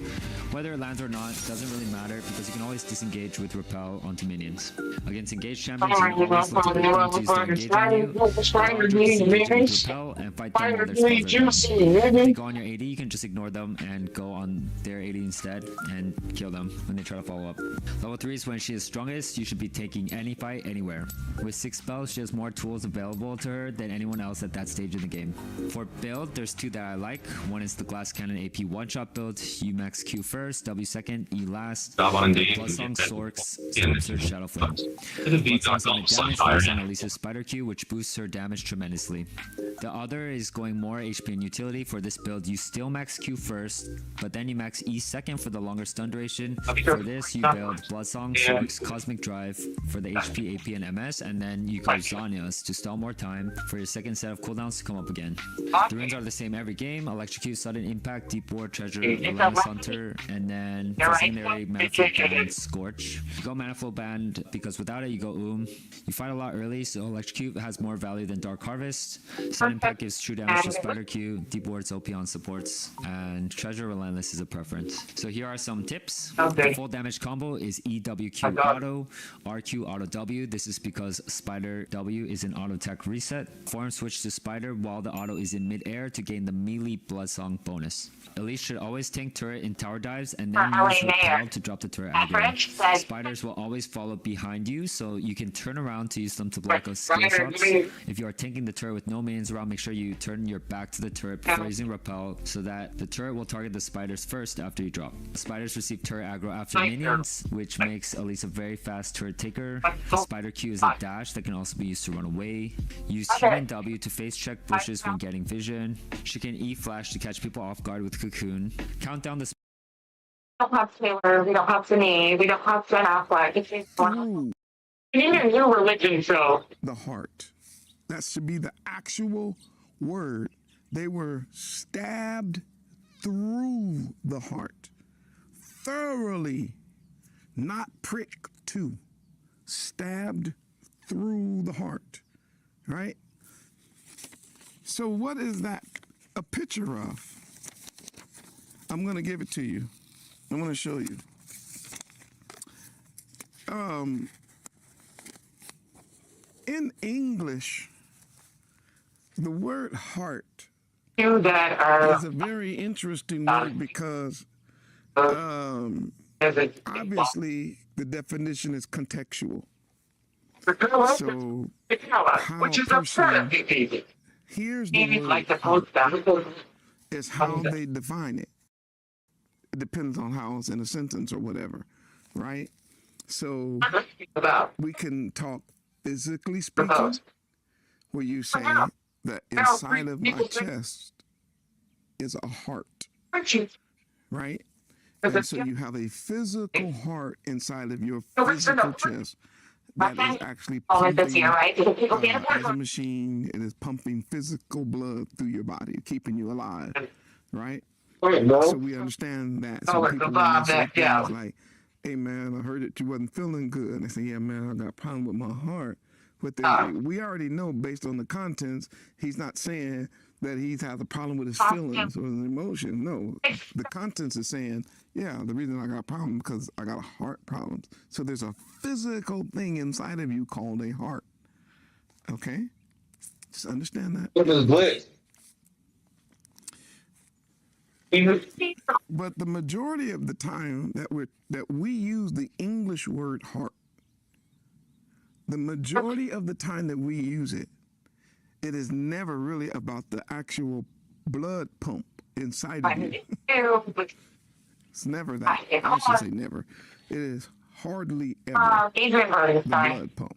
Whether it lands or not doesn't really matter because you can always disengage with repel onto minions. Against engaged champions, you can always look to get them to use their engage on you. Repel and fight them while their spells are down. If they go on your AD, you can just ignore them and go on their AD instead and kill them when they try to follow up. Level 3 is when she is strongest. You should be taking any fight anywhere. With 6 spells, she has more tools available to her than anyone else at that stage in the game. For build, there's 2 that I like. One is the Glass Cannon AP one-shot build. You max Q first, W second, E last. Bloodsong, Sorks, Surge, Shadow Flame. Bloodsong's only damage based on Elisa's Spider Q, which boosts her damage tremendously. The other is going more HP and utility. For this build, you still max Q first, but then you max E second for the longer stun duration. For this, you build Bloodsong, Sorks, Cosmic Drive for the HP, AP, and MS, and then you go Zanya's to stall more time for your second set of cooldowns to come up again. The runes are the same every game: Electrocute, Sudden Impact, Deep Ward, Treasure, Relentless Hunter, and then for secondary, Manifold Band, Scorch. You go Manifold Band because without it, you go You fight a lot early, so Electrocute has more value than Dark Harvest. Sudden Impact gives true damage to Spider Q, Deep Ward's OP on supports, and Treasure Relentless is a preference. So here are some tips. The full damage combo is EWQ auto, RQ auto W. This is because Spider W is an auto attack reset. Form switch to Spider while the auto is in mid-air to gain the melee Bloodsong bonus. Elise should always tank turret in tower dives and then use Repel to drop the turret aggro. Spiders will always follow behind you, so you can turn around to use them to block skill shots. If you are tanking the turret with no minions around, make sure you turn your back to the turret before using Repel so that the turret will target the spiders first after you drop. Spiders receive turret aggro after minions, which makes Elise a very fast turret taker. The Spider Q is a dash that can also be used to run away. Use Human W to face check bushes when getting vision. She can E flash to catch people off guard with Cocoon. Count down the We don't have Taylor, we don't have Denise, we don't have Ben Affleck. It's just one. You need a new religion show. The heart. That should be the actual word. They were stabbed through the heart. Thoroughly. Not pricked to. Stabbed through the heart. Right? So what is that a picture of? I'm going to give it to you. I'm going to show you. In English, the word heart is a very interesting word because obviously the definition is contextual. So how a person hears the word heart is how they define it. It depends on how it's in a sentence or whatever, right? So we can talk physically speaking, where you say that inside of my chest is a heart, right? And so you have a physical heart inside of your physical chest that is actually pumping as a machine. It is pumping physical blood through your body, keeping you alive, right? So we understand that. So people say things like, hey man, I heard that you wasn't feeling good. And they say, yeah man, I got a problem with my heart. But we already know based on the contents, he's not saying that he has a problem with his feelings or his emotions. No, the contents is saying, yeah, the reason I got a problem because I got a heart problem. So there's a physical thing inside of you called a heart. Okay? Just understand that. What is lit? But the majority of the time that we use the English word heart, the majority of the time that we use it, it is never really about the actual blood pump inside of you. It's never that. I should say never. It is hardly ever the blood pump.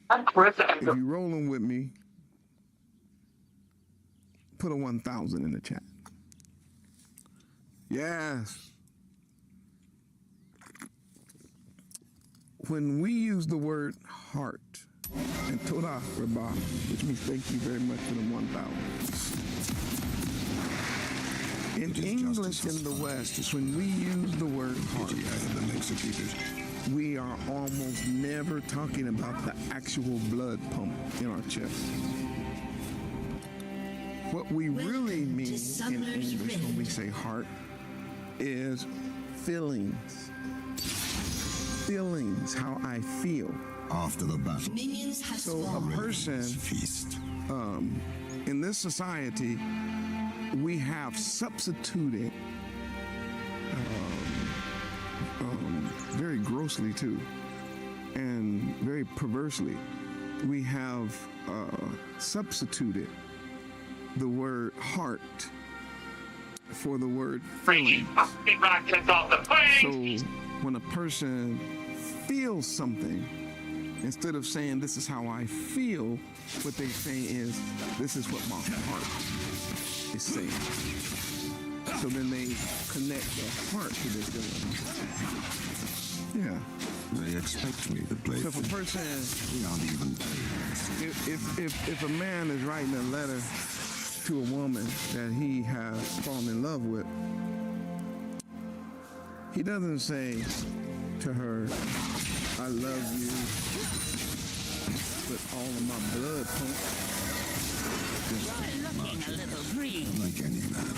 If you're rolling with me, put a 1,000 in the chat. Yes. When we use the word heart and Toda Rabah, which means thank you very much for the 1,000. In English in the West, it's when we use the word heart, we are almost never talking about the actual blood pump in our chest. What we really mean in English when we say heart is feelings. feelings, how I feel. After the battle. Minions have So a person, in this society, we have substituted, very grossly too, and very perversely, we have substituted the word heart for the word feeling. So when a person feels something, instead of saying this is how I feel, what they say is this is what my heart is saying. So then they connect the heart to their feeling. Yeah. They expect me to play. So if a person, we aren't even if a man is writing a letter to a woman that he has fallen in love with, he doesn't say to her, I love you with all of my blood pumped. You're looking a little green. Like any man.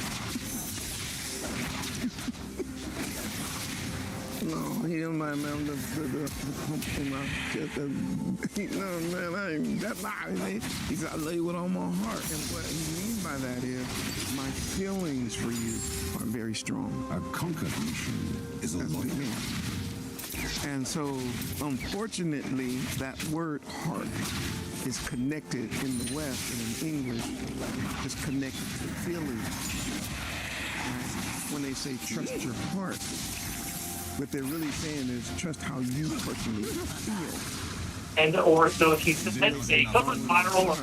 No, he don't mind, man. The pump in my chest. No, man, I ain't that loud. He said, I love you with all my heart. And what he means by that is, my feelings for you are very strong. A conquered nation is a loyal. And so, unfortunately, that word heart is connected in the West and in English, is connected to feelings. When they say trust your heart, what they're really saying is trust how you personally feel. And or so if you submit a government lateral at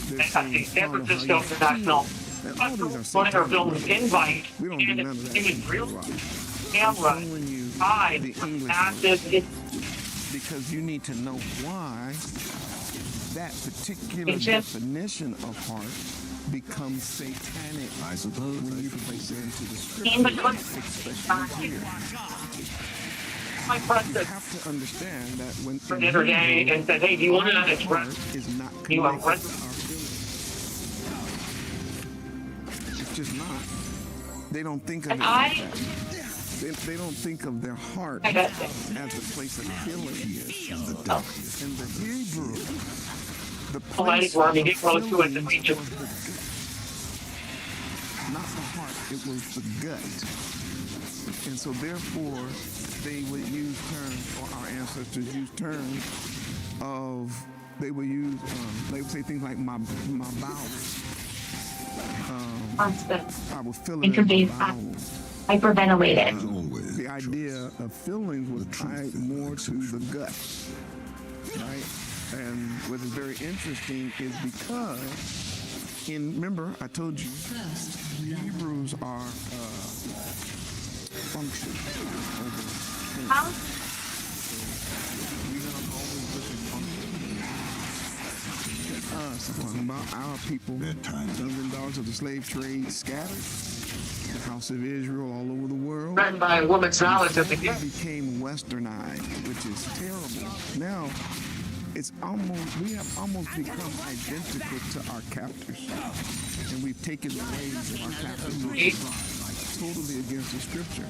the San Francisco International Flutter Building invite and it's real camera high massive because you need to know why that particular definition of heart becomes satanic. I suppose when you place it into the scripture, especially here. My president you have to understand that when for dinner day and said, hey, do you want to express is not you are it's just not. They don't think of it like that. They don't think of their heart as a place of healing. In the Hebrew, the place of healing was the gut. Not the heart, it was the gut. And so therefore, they would use terms, or our ancestors used terms of, they would use, they would say things like my bowels. I was feeling my bowels. Hyperventilated. The idea of feelings was tied more to the gut, right? And what is very interesting is because, remember I told you, the Hebrews are function over things. We don't always look at function. Talking about our people, sons and daughters of the slave trade scattered. The house of Israel all over the world. Threatened by a woman's knowledge of the gift. Became westernized, which is terrible. Now, it's almost, we have almost become identical to our captors. And we've taken the ways of our captors. Totally against the scripture.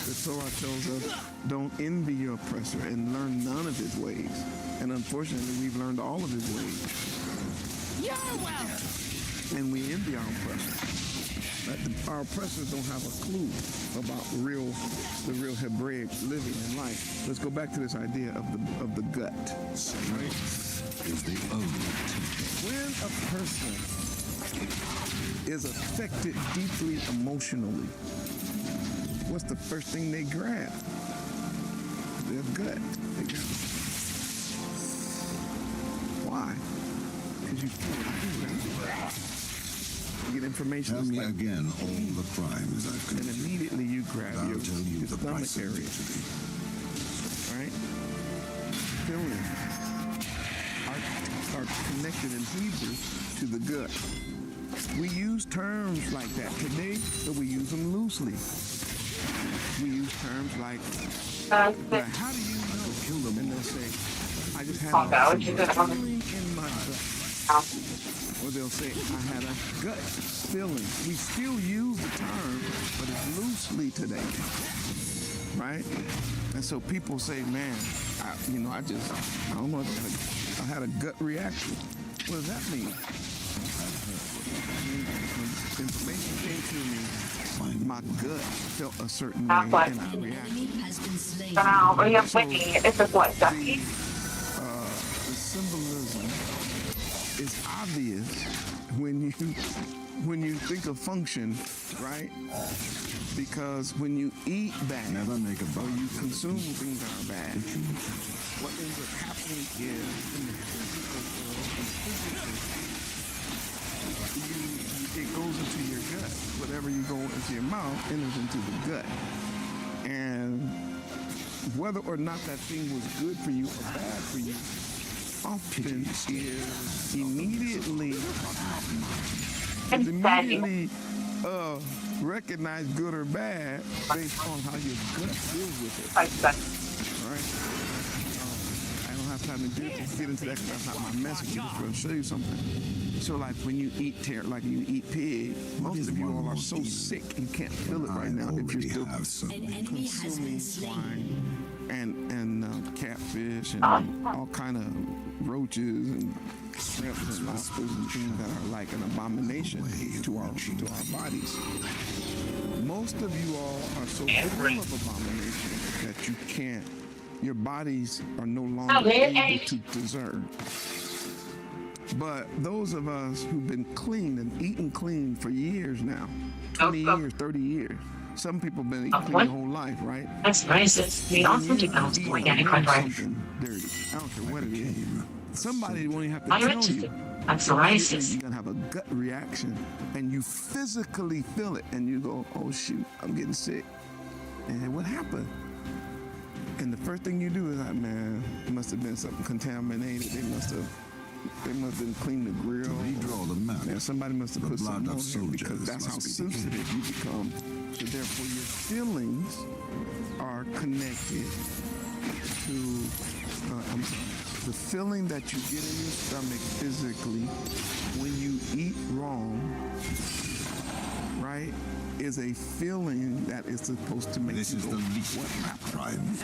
The Torah tells us, don't envy your oppressor and learn none of his ways. And unfortunately, we've learned all of his ways. You're welcome. And we envy our oppressor. Our oppressors don't have a clue about the real Hebraic living and life. Let's go back to this idea of the gut. Right? When a person is affected deeply emotionally, what's the first thing they grab? Their gut. Why? Because you feel it. You get information. Tell me again all the crimes I've committed. And immediately you grab your stomach area. Right? Feelings are connected in Hebrew to the gut. We use terms like that today, but we use them loosely. We use terms like, how do you know? Kill them. And they'll say, I just had a feeling in my gut. Or they'll say, I had a gut feeling. We still use the term, but it's loosely today. right? And so people say, man, I don't know, I had a gut reaction. What does that mean? When information came to me, my gut felt a certain way, and I reacted. The symbolism is obvious when you think of function, right? Because when you eat bad or you consume things that are bad, what ends up happening is in the physical world, it goes into your gut. Whatever you go into your mouth enters into the gut. And whether or not that thing was good for you or bad for you, often is immediately recognize good or bad based on how your gut deals with it. Right? I don't have time to get into that because that's not my message. I'm just going to show you something. So like when you eat pig, most of you all are so sick and can't feel it right now if you're still consuming swine and catfish and all kind of roaches and shrimps and lobsters and things that are like an abomination to our bodies. Most of you all are so full of abomination that you can't, your bodies are no longer able to discern. But those of us who've been clean and eating clean for years now, 20 years, 30 years, some people have been eating clean their whole life, right? That's racist. We also do not organic contract. Something dirty. I don't care what it is. Somebody won't even have to tell you. That's racist. You're gonna have a gut reaction, and you physically feel it, and you go, "Oh shoot, I'm getting sick." And what happened? And the first thing you do is like, "Man, it must have been something contaminated. They must have been cleaning the grill. Man, somebody must have put something on there because that's how sensitive you become. So therefore, your feelings are connected to the feeling that you get in your stomach physically when you eat wrong, right, is a feeling that is supposed to make you go, what happened?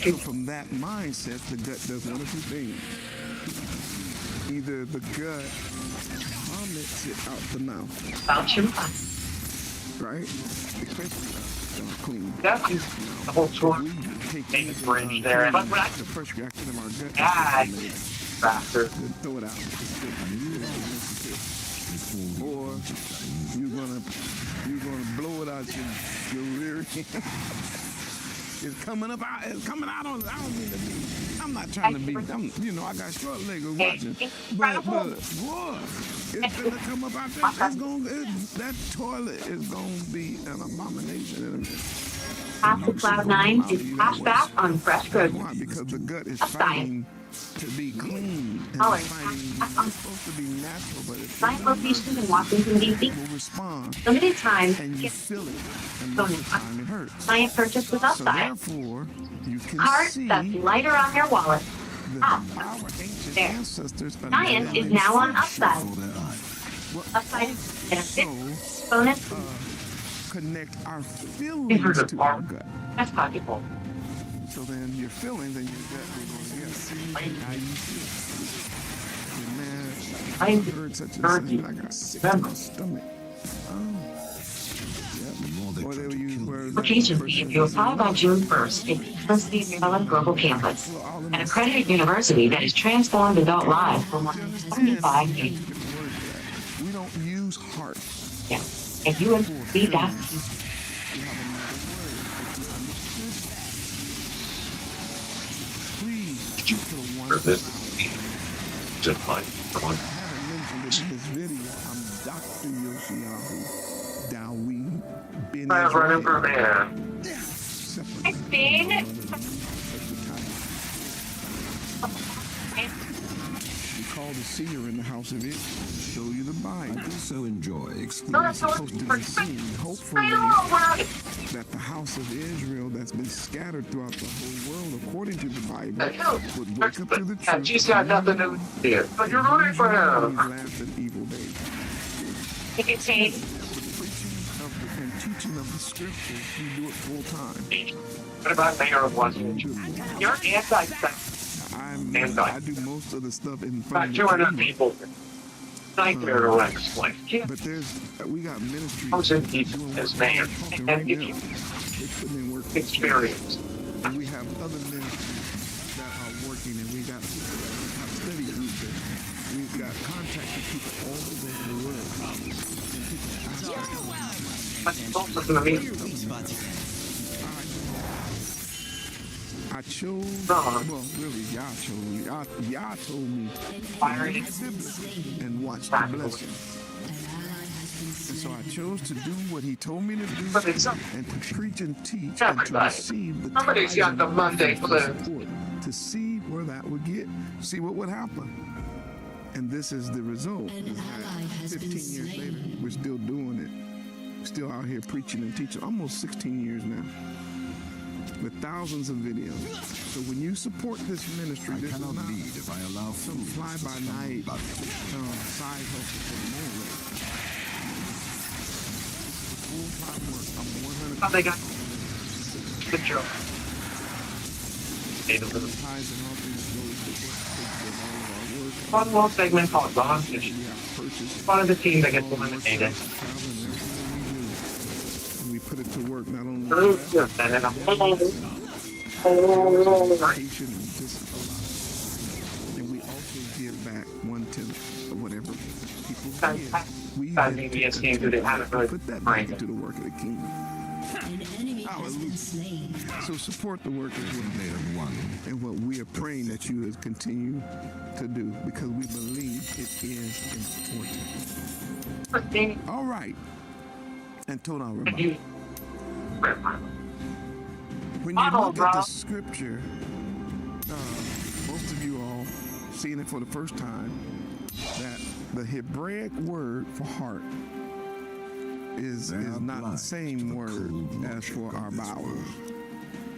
So from that mindset, the gut does one of two things. Either the gut vomits it out the mouth, right? Especially clean. That's the whole tour. Take the bridge there. But when I the first reaction of our gut bastard. Throw it out. Or you're gonna blow it out your rear end. It's coming out on. I don't mean to be. I'm not trying to be. I got short legs watching. But boy, it's gonna come up out there. That toilet is gonna be an abomination. Path to Cloud 9 is cash back on fresh produce. Why? Because the gut is fighting to be clean. And it's supposed to be natural, but it's Site location in Washington, D.C. will respond. Limited time. And you feel it. And most of the time it hurts. Client purchase with upside. So therefore, you can Card see that's lighter on your wallet. our ancient ancestors. Client is now on upside. Upside is benefit. Bonus. Connect our feelings to our gut. That's possible. So then your feelings and your gut will go together. See how you feel. Man, I heard such a thing. I got sick in my stomach. Or they would use words like If you apply by June 1st, at University of Maryland Global Campus, an accredited university that has transformed adult lives for more than 75 years. We don't use heart. Yeah. If you would be that. Just like one. I haven't mentioned it in this video. I'm Dr. Yoshiyahu Dawi bin We call the seer in the house of it. Show you the Bible. So enjoy. It's supposed to be seen. Hopefully, that the house of Israel that's been scattered throughout the whole world, according to the Bible, would wake up to the truth. She's got nothing to do with it. But you're rooting for him. These last and evil days. It contains and teaching teaching of the scriptures, we do it full time. What about Mayor of Washington? You're anti-sex. I do most of the stuff in front About of the 200 people. Nightmare to explain. But we got ministries. Thousand people as mayor. And experience. And we have other ministries that are working, and we got study groups. We've got contacted people all over the world. I chose, well, really, y'all chose me. Y'all told me to read the Bible and watch the blessing. And so I chose to do what he told me to do and to preach and teach and to receive the Somebody's got the Monday support, to see where that would get, see what would happen. And this is the result. 15 years later, we're still doing it. Still out here preaching and teaching. Almost 16 years now. With thousands of videos. So when you support this ministry, this is not if I allow some fly-by-night side hustle for the moment. Full-time work. I'm 100%. How they got good job. One more segment called Bondage. One of the team that gets eliminated. We put it to work not only and we also give back 1/10 of whatever people give. We put that back into the work of the kingdom. So support the work of one and what we are praying that you will continue to do, because we believe it is important. All right. And When you look at the scripture, most of you all seeing it for the first time, that the Hebraic word for heart is not the same word as for our bowels,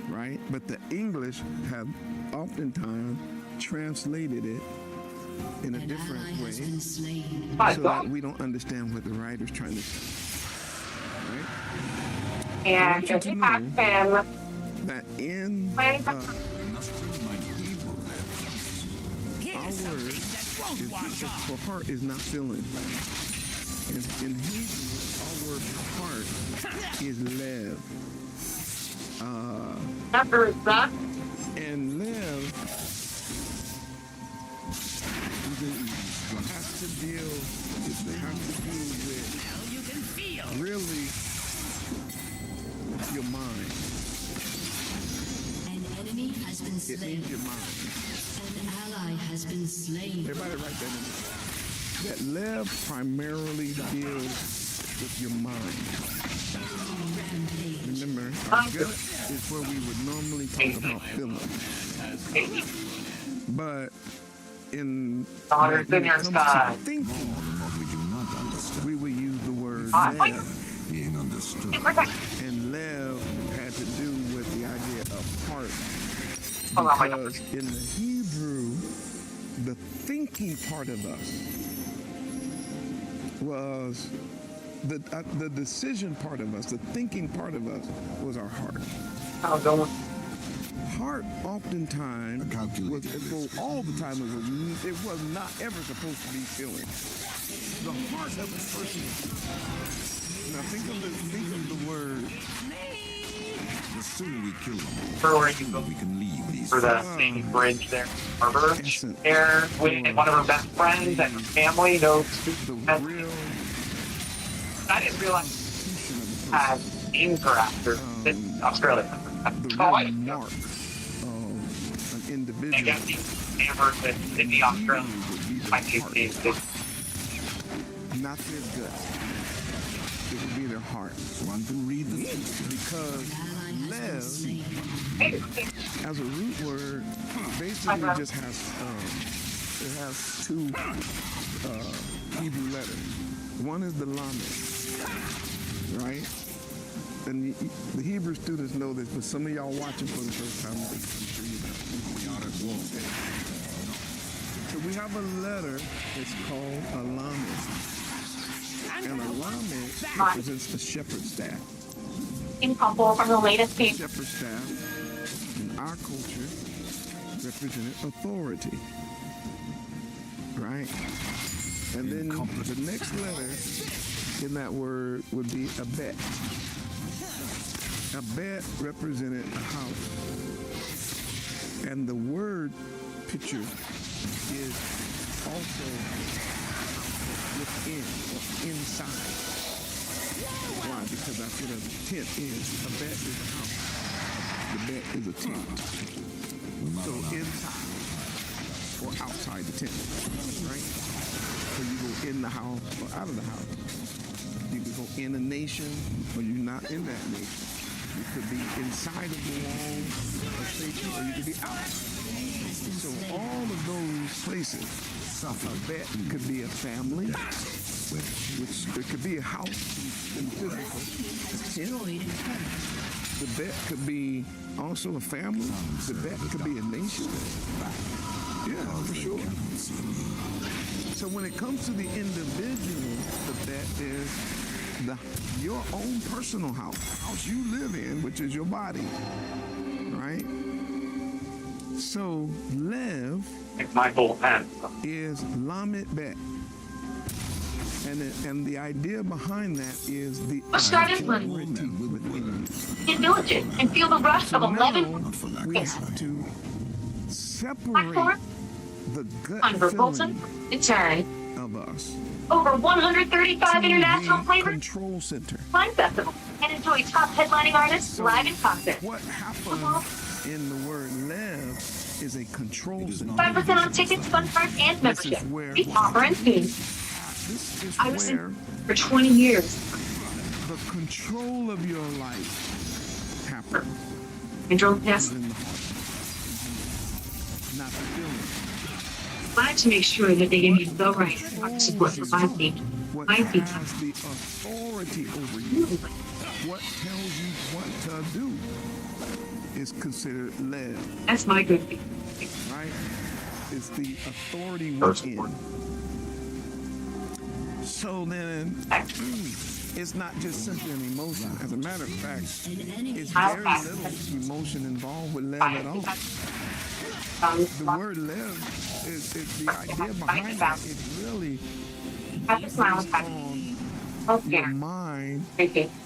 right? But the English have oftentimes translated it in a different way so that we don't understand what the writer's trying to say. Right? And I want you to know that in our word for heart is not feeling. In Hebrew, our word for heart is lev. And lev has to deal with really your mind. An enemy has been slain. It means your mind. An ally has been slain. Everybody write that in. That lev primarily deals with your mind. Remember, our gut is where we would normally talk about feelings. But when it comes to thinking, we will use the word lev. Being understood. And lev had to do with the idea of heart. Because in the Hebrew, the thinking part of us was the decision part of us, the thinking part of us was our heart. Heart oftentimes was, well, all the time it was not ever supposed to be feeling. The heart of a person. Now think of the word. The sooner we kill them, we can leave these. For the same bridge there. Harbor. There, with one of her best friends and her family knows I didn't realize had named her after Australia. Mark an individual. I guess the Amherst in the Australian not their gut. It would be their heart. One can read the because lev as a root word basically just has it has two Hebrew letters. One is the lamed, right? And the Hebrew students know this, but some of y'all watching for the first time, I'm sure you know. So we have a letter that's called a lamed. And a lamed represents the shepherd's staff. In couple from the latest piece. Shepherd staff in our culture represented authority, right? And then the next letter in that word would be a bet. A bet represented a house. And the word picture is also within or inside. Why? Because that's what a tent is. A bet is a house. The bet is a tent. So inside or outside the tent, right? So you go in the house or out of the house. You can go in a nation or you're not in that nation. You could be inside of the walls of safety or you could be out. So all of those places, a bet could be a family, which it could be a house in physical, a tent. The bet could be also a family. The bet could be a nation. Yeah, for sure. So when it comes to the individual, the bet is your own personal house you live in, which is your body, right? So Lev is Lamed Bet. And the idea behind that is the authority within you. Get diligent and feel the rush of 11. We have to separate the gut feeling of us. Over 135 international flavors. Control center. Wine festival and enjoy top headlining artists live in concert. What happened in the word Lev is a control center. 5% on tickets, fun cards, and membership. Be offer and fee. I was in for 20 years. The control of your life happens. Control, yes. In the heart, not the feeling. Wanted to make sure that they gave me the right support for my feet. What My feet. has the authority over you, what tells you what to do, is considered Lev. That's my good feet. Right? It's the authority within. So then, it's not just simply an emotion. As a matter of fact, it's very little emotion involved with Lev at all. The word Lev is the idea behind that. It's really based on your mind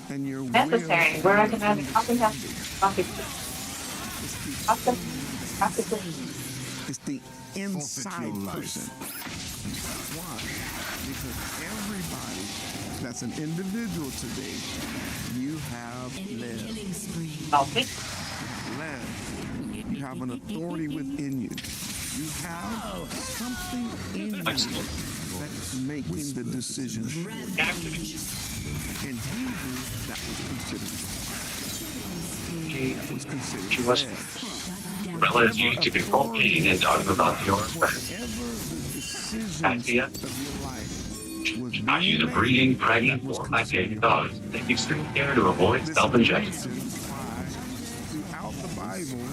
and your will. Necessary. We're going to have It's the inside person. Why? Because everybody that's an individual today, you have Lev. Lev. You have an authority within you. You have something in you that's making the decisions. In Hebrew, that was considered. She was relative to control pain and talking about your Are you the breeding, pregnant, or lactating dogs that use extreme care to avoid self-injection? Throughout the Bible,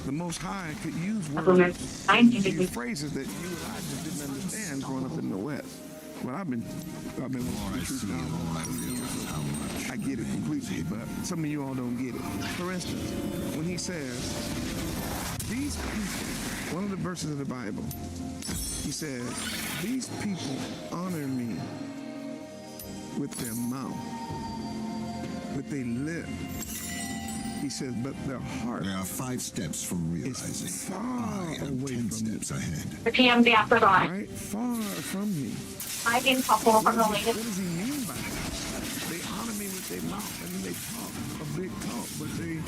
the Most High could use words, use phrases that you and I just didn't understand growing up in the West. Well, I've been with truth now. I get it completely, but some of you all don't get it. For instance, when he says, these people, one of the verses of the Bible, he says, these people honor me with their mouth, with their lip. He says, but their heart. There are 5 steps from realizing far away 10 from steps ahead. The PM's after dark. Right, far from me. I can couple from the latest. What does he mean by that? They honor me with their mouth, and then they talk a big talk, but they.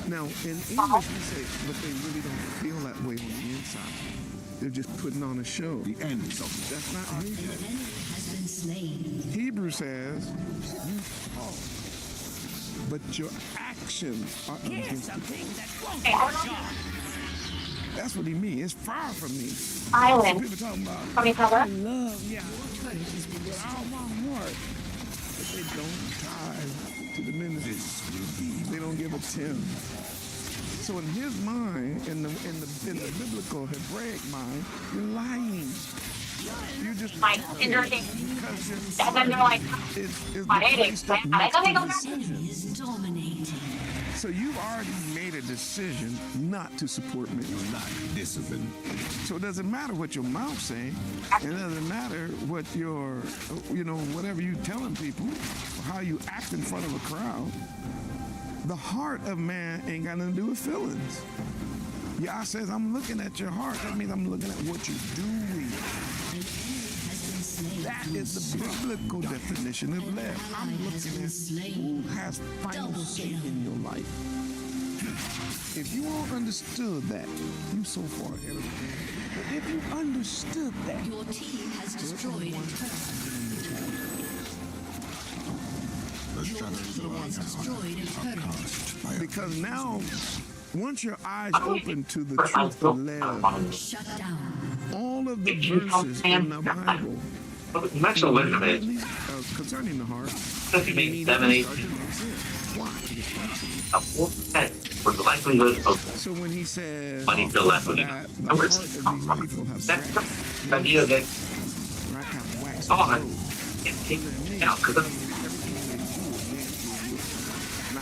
Now in English we say, but they really don't feel that way on the inside. They're just putting on a show. The end. So that's not Hebrew. Hebrew says, you talk, but your actions are against the That's what he means. It's far from me. Island. People talking about love, yeah, with all my heart, but they don't tithe to the ministry. They don't give a 10. So in his mind, in the biblical Hebraic mind, you're lying. You just my interesting. And then they're like, my headaches. I don't think So you've already made a decision not to support me. Not discipline. So it doesn't matter what your mouth's saying. It doesn't matter what your, whatever you telling people, or how you act in front of a crowd. The heart of man ain't got nothing to do with feelings. Yah says, I'm looking at your heart. That means I'm looking at what you're doing. That is the biblical definition of love. I'm looking at who has final say in your life. If you all understood that, you so far ahead of the game. But if you understood that, your team has destroyed a turret. Because now, once your eyes open to the truth of love, all of the verses in the Bible concerning the heart, for the likelihood of so when he says money to left with it. That's the idea that and take it out because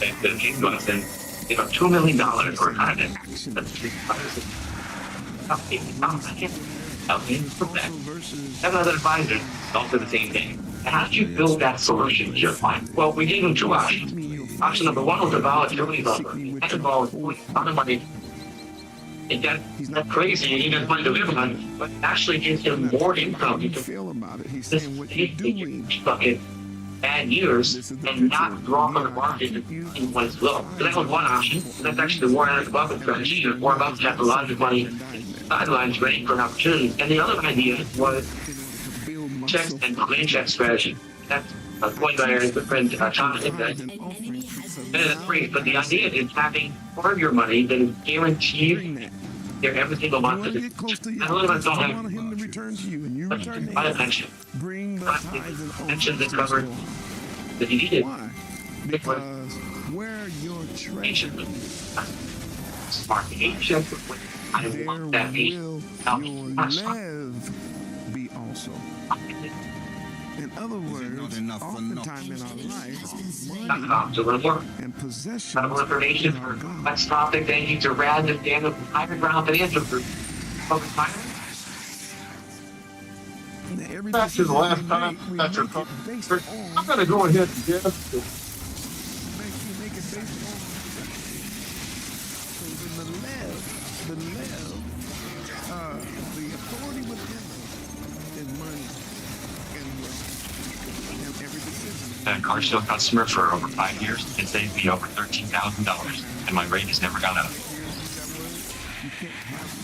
the king goes in, $2 million or kind of Seven other advisors all do the same thing. How did you build that solution to your client? Well, we gave them two options. Option number one was a volatility buffer. That's involved a ton of money. And that's crazy. He didn't money to live on, but actually gives him more income. You can feel about it. He's saying what you're doing. Bad years and not draw from the market in when it's low. So that was one option. That's actually the Warren Buffett strategy. Warren Buffett has a lot of money sidelines waiting for an opportunity. And the other idea was check and clean check strategy. That's a point by our good friend Thomas did that. That's great, but the idea is having part of your money that is guaranteed there every single month. I don't have him to return to you, and you return to him. Pension. Bring the tithes and pension that covered that he needed. Why? Because where your treasure smart paycheck. I want that be. Your love be also. In other words, oftentimes in our life, money and possession information for next topic. Thank you to Rad and Dan of Higher Ground Financial Group. Back to the last time that you're I'm going to go ahead and give make it based on the authority within us is money and wealth and every decision. Been a car show customer for over 5 years and saved me over $13,000, and my rate has never gone up. You can't have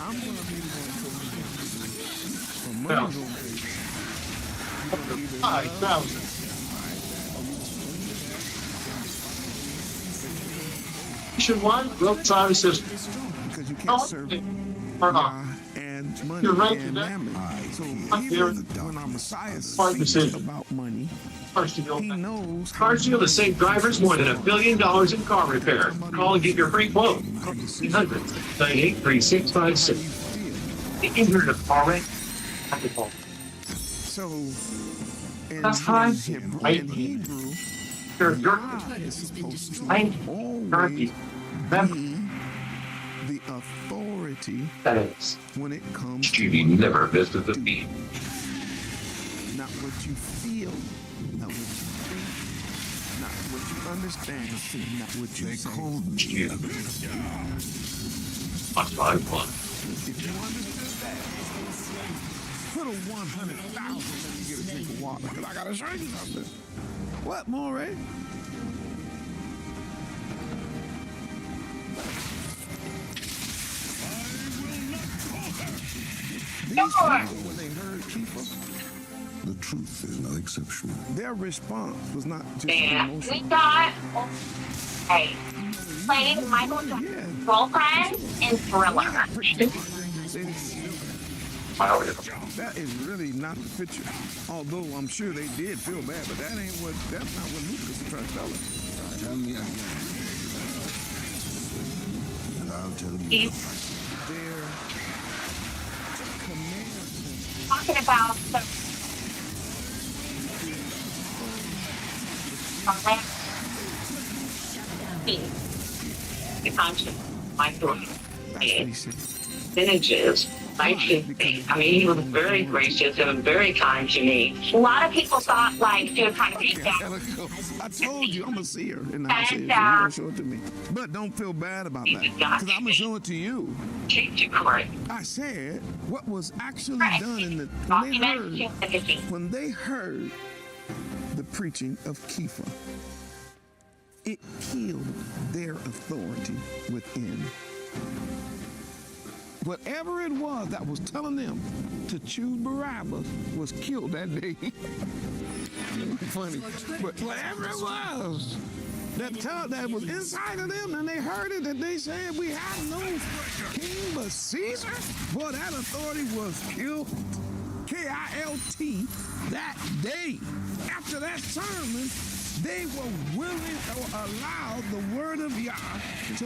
I'm going to be the one for money. 5,000. Nationwide, real-time assistance. Because you can't serve and money You're right, and mammon. So even when our Messiah speaks about money, he knows Car Shield has saved drivers more than $1 billion in car repair. Call and get your free quote. 1-800-983-3656. The injured of car wreck. So that's time. in Hebrew, God is supposed to always be the authority when it comes to never visit the beat. Not what you feel, not what you think, not what you understand, not what you say. That's what I want. If you understood that, put a 100,000 when you get a drink of water. Because I got to show you something. What, Moray? These people, when they heard people, the truth is no exception. Their response was not just and emotional. we got playing Michael Jackson's girlfriend in Thriller. That is really not the picture. Although I'm sure they did feel bad, but that's not what Lucas is trying to tell us. Tell me again. And I'll tell you. Their talking about the conscience, my story. Lineages. I mean, he was very gracious and very kind to me. A lot of people thought like she was trying to beat down. I told you, I'm gonna see her in the house. You're gonna show it to me, but don't feel bad about that because I'm gonna show it to you. I said what was actually done in the when they heard the preaching of Kepha, it killed their authority within. Whatever it was that was telling them to choose Barabbas was killed that day. Funny. But whatever it was that was inside of them, and they heard it, and they said, we have no king but Caesar. Boy, that authority was killed. K-I-L-T that day. After that sermon, they were willing to allow the word of Yah to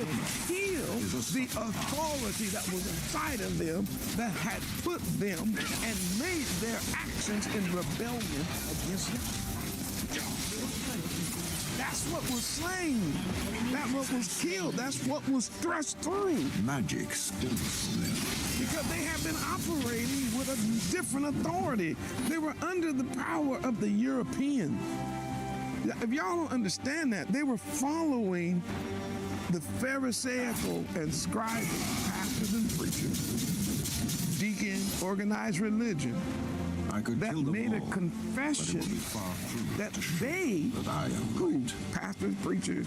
heal the authority that was inside of them that had put them and made their actions in rebellion against Yah. That's what was slain. That's what was killed. That's what was thrust through. Magic still slim. Because they have been operating with a different authority. They were under the power of the Europeans. If y'all don't understand that, they were following the Pharisaical and scribal pastors and preachers, deacon, organized religion, that made a confession that they, who, pastors, preachers,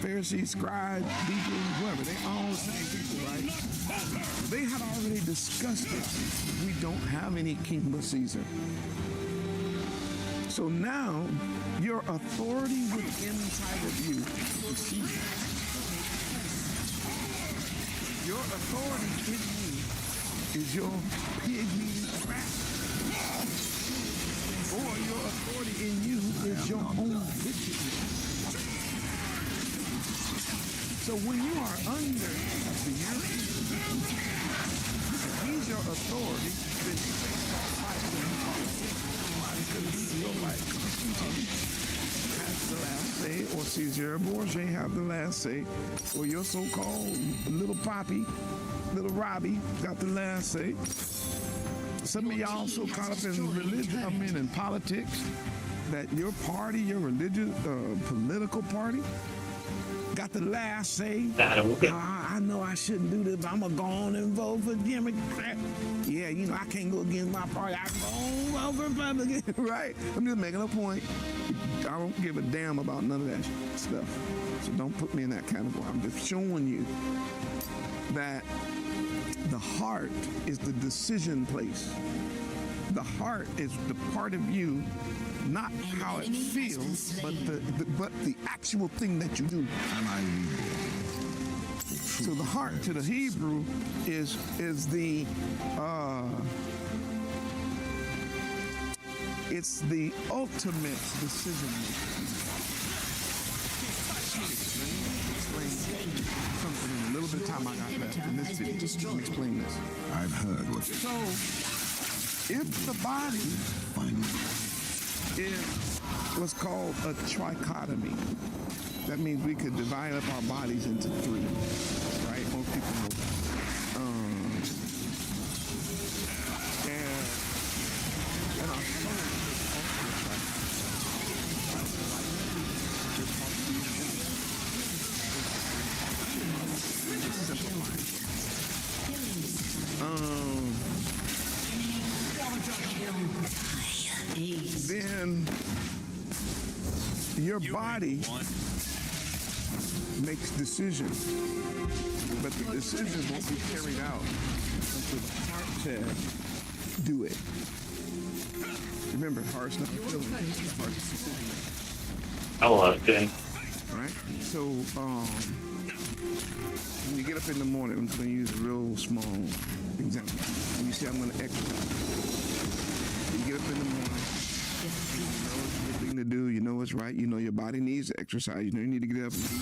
Pharisees, scribes, deacons, whoever, they all the same people, right? They had already discussed it. We don't have any king but Caesar. So now, your authority within inside of you is Caesar. Your authority in you is your pig eating crap. Or your authority in you is your own wickedness. So when you are under the European, he's your authority, then you say, has the last say, or Caesar Borgia have the last say, or your so-called little Poppy, little Robbie got the last say. Some of y'all so caught up in religion, in politics, that your party, your religious, political party, got the last say. I know I shouldn't do this, but I'm gonna go on and vote for Democrat. Yeah, you know, I can't go against my party. I can go vote for Republican, right? I'm just making a point. I don't give a damn about none of that stuff. So don't put me in that category. I'm just showing you that the heart is the decision place. The heart is the part of you, not how it feels, but the actual thing that you do. So the heart to the Hebrew is the it's the ultimate decision making. Something in a little bit of time I got left in this video. Let me explain this. I've heard what. So if the body is what's called a trichotomy, that means we could divide up our bodies into three, right? Most people know that. And our soul is also a then your body makes decisions, but the decisions won't be carried out until the heart says, do it. Remember, heart's not the feeling, heart's the decision. Okay. Right? So, when you get up in the morning, I'm going to use a real small example. When you say, I'm going to exercise. You get up in the morning, you know it's a good thing to do, you know what's right, you know your body needs to exercise, you know you need to get up and do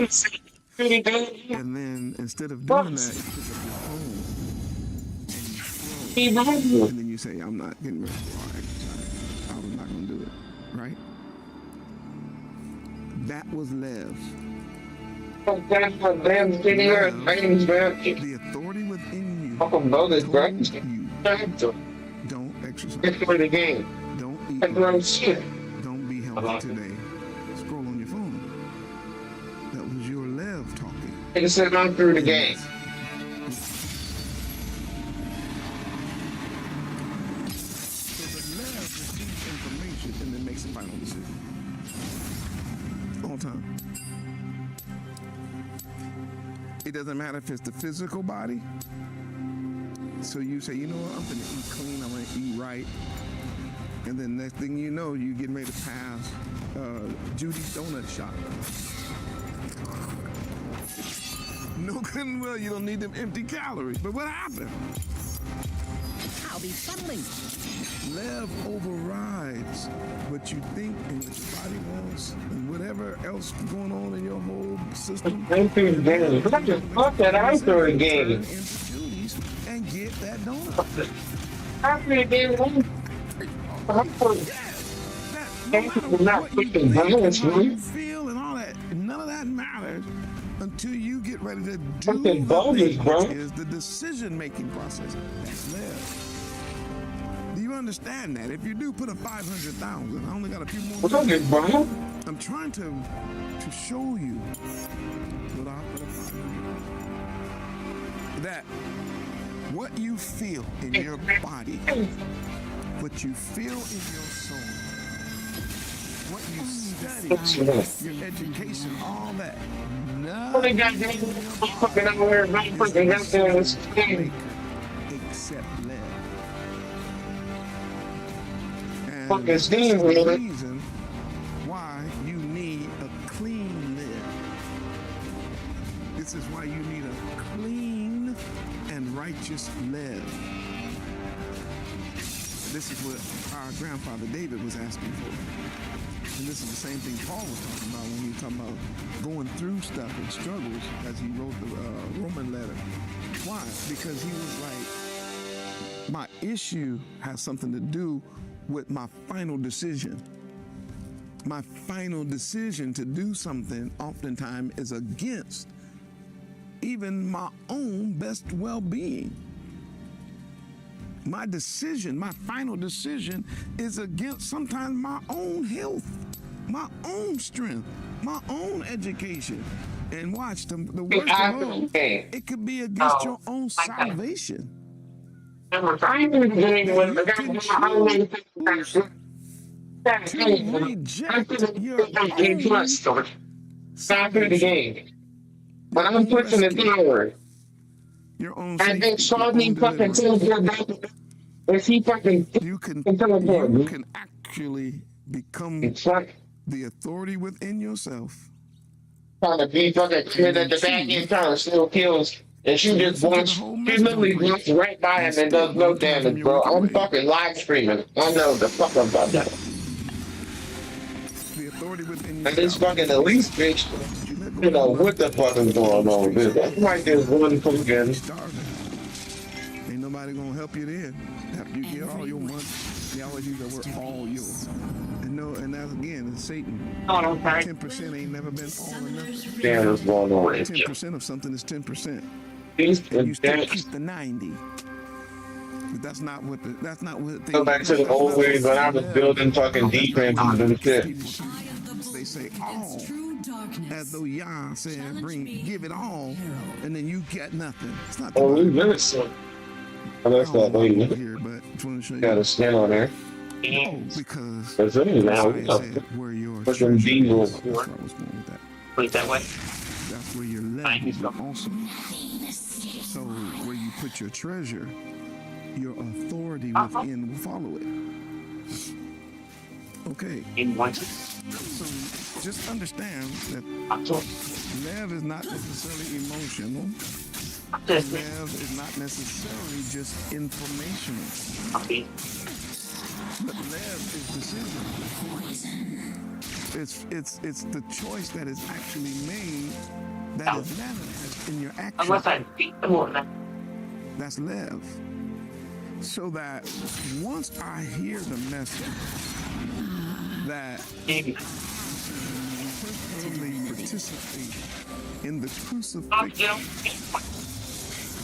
something, right? And then, instead of doing that, you pick up your phone and you scroll. And then you say, I'm not getting ready for exercise. I was not going to do it. Right? That was Lev. The authority within you told you don't exercise. Play the game. Don't eat. Don't be healthy today. Scroll on your phone. That was your Lev talking. And said I'm through the game. So the Lev receives information and then makes a final decision. All time. It doesn't matter if it's the physical body. So you say, you know what, I'm gonna eat clean, I'm gonna eat right. And then next thing you know, you're getting ready to pass Judy's donut shop. No good and well, you don't need them empty calories. But what happened? I'll be funneling. Lev overrides what you think and what your body wants and whatever else going on in your whole system. I'm through the game. Fuck that, I'm through the game. And get that donut. I'm through the game. I'm through the you feel and all that, none of that matters until you get ready to do the thing, which is the decision-making process. That's Lev. Do you understand that? If you do put a 500,000, I only got a few more minutes. I'm trying to show you what I put a 500,000. That what you feel in your body, what you feel in your soul, what you study, your education, all that. Nothing except Lev. And this is the reason why you need a clean Lev. This is why you need a clean and righteous Lev. This is what our grandfather David was asking for. And this is the same thing Paul was talking about when he was talking about going through stuff and struggles as he wrote the Roman letter. Why? Because he was like, my issue has something to do with my final decision. My final decision to do something oftentimes is against even my own best well-being. My decision, my final decision is against sometimes my own health, my own strength, my own education. And watch, the worst of all, it could be against your own salvation. And we're trying to get with the reject your own stop through the game. But I'm pushing it downward. Your own and then saw me fucking teleport back. If he fucking you can actually become the authority within yourself. Trying to be fucking kid at the back end trying to steal kills. And she just wants, she literally walks right by him and does no damage, bro. I'm fucking live streaming. I know the fuck about that. The authority within yourself. And this fucking Elise bitch, you know, what the fuck is going on with this? That's like this one fucking. Ain't nobody gonna help you then. After you get all your money, they always use the word all yours. And no, and that's again, it's Satan. 10% ain't never been all or nothing. Damn, what's going on? 10% of something is 10%. And you still keep the 90. But that's not what the go back to the old ways when I was building fucking defenses and shit. They say all, as though Yah said, give it all, and then you get nothing. It's not. Oh, we really so. Oh, that's that lady. Here, but got a skin on there. Oh, because that's it now. Where your fucking diesel. Put it that way. That's where your leg is awesome. So where you put your treasure, your authority within will follow it. Okay. So just understand that Lev is not necessarily emotional. Lev is not necessarily just informational. But Lev is decision. It's the choice that is actually made that is manifest in your action. Unless I beat them on that. That's Lev. so that once I hear the message that personally participate in the crucifixion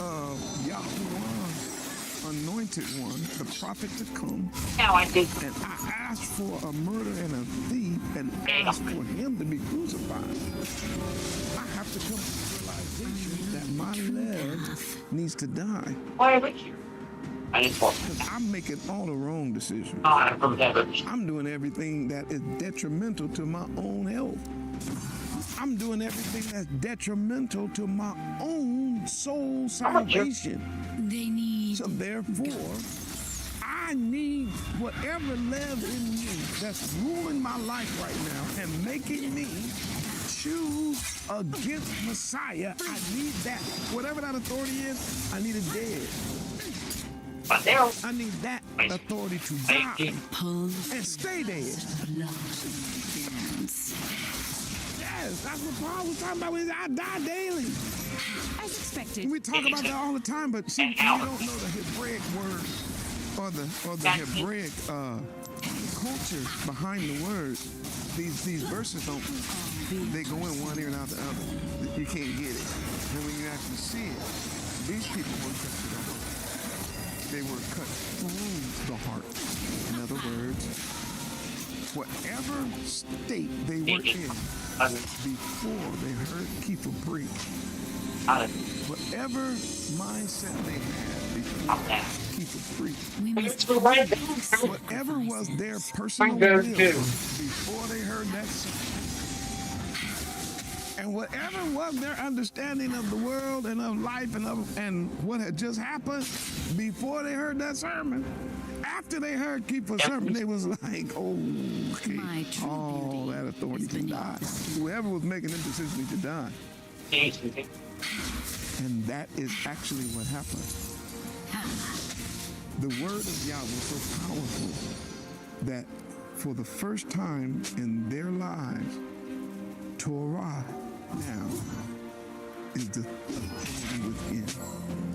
of Yahweh, anointed one, the prophet to come, and I ask for a murder and a thief and ask for him to be crucified, I have to come to the realization that my leg needs to die. Why are we here? Because I'm making all the wrong decisions. I'm doing everything that is detrimental to my own health. I'm doing everything that's detrimental to my own soul salvation. So therefore, I need whatever lives in me that's ruling my life right now and making me choose against Messiah. I need that. Whatever that authority is, I need it dead. I need that authority to die and stay dead. Yes, that's what Paul was talking about when he said, I die daily. As expected. We talk about that all the time, but see, you don't know the Hebraic word or the Hebraic culture behind the word. These verses don't, they go in one ear and out the other. You can't get it. And when you actually see it, these people were cut to the heart. They were cut through the heart. In other words, whatever state they were in before they heard Kiefer preach, whatever mindset they had before Kiefer preached, whatever was their personal will before they heard that sermon, and whatever was their understanding of the world and of life and what had just happened before they heard that sermon, after they heard Kiefer's sermon, they was like, oh, okay, all that authority can die. Whoever was making them decisions to die. And that is actually what happened. The word of Yahweh was so powerful that for the first time in their lives, Torah now is the authority within.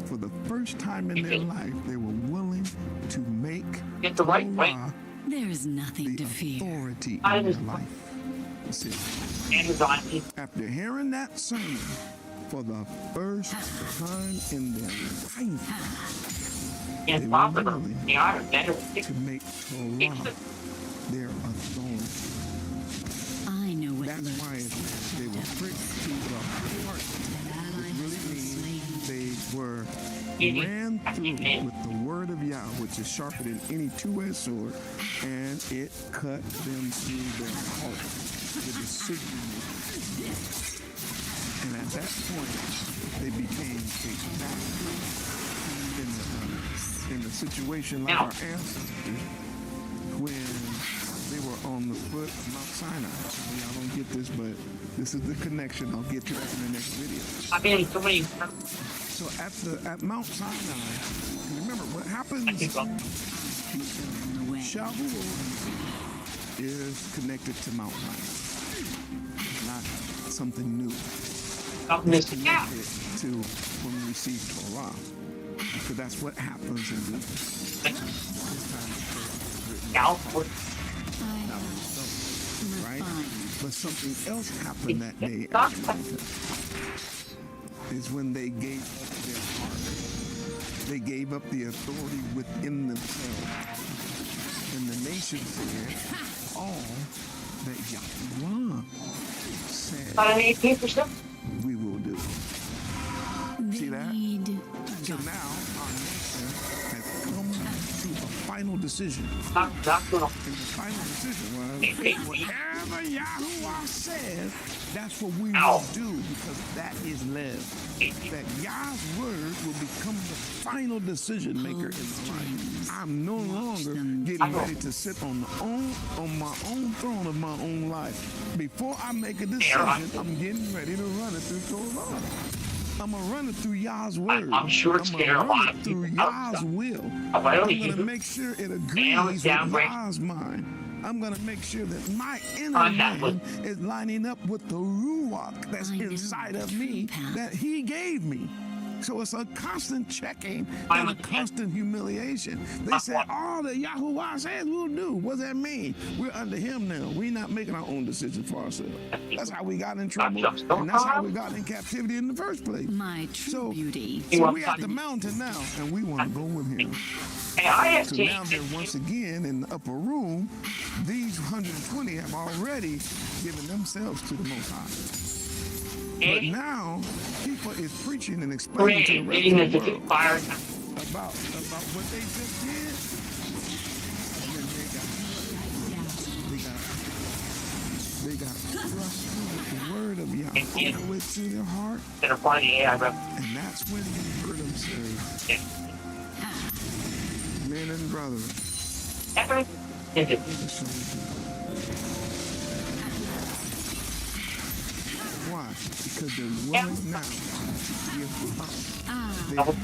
For the first time in their life, they were willing to make Torah there is nothing to fear. Authority in their life. See, after hearing that sermon for the first time in their life, they were willing to make Torah their authority. I know what That's why they were pricked to the heart. Which really means they were ran through with the word of Yah, which is sharper than any two-edged sword, and it cut them through their heart, the decision making. And at that point, they became a factor in the situation like our ancestors when they were on the foot of Mount Sinai. Y'all don't get this, but this is the connection. I'll get to that in the next video. So at Mount Sinai, remember what happens? Shavuot is connected to Mount Sinai. It's not something new. It's connected to when we receive Torah. So that's what happens in this time. Right? But something else happened that day is when they gave up their heart. They gave up the authority within themselves. And the nation said all that Yahweh said we will do. See that? So now our nation has come to a final decision. And the final decision was whatever Yahuwah says, that's what we will do, because that is love. That Yah's word will become the final decision maker in my life. I'm no longer getting ready to sit on my own throne of my own life. Before I make a decision, I'm getting ready to run it through Torah. I'm going to run it through Yah's word. I'm sure it's going to run it through Yah's will. I'm going to make sure it agrees with Yah's mind. I'm going to make sure that my inner man is lining up with the Ruach that's inside of me that he gave me. So it's a constant checking and a constant humiliation. They said all the Yahuwah says we'll do. What does that mean? We're under him now. We're not making our own decisions for ourselves. That's how we got in trouble, and that's how we got in captivity in the first place. My true beauty. So we're at the mountain now, and we want to go with him. So now they're once again in the upper room. These 120 have already given themselves to the Most High. But now, people is preaching and explaining to the rest of the world about what they just did. And then they got thrust with the word of Yahweh all the way through their heart. And that's when you heard them say, men and brothers, why? Because they're willing now to give up their own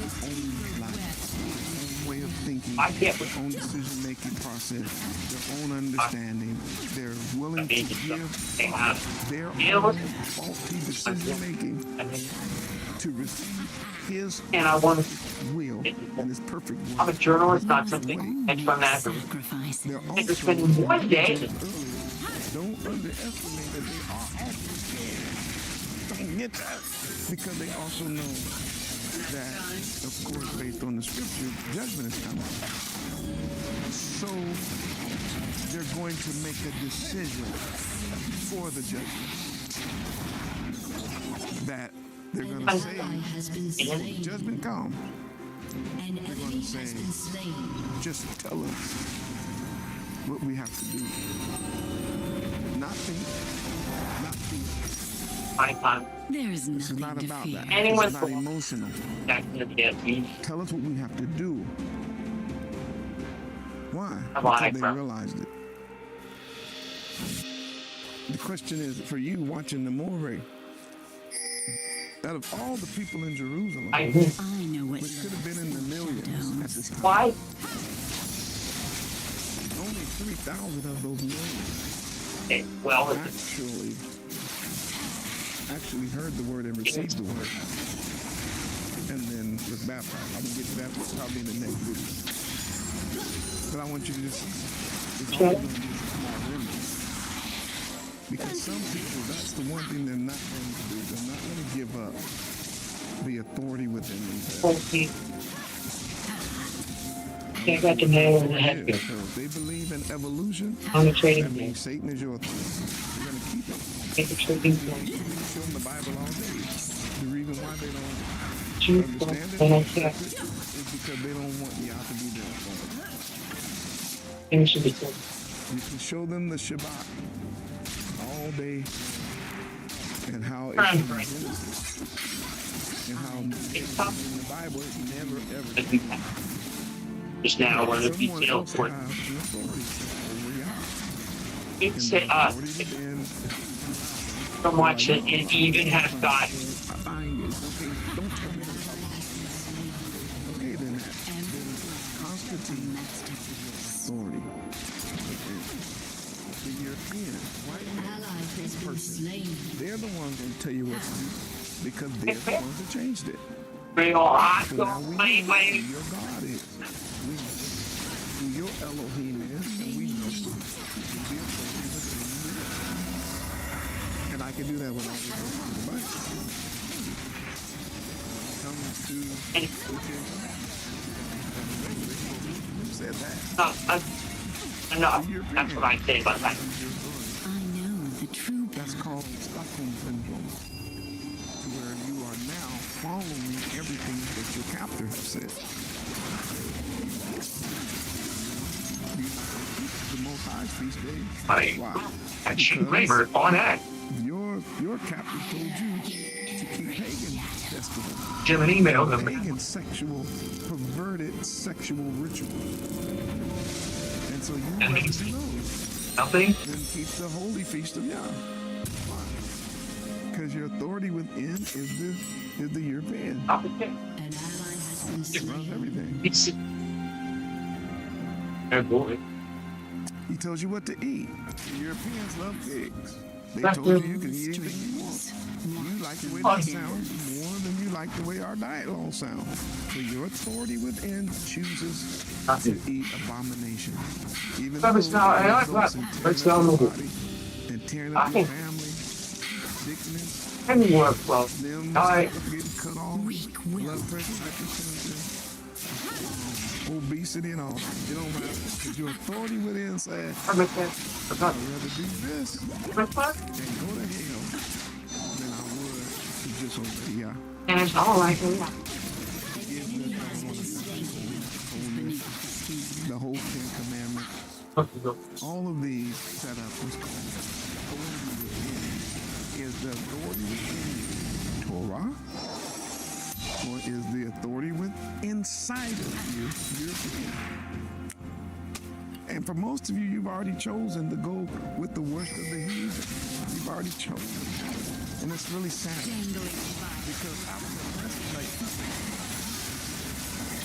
life, their own way of thinking, their own decision-making process, their own understanding. They're willing to give up their own faulty decision-making to receive his will and his perfect will. I'm a journalist, not something hedge fund manager. And to spend one day. Don't underestimate that they are also scared. Don't get that. Because they also know that, of course, based on the scripture, judgment is coming. So they're going to make a decision for the judgment. That they're going to say, when judgment comes, they're going to say, just tell us what we have to do. Not think. There's this is not about that. Anyone's it's not emotional. Tell us what we have to do. Why? Because they realized it. The question is, for you watching the Moreh, out of all the people in Jerusalem, I know what which could have been in the millions at this time. Why? Only 3,000 of those millions actually heard the word and received the word, and then was baptized. I'm gonna get to that probably in the next video. But I want you to just, it's all gonna be a small remnant. Because some people, that's the one thing they're not going to do. They're not going to give up the authority within themselves. I got the nail on the head. So if they believe in evolution, I'm a trading that means Satan is your authority. You're going to keep it. It's a trading You can show them the Bible all day. The reason why they don't understand it is because they don't want Yah to be their authority. You can show them the Shabbat all day and how it's in Genesis and how in the Bible it never ever just now one of the details for it. It's so much that it even has gotten Constantine authority. The Europeans, white person, they're the ones that tell you what to do because they're the ones that changed it. So now we know who your God is. We know who your Elohim is, and we know who the authority within you is. And I can do that when I go to the Bible. Come to who said that? No, that's what I say about that. I know the true. That's called Stockholm syndrome, to where you are now following everything that your captor has said. The Most High's feast day. Why? Because on that. Your captor told you to keep pagan festivals. Jim, an email them. Pagan sexual, perverted sexual ritual. And so you want to know. Nothing. Then keep the holy feast of Yah. Why? Because your authority within is the European. An ally has been It runs everything. Oh boy. He tells you what to eat. The Europeans love pigs. They told you can eat anything you want. You like the way that sounds. You want them you like the way our dialogue sounds. So your authority within chooses to eat abomination. Even though Let's go. and tearing up your family, sickness, Anywhere close. limbs getting cut off, blood pressure, hypertension, obesity and all. It don't matter. Because your authority within says, I'd rather do this and go to hell than I would to just obey Yah. And it's all right. The whole Ten Commandments. All of these set up what's called authority within. Is the authority within Torah? Or is the authority inside of you European? And for most of you, you've already chosen to go with the worst of the heathen. You've already chosen. And it's really sad. Because out of the rest of like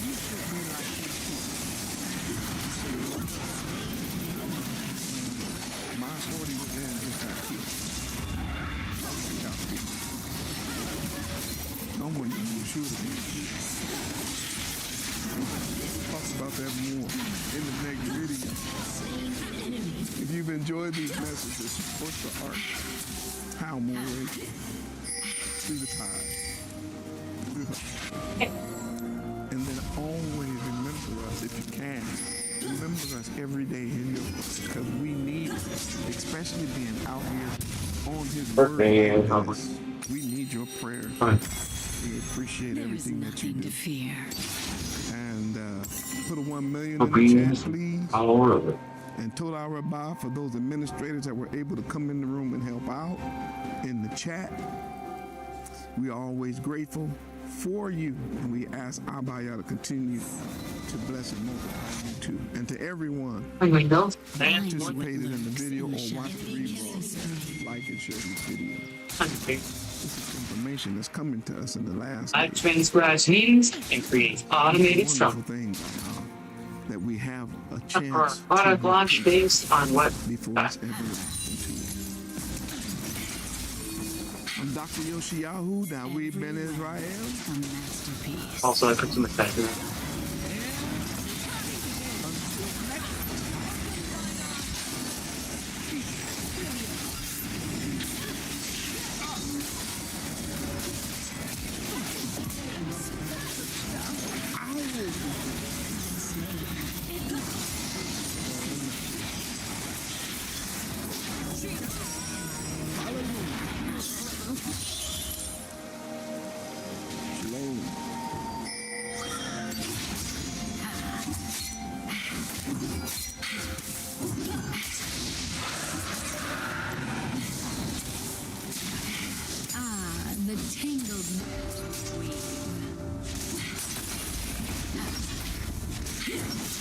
you should be like these people. My authority within is that people. No one should talks about that more in the next video. If you've enjoyed these messages, support the art. How more way through the tide. And then always remember us if you can. Remember us every day in your work, because we need, especially being out here on his word. We need your prayer. We appreciate everything that you do. And put a 1 million in the chat, please. And Toda Rabbah for those administrators that were able to come in the room and help out in the chat. We are always grateful for you, and we ask Abaya to continue to bless and multiply you too. And to everyone who participated in the video or watched the rebroadcast, like and share this video. This is information that's coming to us in the last I transcribe meetings and create automated stuff. Things that we have a chance product launch based on what before it's ever into. I'm Dr. Yoshiyahu. Now we've been Israel. Also, I put some effect in it.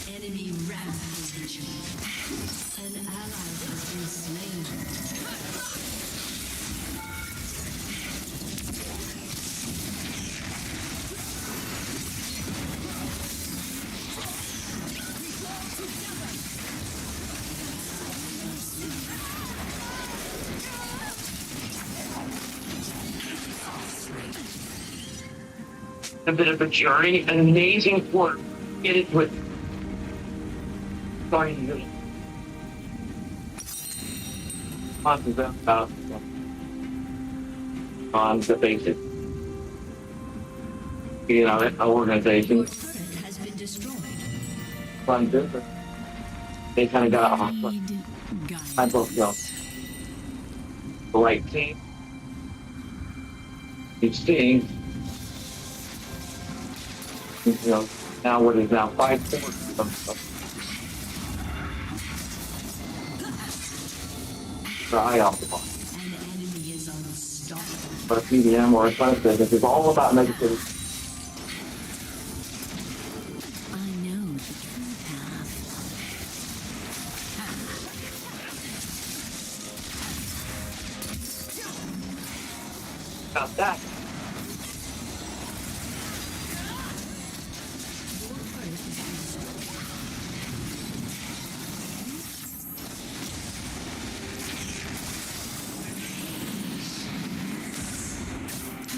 Enemy rampage. An ally has been slain. A bit of a journey, an amazing work. Get it with starting to on the basic, organization. Has been destroyed. Fun different. They kind of got off. I both know. The right team. Each team. Now what is now 5-4. Try off the box. But a PDM or a class business is all about negativity. I know the true path. About that.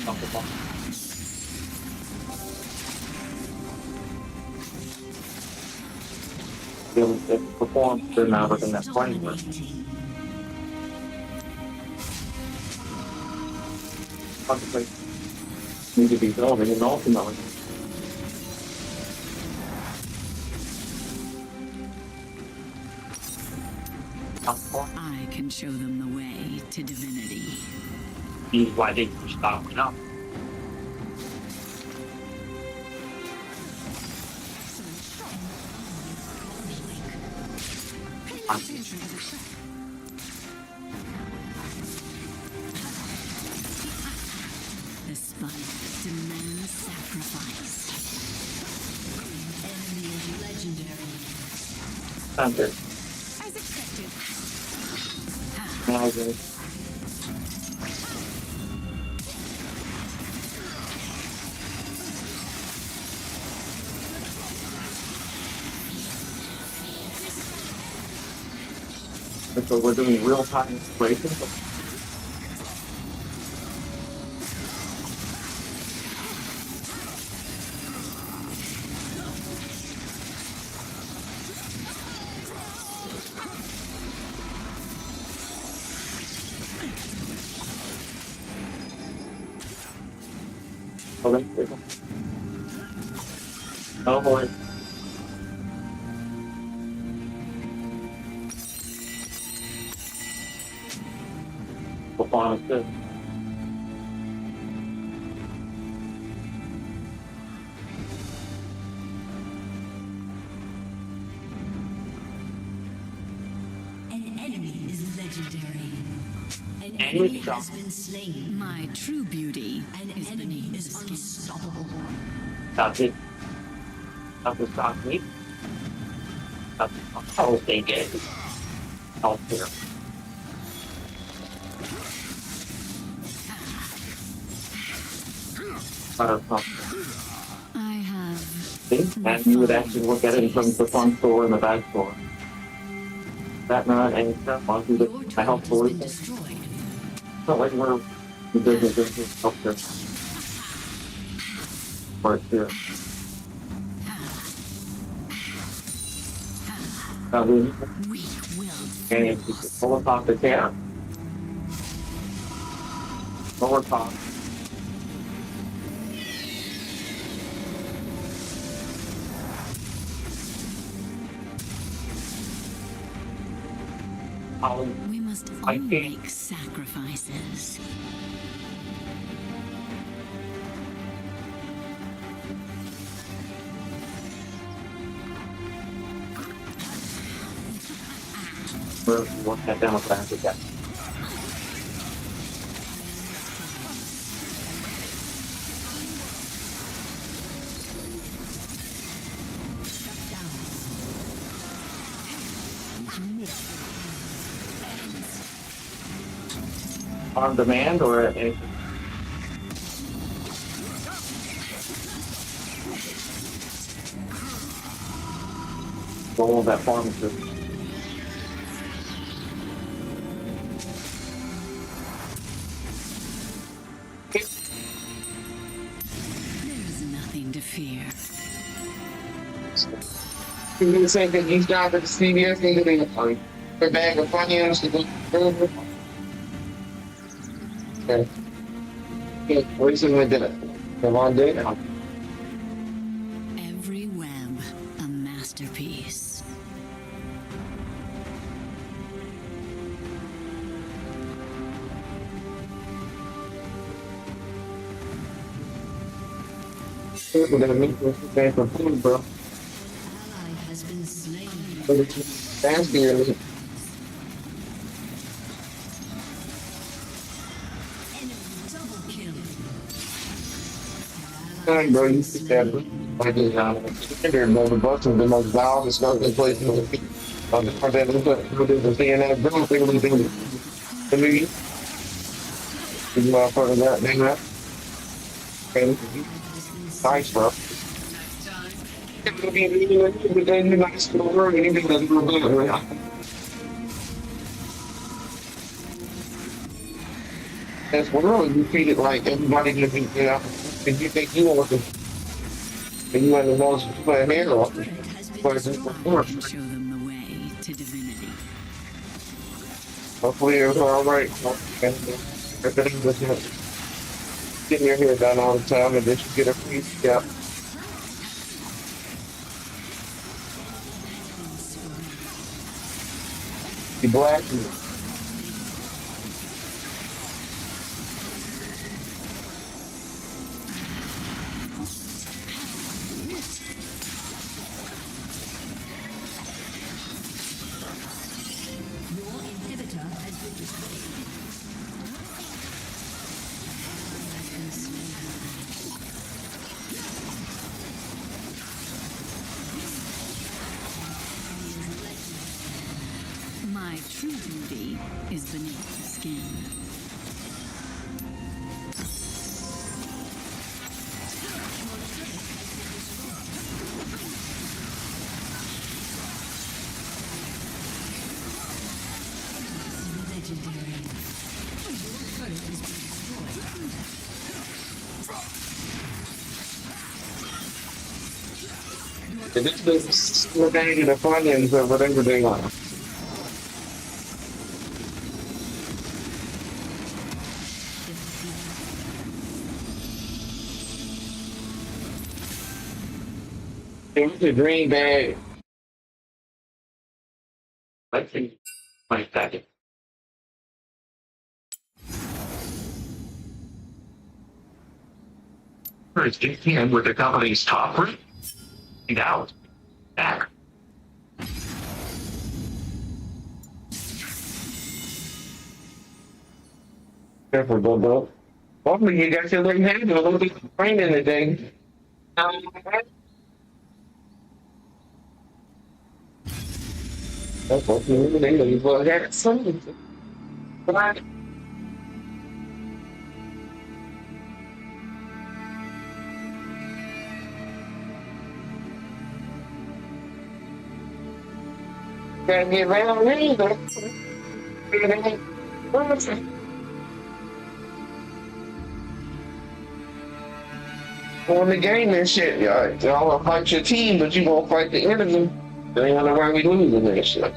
Off the box. it performs to now within that framework. Obviously, need to be building and ultimately. I can show them the way to divinity. Is why they can stop it up. The spike demands sacrifice. Enemy is legendary. Thunder. As expected. Now good. So we're doing real-time integration. Oh boy. Performance good. An enemy is legendary. An enemy has been slain. My true beauty. An enemy is unstoppable. That's it. That's the stock meat. That's how they get it. Out here. I have. See? And you would actually look at it from the front door and the back door. That not any stuff on through the health store. It's not like we're the business healthcare. Or it's here. Now we and if you pull us off the can. Lower top. We must all make sacrifices. We'll work that down with that again. On demand or at any? All of that pharmacist. There's nothing to fear. You do the same thing he's got for the CVS thing to be a bag of onions to go. Okay. Recently did it. Come on, dude. Every web, a masterpiece. We're gonna meet with the bag of food, bro. Ally has been slain. That's the bro, you see that like the the bus and the most loud and stuff in place on the front end of the thing that bro thing we do. The movie. You motherfucker that thing that. Okay. Nice, bro. It'll be a meeting with you, but then you're not still working anything that's real good, right? That's world, you treat it like everybody can be, you know, if you think you want to, and you want the most put a hair off, but it's before. Show them the way. Hopefully it's alright. Everything doesn't get your hair done all the time and then you get a free scalp. You black. My true beauty is beneath the skin. This is the thing, the funyuns or whatever they are. It's a green bag. Let's see. Like that. First, in with the company's top rate. Out. Back. Careful, Bobo. Hopefully you got your little hand a little bit of training today. That's what you need. You will get something. Bye. Can't get around either. On the game and shit, y'all wanna fight your team, but you gonna fight the enemy. They wanna why we losing that shit.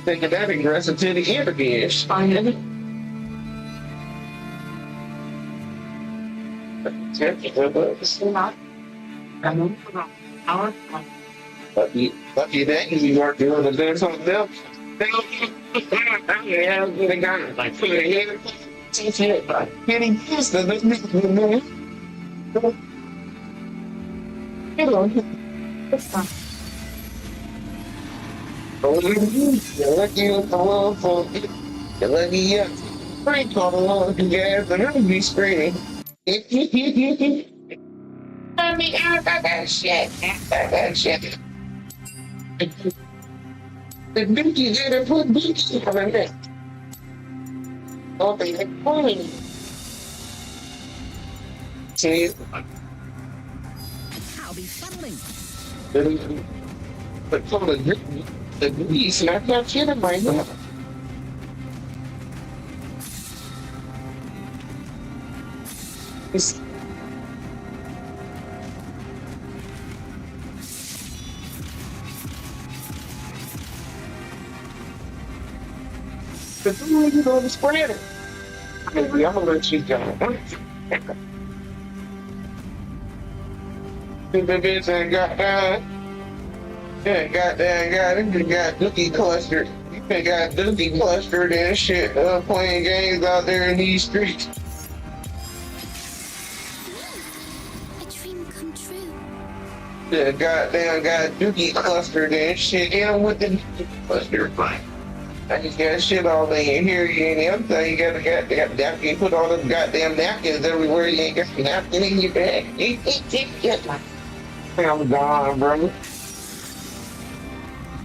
Taking that aggressive to the enemy. It's fine. Lucky that you weren't doing the dance on them. Yeah, the guy like put your head. Getting pissed at this nigga, man. Get on. It's fine. You're lucky with the love for it. You're lucky up. Freak on the love you guys, and I'm be screaming. I mean, I got that shit. That shit. The dookie there put dookie on it. Oh, they look funny. See? I'll be funneling. But from the dookies, and I got shit in my mouth. But then you go to spread it. Maybe I'm gonna let you go. The bitch ain't got down. Yeah, goddamn got it. You got dookie clustered. You ain't got dookie clustered and shit. Playing games out there in these streets. A dream come true. Yeah, goddamn got dookie clustered and shit. Yeah, with the dookie cluster fine. I just got shit all in your hair, you ain't everything. You gotta goddamn napkin. Put all them goddamn napkins everywhere. You ain't got a napkin in your bag. I'm gone, bro.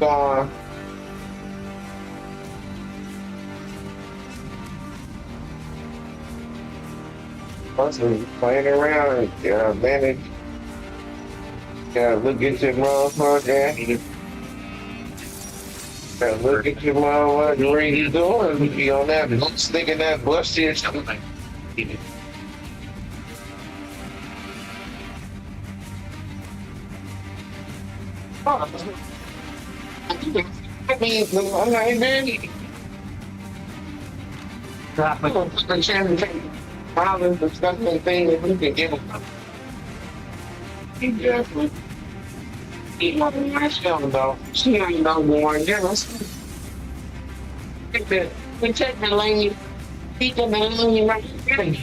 Gone. Also, playing around, manage. Look at your motherfucker. Look at your motherfucker, where you doing? Be on that, don't stick in that bush here. I mean, I'm not even. The chance to take violence, disgusting thing that we can give them. Exactly. He wasn't my film though. She ain't no more. Yes. We take the lane. He can the lane right here.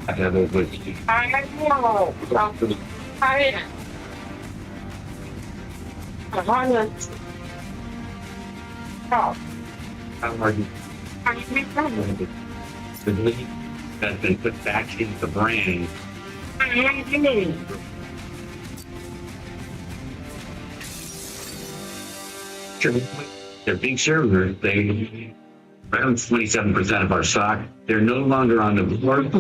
I have a good. I know. I How are you? The lead that's been put back into the brand. They're big shareholders. They around 27% of our stock. They're no longer on the board.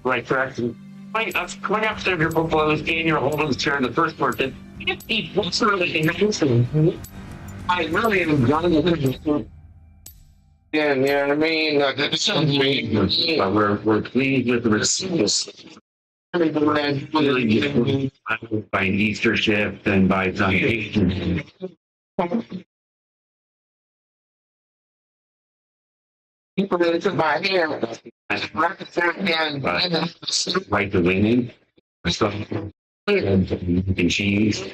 Right, correct. Right, that's 20% of your portfolio is in your holdings share in the first market. What's really interesting? I really am done with it. Yeah, you know what I mean? That's we're pleased with the results. By an Easter shift and by some people that took my hair. Right to winning. And cheese.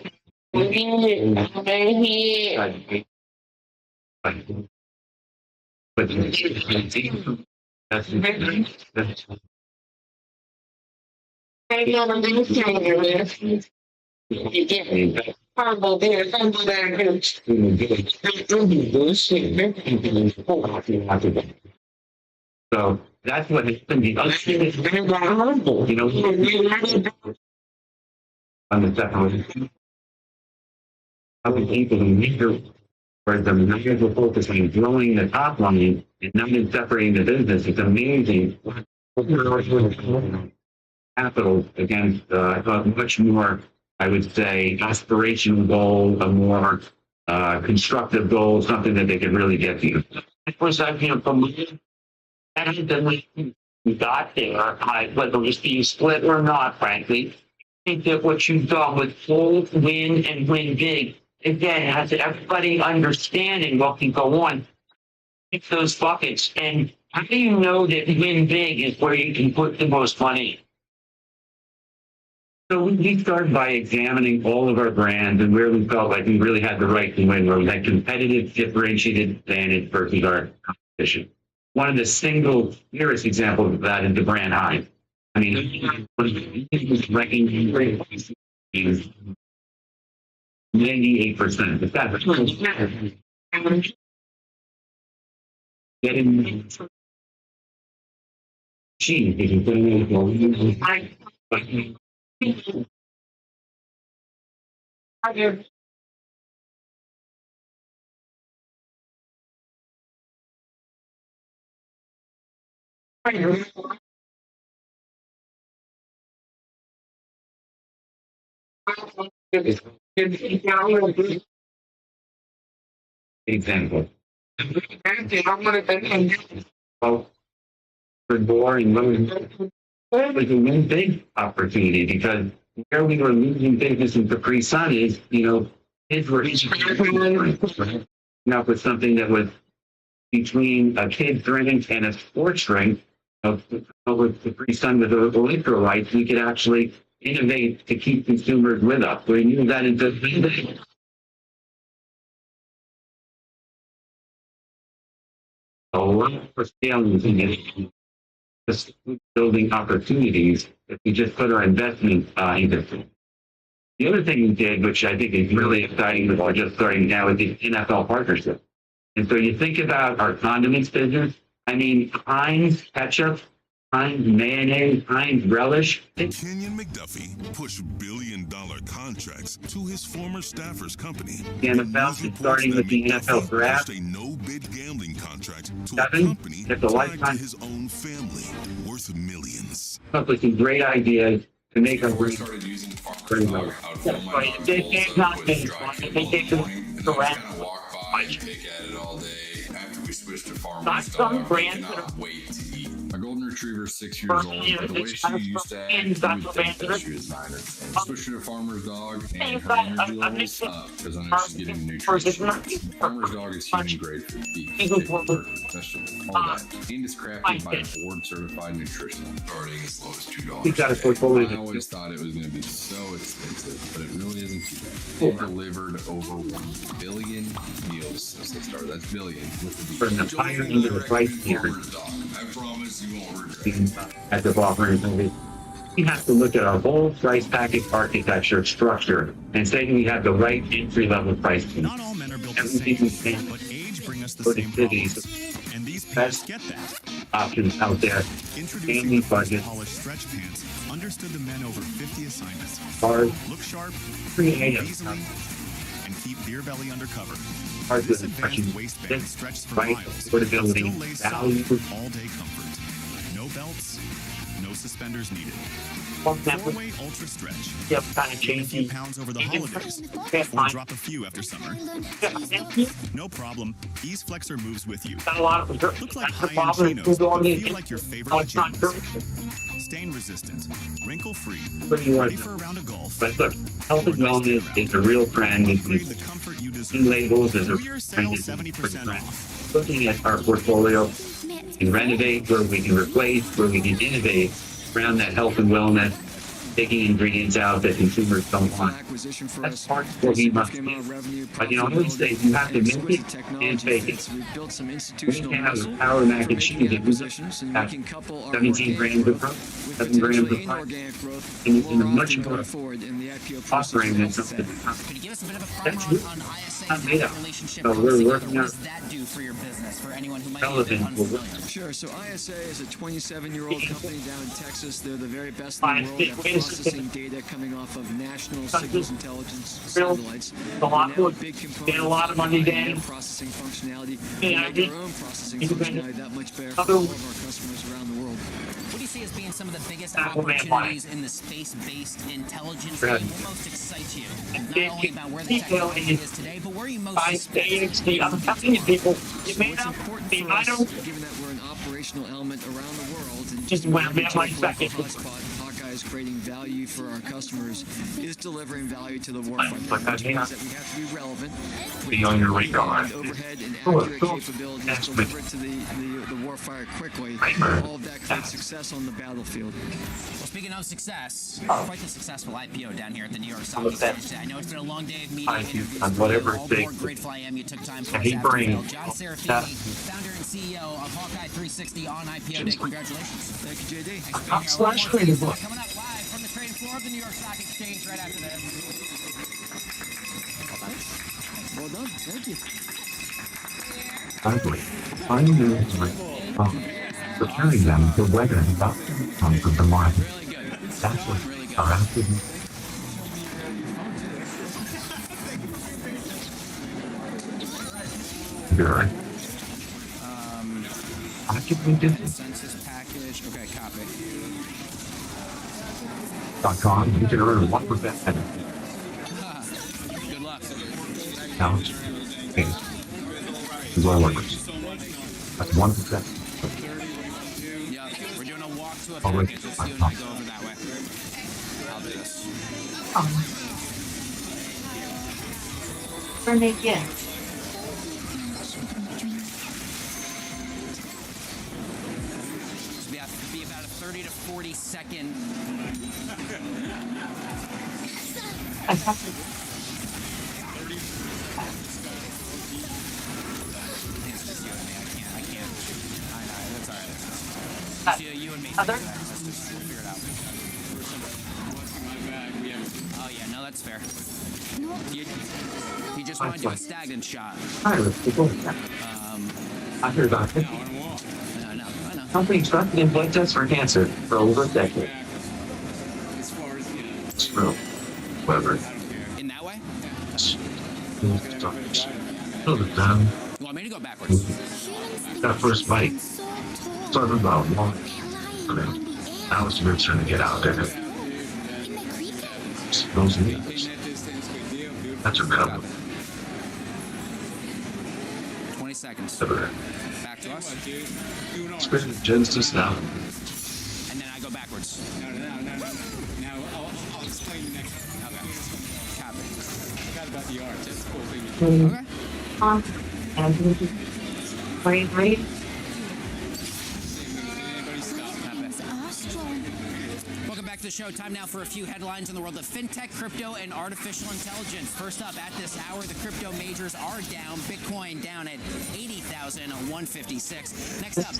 But that's Humble there, humble there. So that's what it's been. You know, on the separation. How the people in leader, where the managers will focus on growing the top line and not in separating the business. It's amazing. Capital against, I thought much more, I would say, aspirational goal, a more constructive goal, something that they could really get to. Of course, I can't believe that we got there, whether it was being split or not, frankly. I think that what you've done with full win and win big, again, has everybody understanding what can go on. It's those buckets. And how do you know that win big is where you can put the most money? So we started by examining all of our brands and where we felt like we really had the right to win, where we had competitive, differentiated advantage versus our competition. One of the single clearest examples of that is the brand Heinz. I mean, ranking is 98%. If that's getting cheese, if you put it in example. For more and was a win big opportunity because where we were losing business in Capri Sun is, you know, kids were up with something that was between a kid's drink and a sports drink. With Capri Sun with the electrolytes, we could actually innovate to keep consumers with us. We knew that in the for scaling just building opportunities if we just put our investment into it. The other thing we did, which I think is really exciting, that we're just starting now, is the NFL partnership. And so you think about our condiments business. I mean, Heinz ketchup, Heinz mayonnaise, Heinz relish. Kenyon McDuffie pushed billion-dollar contracts to his former staffer's company. The NFL is starting with the NFL draft. A no-bid gambling contract to a 7, company it's a lifetime. tied to his own family, worth millions. Up with some great ideas to make a We started using farmer's flour out of all my They not They kind of walk by and pick at it all day. After we switched to farmer's stuff, I cannot wait to eat golden retriever's 6 years old, but the way she used to act, you would think that she was 9 or 10. Especially a farmer's dog, and her energy levels up because I know she's getting nutrition. Farmer's dog is human grade for beef, chicken, turkey, vegetables, all that. And is crafted by a board-certified nutritionist, starting as low as $2. I always thought it was going to be so expensive, but it really isn't too bad. They've delivered over 1 billion meals since they started. That's billion with the beef. From the higher end of the price tier, I promise you won't regret. at the bottom, we have to look at our whole price package architecture structure and say we have the right entry level price point. Not all men are built the same, but age bring us the same problems. And these pants get that. Options out there. Family budget. Polished stretch pants understood the men over 50 assignments. Hard. Look sharp, Creative. easily, and keep beer belly under cover. Hard to This advanced waistband stretches for right, miles, affordability, still lays value. solid for all-day comfort. No belts, no suspenders needed. 4-way ultra stretch. Yep, kind of Gain a changing. few pounds over the holidays, or drop a few after summer. No problem. Ease Flexor moves with you. Got a lot of Look like that's the high-end problem. chinos, Going but in. feel like your favorite Oh, it's not true. pajamas. Stain resistant, wrinkle free, Pretty ready much. for a round of golf. But look, health and wellness is a real trend. Upgrade the comfort you deserve. Labels is a New Year's trend. sale, Is a 70% trend. off. Looking at our portfolio, we can renovate where we can replace, where we can innovate around that health and wellness, taking ingredients out that consumers don't want. That's part of what we must do. But I always say you have to make it and take it. We can have a power mac and cheese that we have 17 grams of protein, 7 grams of fiber, and in a much more offering than something. That's it. Not made up. So we're working out relevant. Sure. So ISA is a 27-year-old company down in Texas. They're the very best in the world at processing data coming off of national signals intelligence satellites. A lot They have of big component get a lot of money, Dan. processing functionality. Yeah, They make our own processing functionality that much better for all of our customers around the world. What do you see as being some of the biggest Apple Man opportunities in the space-based intelligence game? What most excites you? Not only about where the technology is today, but where you most I'm telling you, people, you may not be, I don't, Given that we're an operational element around the world, and just went a bit like second. Hawkeye is creating value for our customers, is delivering value to the warfighter. Like that, Which means that we have to be relevant. Be on your radar. Overhead and accurate capabilities delivered to the warfighter quickly. All of that creates success on the battlefield. Well, speaking of success, quite the successful IPO down here at the New York Stock Exchange today. I know it's been a long day of media interviews. On whatever All it more takes. grateful I am you took time for us He after the brings bell. John Serafini, founder and CEO of Hawkeye 360 on IPO Day. Congratulations. Thank you, JD. Thanks for being here. One more thing, coming up live from the trading floor of the New York Stock Exchange right after this. Well done. Thank you. Ugly. Finding the instrument. Preparing them to weather and outcomes of the market. That's what our active. Good. Actively different. Census package. Okay, copy. .com, you can earn 1% benefit. Good luck. Count. Okay. Low workers. That's 1%. Yeah, we're doing a walk to a Oh, wait. package. Just you and I go over that way. I'll do this. When they get. Be about a 30 to 40 second. You and me. Other? Let's just figure it out. Oh yeah, no, that's fair. You just want to do a stagnant shot. Hi, people. I hear about it. I know. Company trusted in blood tests for cancer for over a decade. It's true. Whoever. In that way? Build it down. You want me to go backwards? That first bite. Started about one. Now it's your turn to get out there. Those leaders. That's a problem. 20 seconds. Over there. Back To us? Spirit Genesis now. And then I go backwards. No. Now I'll explain next. Okay. Copy. Forgot about the art. That's the cool thing. Okay. Read. Welcome back to the show. Time now for a few headlines in the world of fintech, crypto, and artificial intelligence. First up, at this hour, the crypto majors are down. Bitcoin down at 80,156. Next up,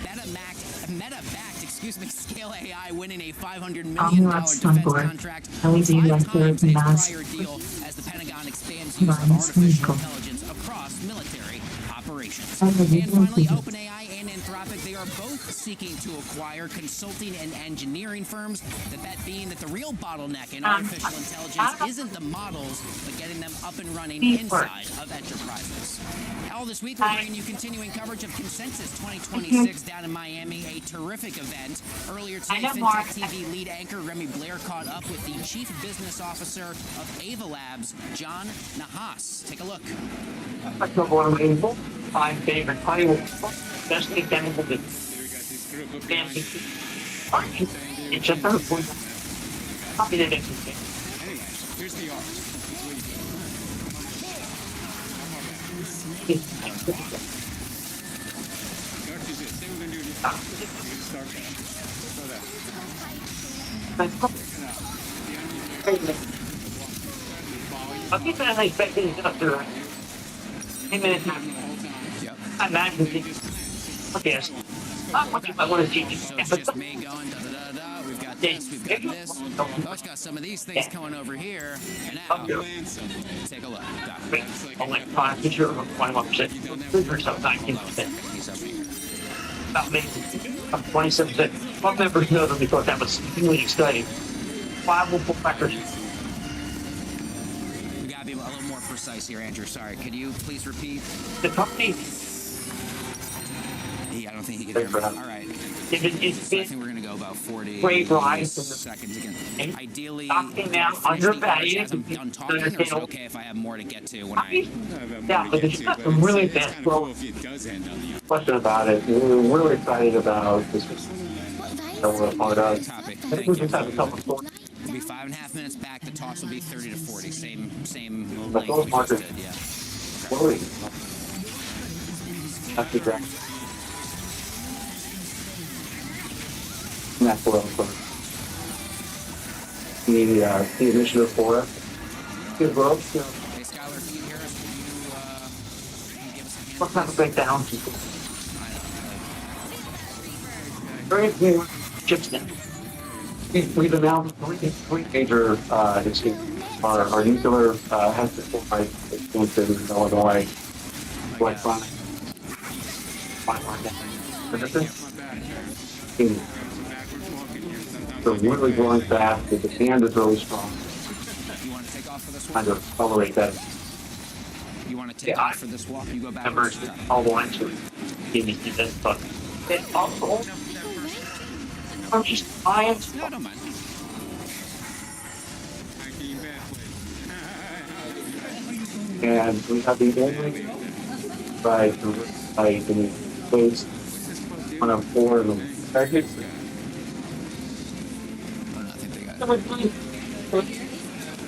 Meta-backed, Scale AI winning a $500 million defense contract, 5 times its prior deal, as the Pentagon expands use of artificial intelligence across military operations. And finally, OpenAI and Anthropic, they are both seeking to acquire consulting and engineering firms. The bet being that the real bottleneck in artificial intelligence isn't the models, but getting them up and running inside of enterprises. All this week, we're bringing you continuing coverage of Consensus 2026 down in Miami, a terrific event. Earlier today, FinTech TV lead anchor Remy Blair caught up with the Chief Business Officer of Ava Labs, John Nahas. Take a look. My favorite party was best example of the it's just a point. Copy that interesting. Anyway, here's the art. The art is this. Say we're going to do this. We're going to start there. I'll keep that like expecting it up to 10 minutes now. I'm not okay. I want to see So it's just me going We've got this, we've got this. Oh, it's got some of these things going over here. And now, take a look. I'm like 5% or 21%. Or something, 19%. He's up here. About me. 27%. My members know them because that was really exciting. 5 will pull backers. We gotta be a little more precise here, Andrew. Sorry. Could you please repeat? The company. I don't think he can hear me. All right. So I think we're going to go about 40 seconds again. Ideally, undervalued. As I'm done talking, or is it okay if I have more to get to when I... Yeah, but it's got some really fast growth. Question about it. We're really excited about this. That we're a part of. Topic. I think we just have a couple of thoughts. It'll be 5.5 minutes back. The talks will be 30 to 40. Same The length total we market. just did, yeah. Worry. That's exactly. That's what I'm going the initiative for us. Good growth. Hey, Skylar, can you hear us? Can you give us a hand? Let's have a breakdown. Very few chips now. We've announced three major issues. Our nuclear has been formed in Illinois, electronic, so really growing fast. The demand is really strong. You want to take off for this walk? Kind of tolerate that. You want to take off for this walk? You go back. Numbers all the way to give me this, but it also. I'm just buying. No, don't mind. And we have the only by the place 1 of 4 of them.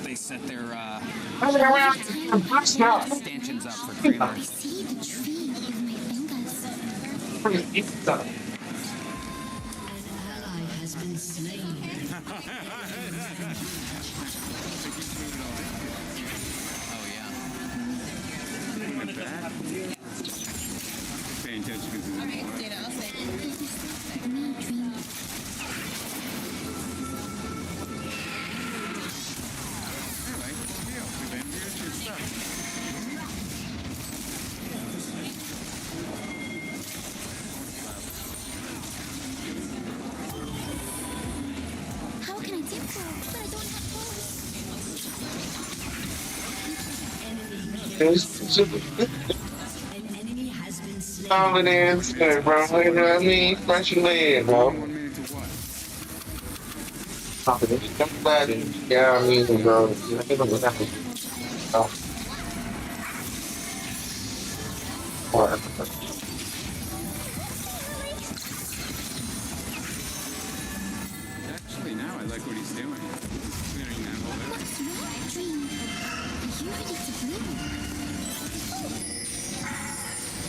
They set their stanchions up for I creators. see the tree with my fingers. Oh, An ally has been slain. Paying attention to How can I do so? But I don't have An enemy has been slain. Confidence, bro. You know what I mean? Fresh leg, bro. confidence. I'm glad. Yeah, I mean, bro. like what he's doing. Clearing that whole area.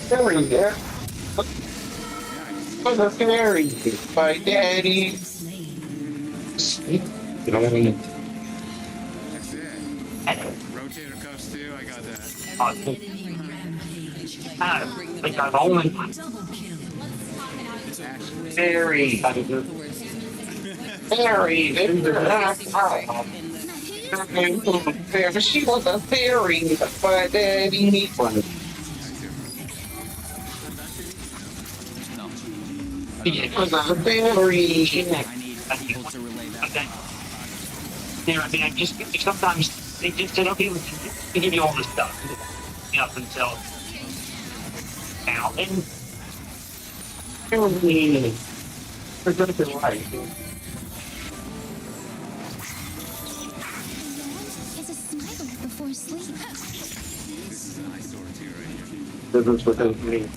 Fairy there. Was a fairy. My daddy. You know what I mean? That's it. Rotator cuffs too. I got that. I got only very, very. She was a fairy, but daddy one. It was a fairy. I mean, I just sometimes they just said, okay, we give you all this stuff, until now, and apparently they're going to be right. It's a smile before sleep. This is an eyesore too, right here. This is what they mean.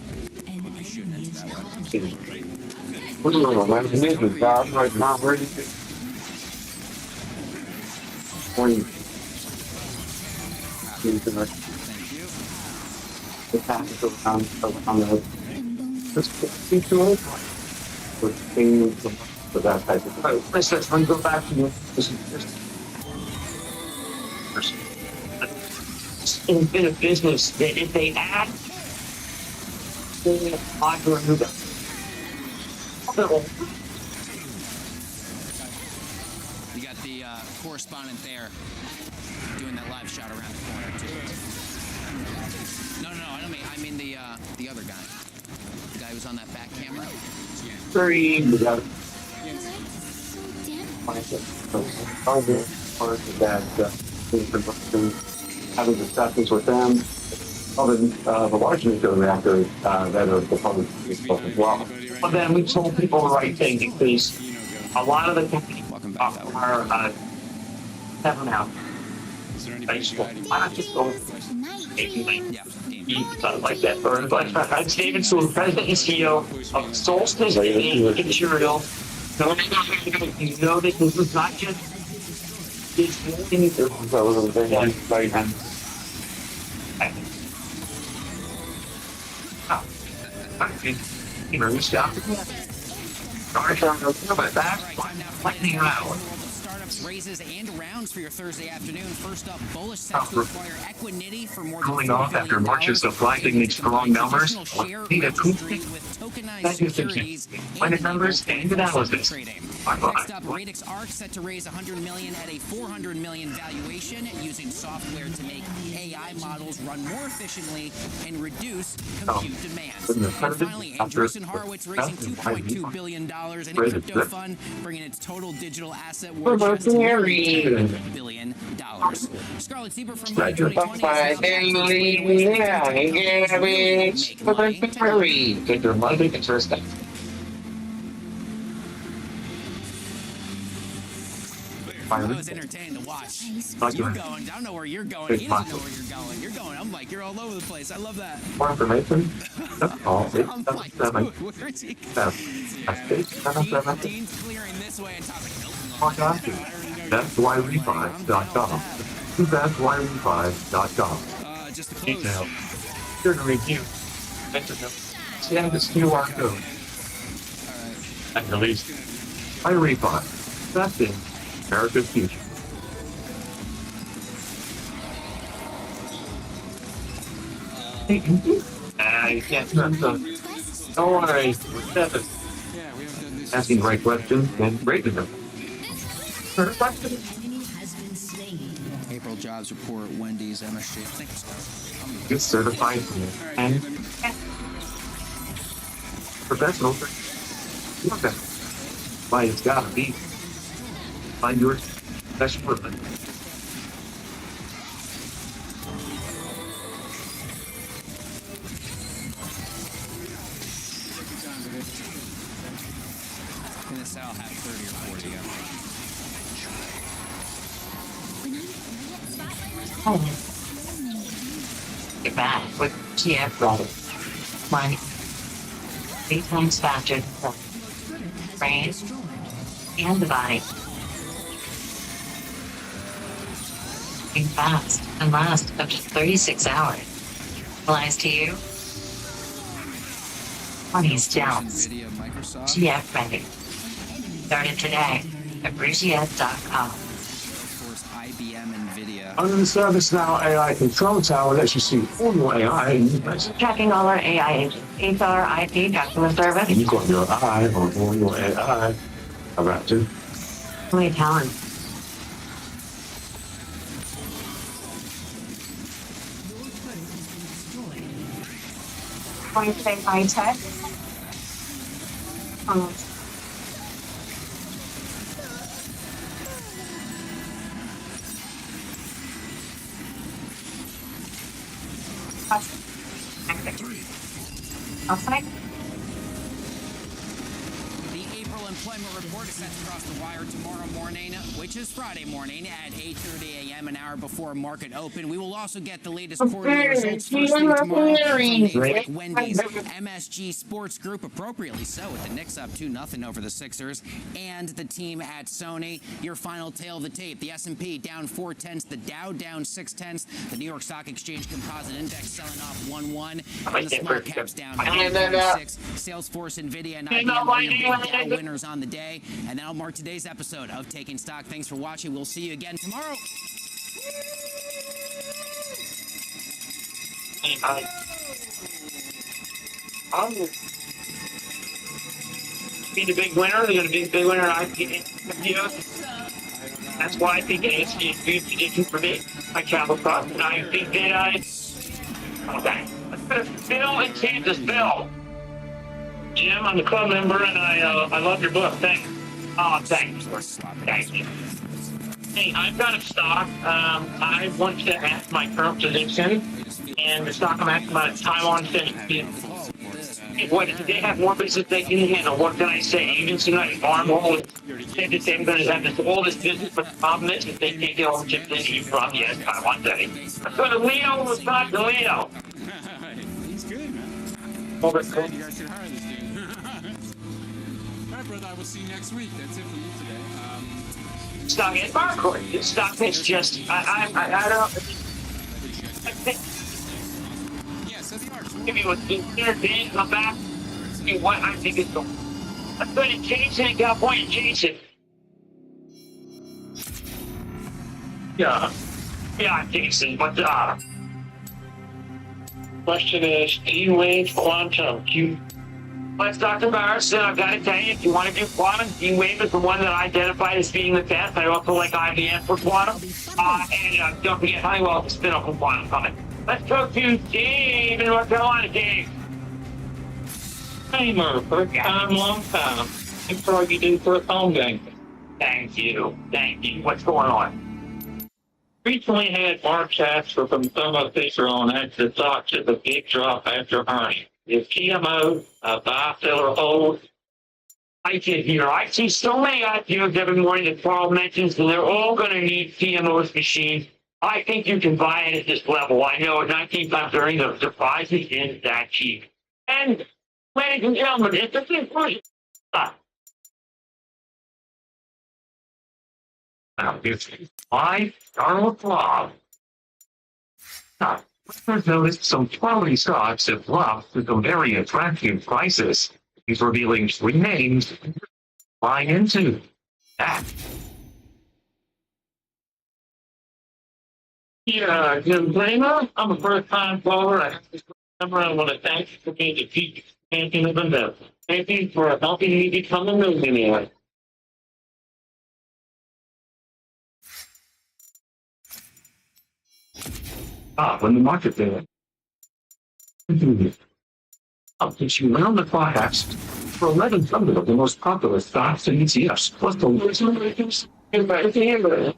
What do you know, man? This is God, right now, ready to. The tactical on the for that type of thing. Let's go back to you. In a business that if they add You got the correspondent there doing that live shot around the corner too. No, I don't mean. I mean the other guy. The guy who's on that back camera. Three. We got having discussions with them. The large nuclear reactors that are proposed to be built as well. But then we told people the right thing because a lot of the companies are never now. Facebook. Why not just go like that? Or like David Sewell, President and CEO of Solstice Material. You know that this is not just lightning round. Startups, raises, and rounds for your Thursday afternoon. First up, bullish set to acquire Equiniti for more than Coming off after Marches of flagging these strong numbers, need a tokenized numbers and analysis. Next up, Radix Arc set to raise $100 million at a $400 million valuation, using software to make AI models run more efficiently and reduce compute demands. And finally, Andreessen Horowitz raising $2.2 billion in a crypto fund, bringing its total digital asset worth to nearly $10 billion. Scarlett Sieber from Interesting. That was entertaining to watch. You're going. I don't know where you're going. He doesn't know where you're going. You're going. I'm like, you're all over the place. I love that. More information? That's all. I'm like, dude, where is he? Dean's clearing this way and Tom's like, nope. Log on to WW3 WW3.com. Just to close. Detail. Here to review. Scan this QR code. And release. By Refund. That's in America's future. You can't trust them. Don't worry. Asking the right questions and rating them. Third question. April jobs report, Wendy's, MSG. Get certified and professional. Okay. Why it's gotta be. Find your best equipment. In this set, I'll have 30 or 40 of them. Get back with TF brother. Money. 8 times faster than brain and the body. working fast and last up to 36 hours. Applies to you? On these gels. GF ready. Started today at BridgeF.com. Under the ServiceNow AI Control Tower lets you see all your AI in your place. Tracking all our AI agents, HR, IT, customer service. And you've got your eye on all your AI. About to. Wait, talent. Going to say high tech. Outside. The April employment report is set to cross the wire tomorrow morning, which is Friday morning at 8:30 a.m., an hour before market open. We will also get the latest quarterly results first thing tomorrow from names like Wendy's, MSG Sports Group, appropriately so, with the Knicks up 2-0 over the Sixers, and the team at Sony. Your final tale of the tape: the S&P down 0.4, the Dow down 0.6, the New York Stock Exchange Composite Index selling off 1.1, and the small caps down 1.6. Salesforce, Nvidia, and IBM being big Dow winners on the day. And that'll mark today's episode of Taking Stock. Thanks for watching. We'll see you again tomorrow. I'll be the big winner. They're going to be the big winner. That's why I think it's a good position for me. I travel across, and I think that okay. Bill in Kansas, Bill. Jim, I'm a club member, and I love your book. Thanks. Oh, thanks. Thank you. Hey, I've got a stock. I want to ask my current position, and the stock I'm asking about is Taiwan Semi. What, they have more business they can handle. What can I say? Agency like Armhole said that they're going to have this, all this business, but the problem is that they can't get all the chips into you from yes, Taiwan Semi. Let's go to Leo. Let's talk to Leo. He's good, man. Oh, that's cool. You guys should hire this dude. All right, brother, I will see you next week. That's it for me today. Stock at Barclay. Stock is just, I don't. Yes, that's hard. Give me what's in there, Dan, come back. See what I think it's going. I'm going to change it. Got a point to change it. Yeah, Jason, but question is, D-Wave Quantum. Let's Dr. Barris, I've got to tell you, if you want to do quantum, D-Wave is the one that I identified as being the best. I also like IBM for quantum. And don't forget Honeywell to spin off from quantum coming. Let's go to Dave in North Carolina, Dave. Gamer, first time, long time. Thanks for all you do for a phone game. Thank you. What's going on? Recently had Mark Shafter from Thermo Fisher on after the stocks took a big drop after earnings. Is TMO a buy, sell, or hold? I can hear. I see so many IPOs every morning that Paul mentions, and they're all going to need TMO's machines. I think you can buy it at this level. I know at 19 times earnings, the price isn't that cheap. And, ladies and gentlemen, it's a big question. Now, it's $5 o'clock. I've noticed some quality stocks have dropped to some very attractive prices. He's revealing 3 names buy into that. Yeah, Jim Blamer, I'm a first-time caller. I want to thank you for being the chief champion of investment. Thank you for helping me become a millionaire. When the market there. Since you round the forecast for 1,100 of the most popular stocks and ETFs, plus the wisdom ratings, and by the end of it.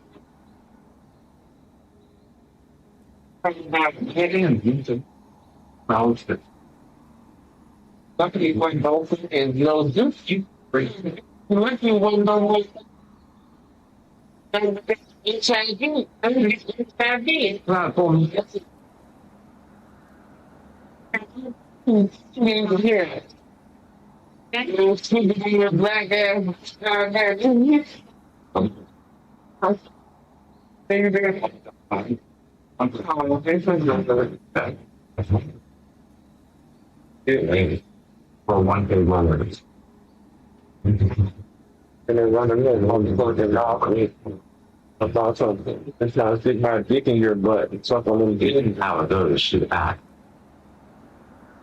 Luckily, one dolphin and no juice. You luckily one dolphin. It's HIV. It's HIV. Platform. Here. Your black ass. For one day runners. And then running in, I'm fucking off. About something. It's not stick my dick in your butt. It's something I'm getting how it goes. Shit back.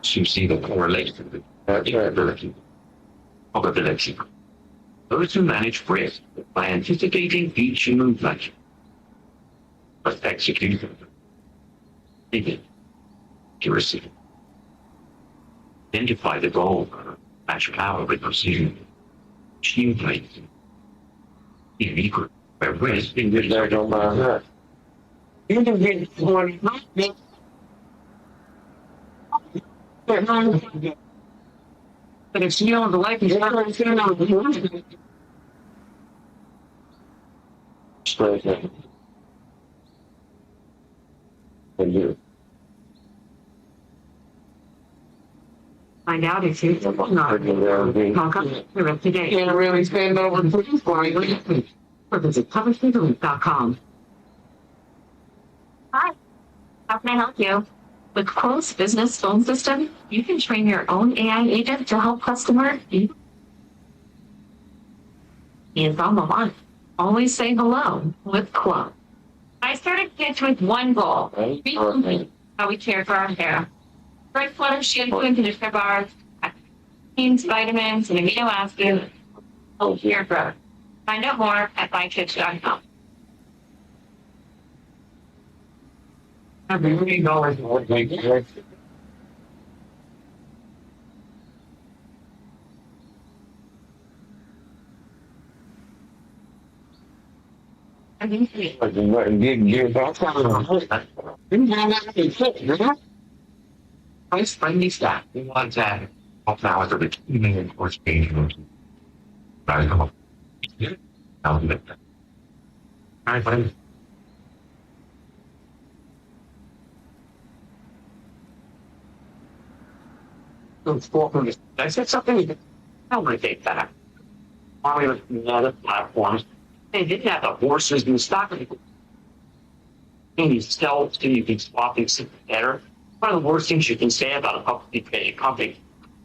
You see the correlation. That's right. Probability. Those who manage risk by anticipating future movement. But execution. Accuracy. Identify the goal. Match power with precision. Achieve place. Illegal. Where risk in this I don't mind that. You can get one. But it's you know the life is not straight in. And you. Find out if you're not today. Can't really stand over the police line. Or visit publiclegalink.com. Hi, how can I help you? With Quote's business phone system, you can train your own AI agent to help customers. It's on the line. Always say hello with Quote. I started kids with one goal. Be how we care for our hair. Bright flutter shampoo and conditioner bars, proteins, vitamins, and amino acids. Oh, hair growth. Find out more at mytips.com. $1 more thank you. Price friendly staff. We want that. Half an hour to the evening or change rooms. Right. All right, buddy. I said something. I'll take that. While we were in other platforms, they didn't have the horses in the stock. And you sell so you can swap things better. One of the worst things you can say about a publicly traded company.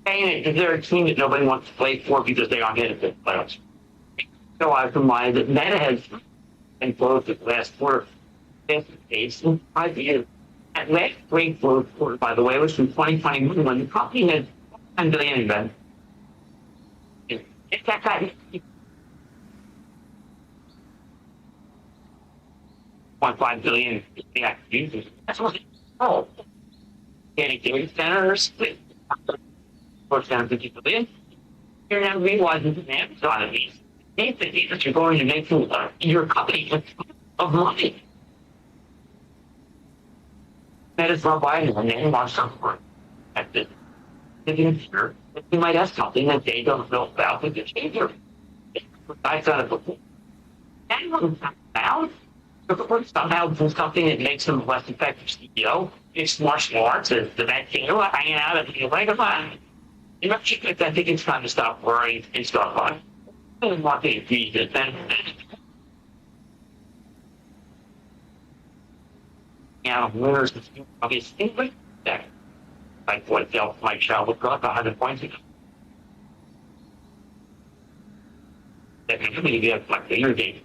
And they're a team that nobody wants to play for because they aren't getting the playoffs. So I've reminded that Meta has been closed the last quarter. In 5 years. That last great growth quarter, by the way, was from 2021 when the company had $10 billion in value. If that guy 1.5 billion in active users, that's what it's called. Getting data centers, push down 50 billion. You're now realizing the Amazon of these. They think that you're going to make your company of money. That is not buying and they want something at the future. You might have something that they don't know about the behavior. I thought of before. And now, somehow do something that makes them a less effective CEO. It's martial arts, the bad thing, hanging out at the like I think it's time to stop worrying and start buying. I don't want to be then. Yeah, winners obviously like what dealt my child would got 100 points ago. That can really be like the year game.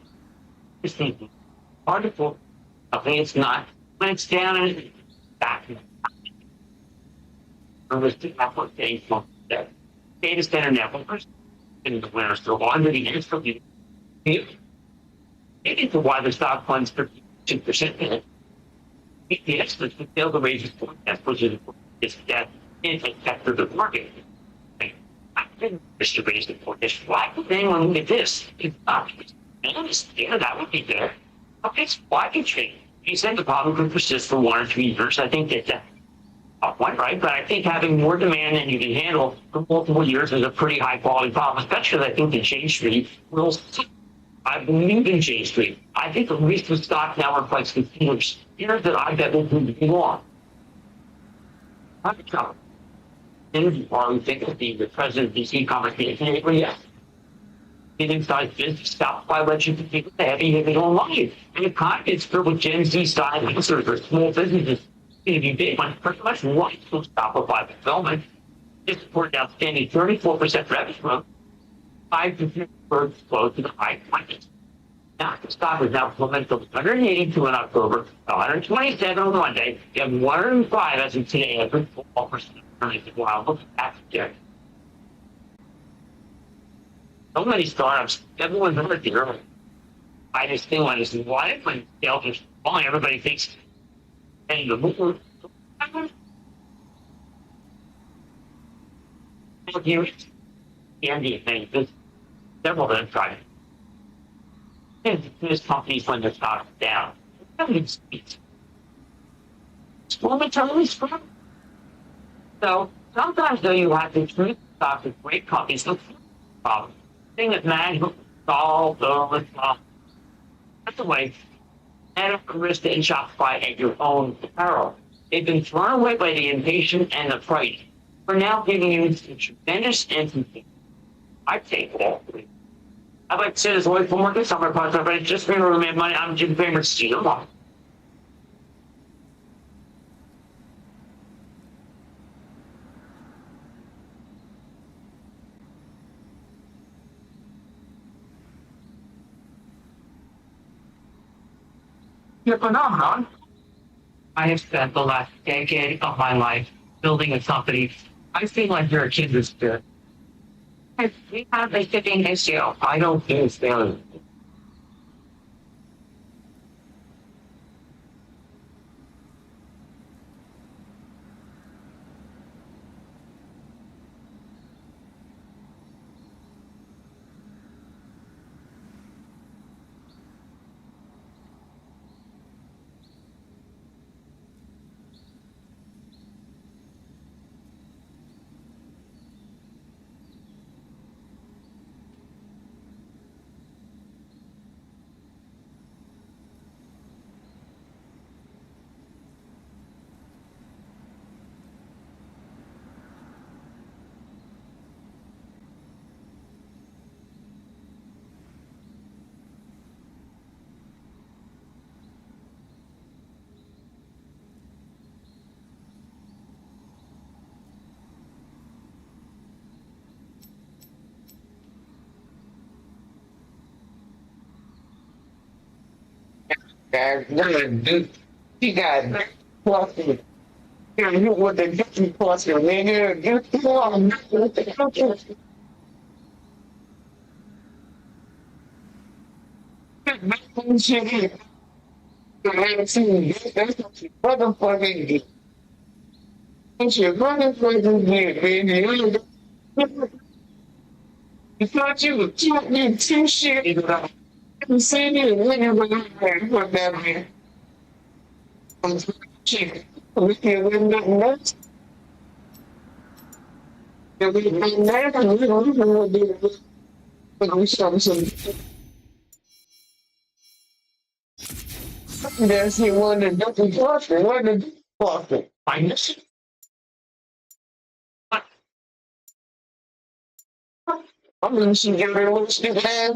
This thing article, something it's not. When it's down and it's back. Data center networkers and the winners still under the years from you. Maybe the why the stock funds 52% in it. The experts would fail to raise his forecast, which is that in the sector of the market. I didn't wish to raise the forecast. Why would anyone look at this? It's not. I understand that would be there. Okay, so why can change? He said the problem could persist for 1 or 2 years. I think that's one right, but I think having more demand than you can handle for multiple years is a pretty high quality problem, especially I think the J Street will. I believe in J Street. I think the least of stock now reflects consumers. Here's that I bet will prove to be wrong. Interview party think of the president of DC conversation, yes. medium-sized business stop by letting people have anything online. And the economy is filled with Gen Z style users or small businesses. If you big ones, pretty much right to Shopify fulfillment. This reported outstanding 34% revenue growth, 5% close to the high 20s. Now, the stock is now plummeted to 182 in October, 127 on Monday. You have 105 as of today, every 4% earnings while looking at the so many startups, everyone's heard the early. I just think when it's why when sales are falling, everybody thinks, hey, the move. Here's the Andy thing. There's several that have tried it. There's companies when their stock is down. It's momentarily strong. So sometimes though you have to treat stocks with great companies. Look for problems. Thing that management solve those problems. That's the way. And Arista and Shopify at your own peril. They've been thrown away by the impatient and the price. We're now giving you tremendous instances. I take that. I'd like to say this away from working summer podcast, but it's just been to make money. I'm Jim Kramer. See you tomorrow. Your phenomenon. I have spent the last decade of my life building a company. I feel like you're a kindred spirit. If we have a shipping issue, I don't feel failure. Dude, she got clustered. You with the different cluster, nigga. You on with the cluster. Shit. That's what you motherfucking did. That's your motherfucking did, man. You thought you were talking too shit about. I'm saying it when you were what that man. I'm chicken. With you with nothing else. If we ain't never, we don't even want to do it. But we start some. There's he wanted to do Boston. What did Boston? I miss it. I'm going to get rid of little stupid ass.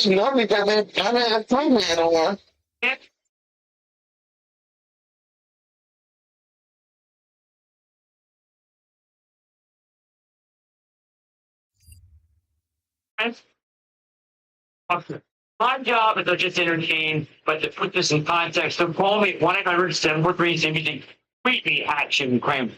She only got that dumbass Thailand on. My job is to just entertain, but to put this in context, so call me 1-800-743-CBD. Tweet me at Jim Kramer.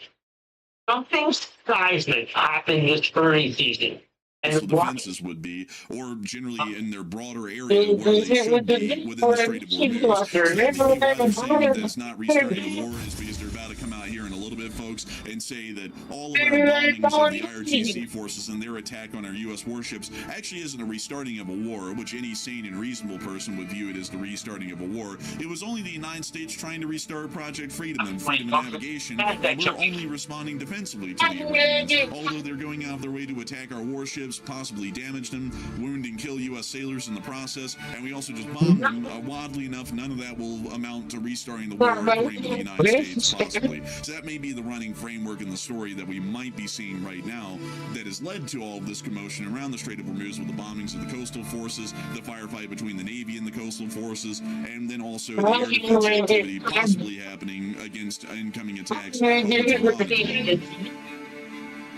Something seismic happened this early season. And the fences would be, or generally in their broader area where they should be within the Strait of Hormuz. That's not restarting a war is because they're about to come out here in a little bit, folks, and say that all of our bombings of the IRGC forces and their attack on our U.S. warships actually isn't a restarting of a war, which any sane and reasonable person would view it as the restarting of a war. It was only the United States trying to restart Project Freedom and freedom of navigation, and we're only responding defensively to the Iranians, although they're going out of their way to attack our warships, possibly damage them, wound and kill U.S. sailors in the process, and we also just bomb them. Wildly enough, none of that will amount to restarting the war according to the United States, possibly. So that may be be the running framework in the story that we might be seeing right now that has led to all of this commotion around the Strait of Hormuz with the bombings of the coastal forces, the firefight between the Navy and the coastal forces, and then also the air defense activity possibly happening against incoming attacks.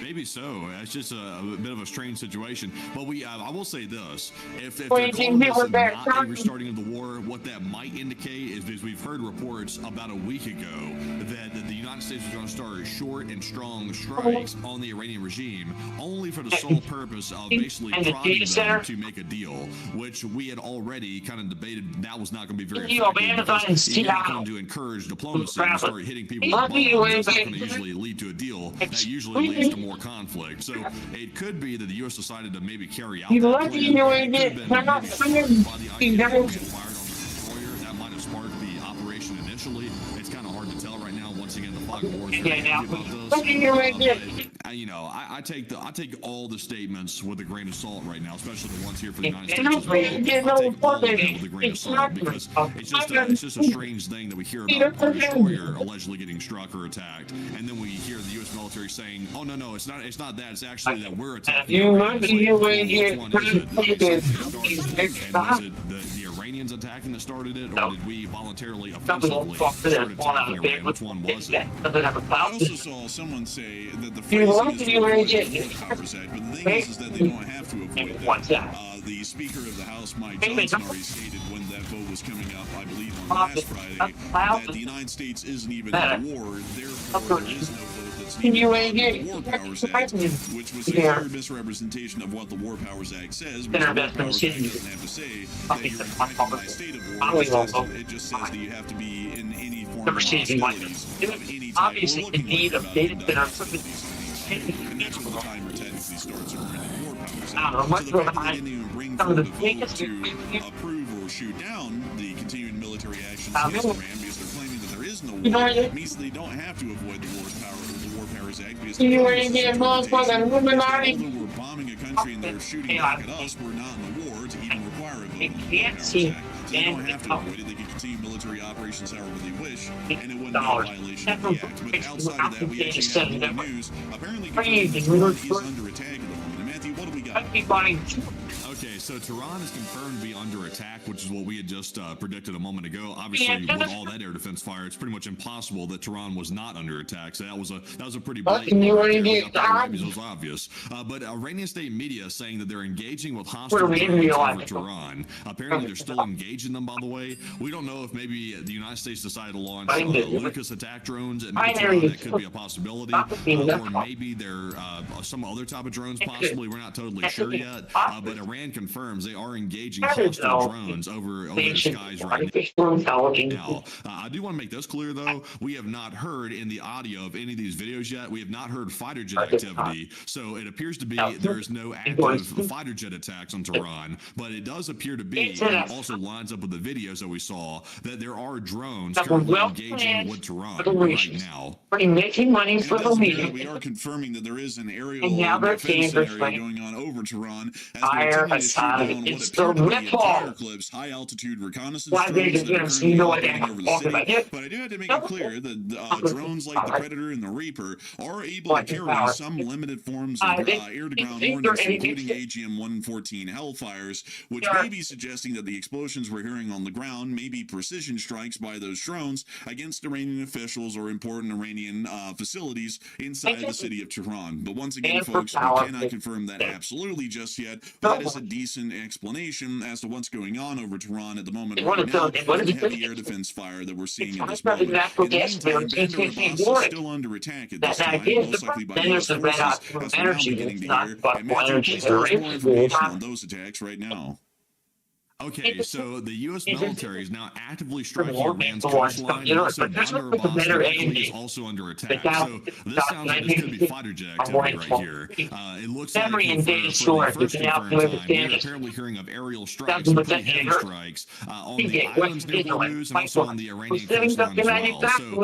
Maybe so. It's just a bit of a strange situation. But I will say this: if they're calling this not a restarting of the war, what that might indicate is because we've heard reports about a week ago that the United States was going to start short and strong strikes on the Iranian regime, only for the sole purpose of basically prodding them to make a deal, which we had already kind of debated that was not going to be very effective. Because you're not going to encourage diplomacy and start hitting people with bombs. That's not going to usually lead to a deal. That usually leads to more conflict. So it could be that the U.S. decided to maybe carry out that plan. That might have sparked the operation initially. It's kind of hard to tell right now. Once again, the fog of war is very about this. I take all the statements with a grain of salt right now, especially the ones here for the United States. I take all of them with a grain of salt because it's just a strange thing that we hear about our destroyer allegedly getting struck or attacked, and then we hear the U.S. military saying, "Oh no, it's not that. It's actually that we're attacking." Was it the Iranians attacking that started it, or did we voluntarily offensively start attacking Iran? Which one was it? I also saw someone say that the phrasing is for the War Powers Act, but the thing is that they don't have to avoid that. The Speaker of the House, Mike Johnson, already stated when that vote was coming up, I believe on last Friday, that the United States isn't even in a war, therefore there is no vote that's needed on the War Powers Act, which was a clear misrepresentation of what the War Powers Act says, because the War Powers Act doesn't have to say that you're in a state of war. It just says that you have to be in any form of hostilities of any type. We're looking like data centers. That's when the timer technically starts according to the War Powers Act. So the fact that they didn't even bring forward a vote to approve or shoot down the continuing military actions against Iran because they're claiming that there is no war means they don't have to avoid the War Powers Act because although we're bombing a country and they're shooting back at us, we're not in the war to even require a vote on the War Powers Act. So they don't have to avoid it. They can continue military operations however they wish, and it wouldn't be a violation of the act. But outside of that, we actually have more news. Apparently, Tehran is under attack at the moment. And Matthew, what do we got? Okay, so Tehran is confirmed to be under attack, which is what we had just predicted a moment ago. Obviously, with all that air defense fire, it's pretty much impossible that Tehran was not under attack. So that was a pretty blatant. It was obvious. But Iranian state media is saying that they're engaging with hostile drones over Tehran. Apparently, they're still engaging them. By the way, we don't know if maybe the United States decided to launch Lucas attack drones and Tehran. That could be a possibility, or maybe they're some other type of drones. Possibly, we're not totally sure yet. But Iran confirms they are engaging hostile drones over the skies right now. I do want to make this clear, though. We have not heard in the audio of any of these videos yet. We have not heard fighter jet activity. So it appears to be there is no active fighter jet attacks on Tehran. But it does appear to be, and it also lines up with the videos that we saw, that there are drones currently engaging with Tehran right now. Making money for the media. We are confirming that there is an aerial defense scenario going on over Tehran as it's the rip-off. high altitude reconnaissance Why they drones that are just, you know what they're over the city. But I do have to make it clear that drones like the Predator and the Reaper are able to carry some limited forms of air-to-ground warnings, including AGM-114 Hellfires, which may be suggesting that the explosions we're hearing on the ground may be precision strikes by those drones against Iranian officials or important Iranian facilities inside the city of Tehran. But once again, folks, we cannot confirm that absolutely just yet, but that is a decent explanation as to what's going on over Tehran at the moment right now, and the heavy air defense fire that we're seeing at this moment. In the meantime, Bandar Abbas is still under attack at this time, most likely by U.S. forces. That's what we're now beginning to hear. And Matthew, please tell us more information on those attacks right now. Okay, so the U.S. military is now actively striking Iran's coastline, and also Bandar Abbas is also under attack. So this sounds like this could be fighter jet activity right here. It looks like for the first confirmed time, we're apparently hearing of aerial strikes, pretty heavy strikes, on the islands near Hormuz and also on the Iranian coastline as well. So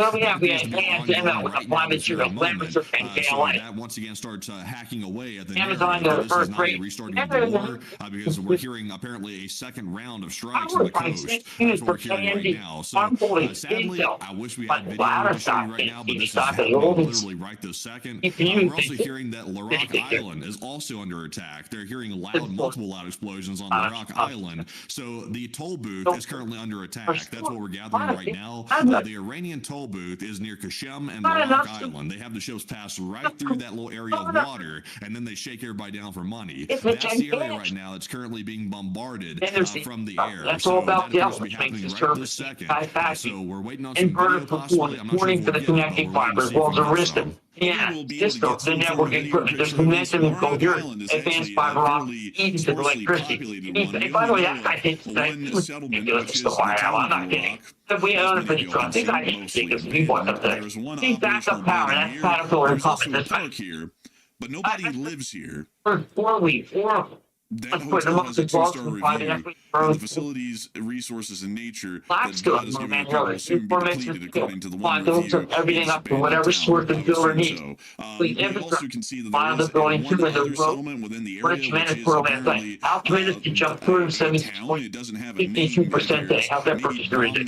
that once again starts hacking away at the narrative. This is not a restarting of the war, because we're hearing apparently a second round of strikes on the coast. That's what we're hearing right now. So sadly, I wish we had video to show you right now, but this is happening literally right this second. We're also hearing that Larock Island is also under attack. They're hearing multiple loud explosions on Larock Island. So the toll booth is currently under attack. That's what we're gathering right now. The Iranian toll booth is near Qashem and Larock Island. They have the ships pass right through that little area of water, and then they shake everybody down for money. That's the area right now that's currently being bombarded from the air. That's So all about that the appears to be elements, makes happening the right this service second. So we're waiting on some inverter video possibly. I'm not sure warning if for we'll the get it, but connecting we're waiting to fiber, as see well if as a we get wrist. some. Yeah, system, the network equipment. There's momentum and coherent advanced fiber optic feeds to electricity. By the way, I think ridiculous to wire. I'm not kidding. If we own it for the truck, I think I think it's people up there. See, backup power, that's Caterpillar and Puppet. Here, but nobody lives here. For 4 weeks, That hotel has a 2-star review. The facility's resources and nature that God has given people will soon be depleted, according to the one review. Everything up to whatever sort of builder needs. We also can see that there is one other settlement within the area, which is apparently a town. It doesn't have a name. Maybe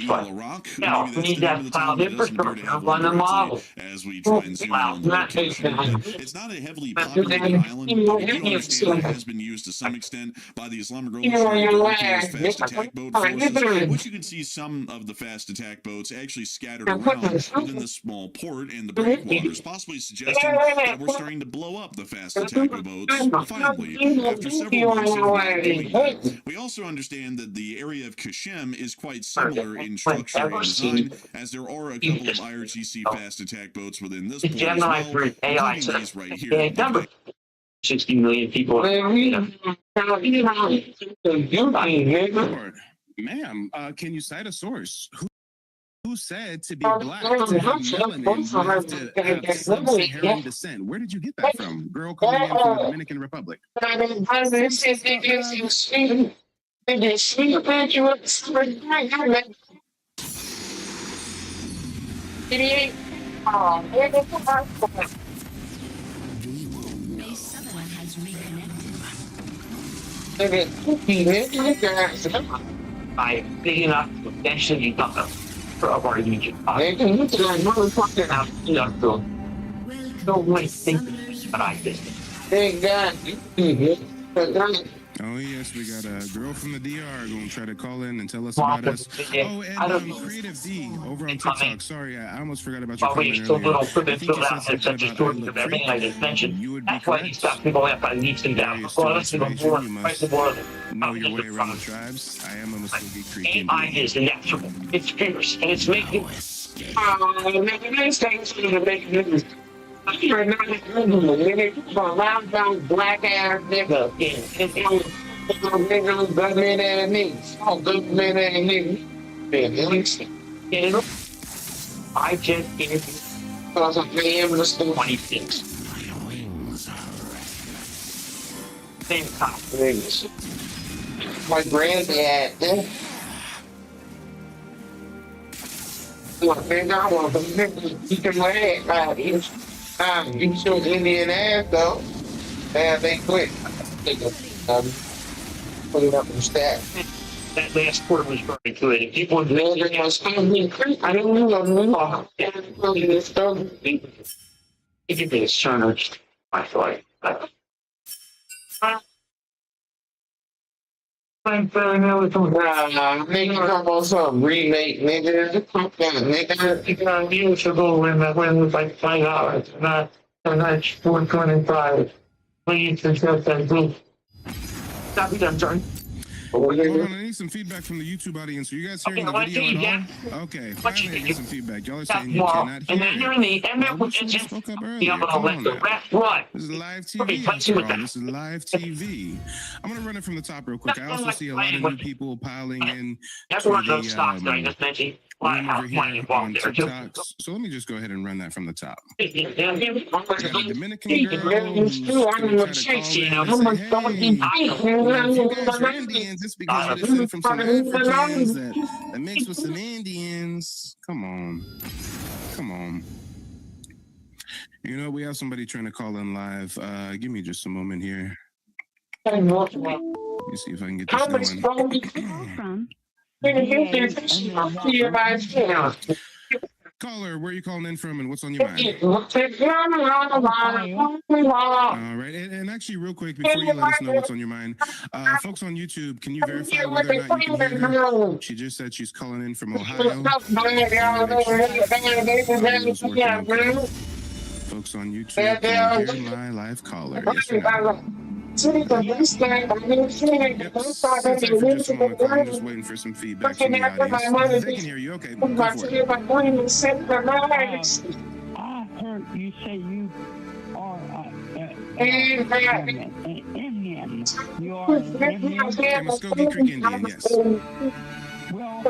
Larock. Now, we need that cloud infrastructure on the model. As we try and zoom in on the location. It's not a heavily populated island. It has been used to some extent by the Islamic Revolutionary Guard's fast attack boat forces, which you can see some of the fast attack boats actually scattered around within the small port and the breakwaters, possibly suggesting that we're starting to blow up the fast attack boats finally after several months of not doing that. We also understand that the area of Qashem is quite similar in structure and design, as there are a couple of IRGC fast attack boats within this port as well, including these right here. 60 million people. Ma'am, can you cite a source? Who said to be black, to have melanin, you have to have sub-Saharan descent? Where did you get that from? Girl calling in from the Dominican Republic. I big enough to eventually become a pro of our region. I can look at that motherfucker out enough to don't wait think but I did. Thank God. Oh yes, we got a girl from the DR gonna try to call in and tell us about us. Oh, and Creative D over on TikTok. Sorry, I almost forgot about your comment earlier. I think you said something about everything I just mentioned. That's why you stop people at by leaps and bounds. Well, let's go more. Know your way around the tribes. I am a Muskogee Creek. AI is natural. It's fierce and it's making making these things to make news. You're not a nigga, round down black ass nigga. Nigga, government ass niggas. Oh, government ass niggas. I just gave you because of the ambulance 26. Same kind of niggas. My granddad. Look, man, I want the niggas to keep my head out here. You showed Indian ass though. Man, they quit. Put it up in the stack. That last quarter was very good. People were building us. I don't know. It could be a cerner. I thought. I'm feeling nigga, talk about some remake, nigga. Nigga, you should go when was like $5. Not 425. Please accept that group. Stop it, I'm sorry. Hold on, I need some feedback from the YouTube audience. Are you guys hearing the video at all? Okay, finally I need some feedback. Y'all are saying you cannot hear and then hearing the spoke up earlier. Come on now. This is live TV, after all. This is live TV. I'm going to run it from the top real quick. I also see a lot of new people piling in to the room over here on TikTok. So let me just go ahead and run that from the top. The Dominican girl who's going to try to call in and say, hey, if you guys are Indians, it's because you're descended from some Africans that mixed with some Indians. Come on. You know, we have somebody trying to call in live. Give me just a moment here. me see if I can get How this much going. From Caller, where are you calling in from and what's on your mind? All right, and actually, real quick, before you let us know what's on your mind, folks on YouTube, can you verify whether or not you can hear her? She just said she's calling in from Ohio. Folks on YouTube, can you hear my live caller? Yes or no? Yep. Sit tight for just a moment, caller. I'm just waiting for some feedback from the audience. They can hear you. Okay, go for it. I heard you say you are Indian. You are an Indian. I'm a Muskogee Creek Indian, yes. Well,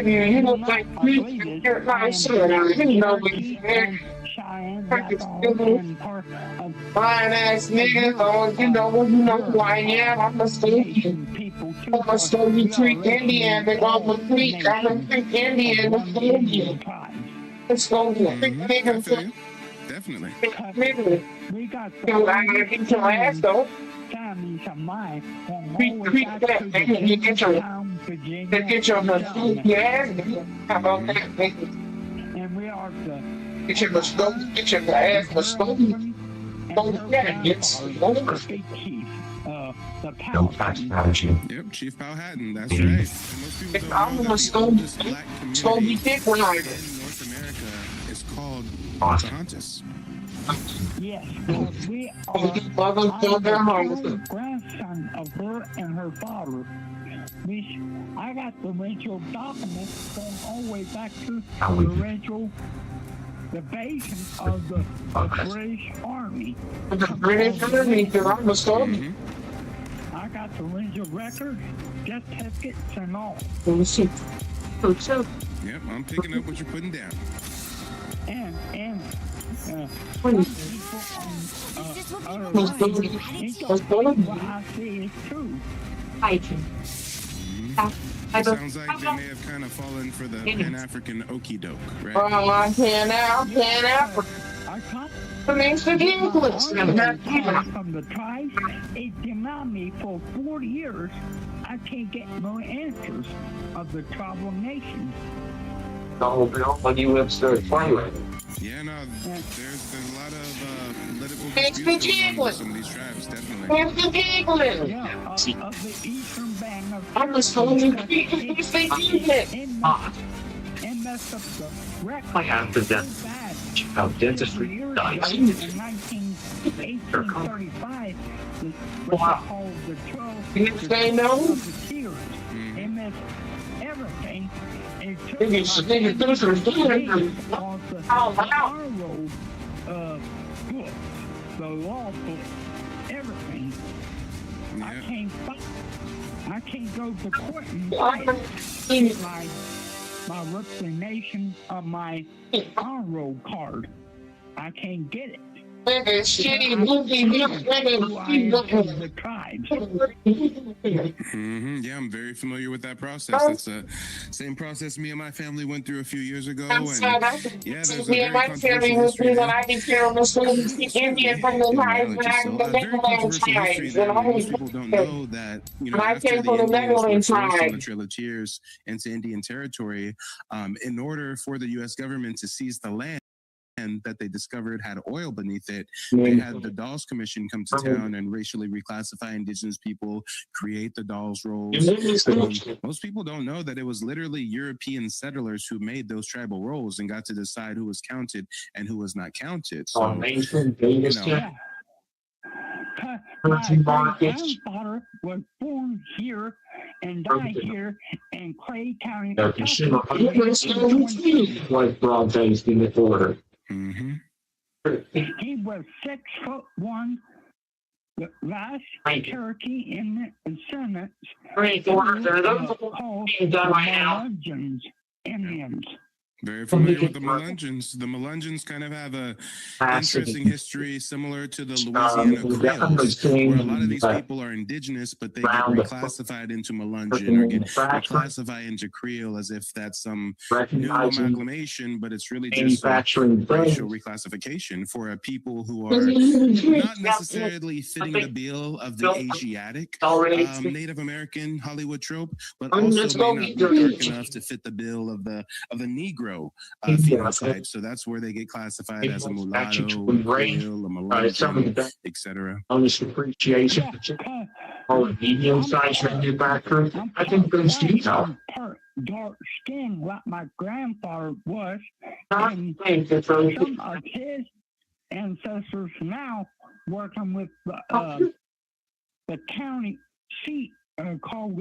you look like me. You're not sure. You know me. Fine ass niggas, you know who I am. I'm a Muskogee Creek Indian. I'm a Creek Indian. Let's go get niggas. Definitely. We got I gotta get your ass though. families of mine. Creek that, man. You get your Muskogee ass. How about that, nigga? And we are the Get your ass Muskogee. Yep, Chief Powhatan, that's right. Most people I'm a Muskogee dick rider. in North America is called Pocahontas. Yes, we are the grandson of her and her father. I got the original documents going all the way back to the original the base of the British Army. The British Army, I'm Muskogee. I got the original records, death tickets, and all. Yep, I'm picking up what you're putting down. And some people what I see is true. Sounds like they may have kind of fallen for the Pan-African okie doke, right? Pan-African. From the tribes, it denied me for 40 years. I can't get no answers of the tribal nations. When you went to fight. Yeah, no, there's a lot of political disputes going on with some of these tribes, definitely. Yeah, of the eastern band of I'm Muskogee Creek. and messed up the record. I have to death. How dentistry dies. In 1835, what they called the 12 You say no? of the tears. They missed everything. It took Niggas the law book, everything. Yeah. I can't go to court and my reclamation of my on-road card. I can't get it. The tribes. Yeah, I'm very familiar with that process. That's the same process me and my family went through a few years ago. And yeah, there's a very controversial history there. Most people don't know that, after the Indians were forced on the Trail of Tears into Indian territory, in order for the U.S. government to seize the land that they discovered had oil beneath it, they had the Dawes Commission come to town and racially reclassify indigenous people, create the Dawes rolls. Most people don't know that it was literally European settlers who made those tribal rolls and got to decide who was counted and who was not counted. So, My grandfather was born here and died here in Clay County. Like broad-based in the order. He was 6'1", the last Cherokee in the Senate. Great order. They're those being done right now. Indians. Very familiar with the Melungeons. The Melungeons kind of have a interesting history similar to the Louisiana Creoles, where a lot of these people are indigenous, but they get reclassified into Melungeon or get reclassified into Creole as if that's some new amalgamation, but it's really just a racial reclassification for a people who are not necessarily fitting the bill of the Asiatic Native American Hollywood trope, but also may not be dark enough to fit the bill of the Negro phenotype. So that's where they get classified as a mulatto, a Creole, a Melungeon, etc. Honest appreciation, all the medium-sized manufacturers. I think those do dark skin, like my grandfather was. And some of his ancestors now working with the county seat called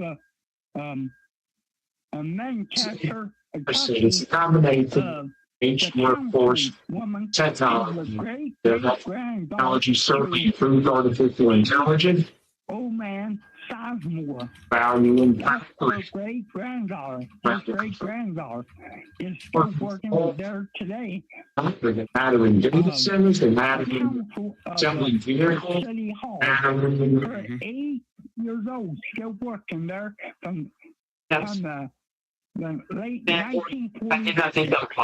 Manchester. It's a combination age workforce, technology certainly improved artificial intelligence. Old man Sizemore, value and great-granddaughter, great-granddaughter is still working there today. They matter in data centers, they matter in assembling vehicles. Her 8 years old, still working there from the late 1940s. I think that's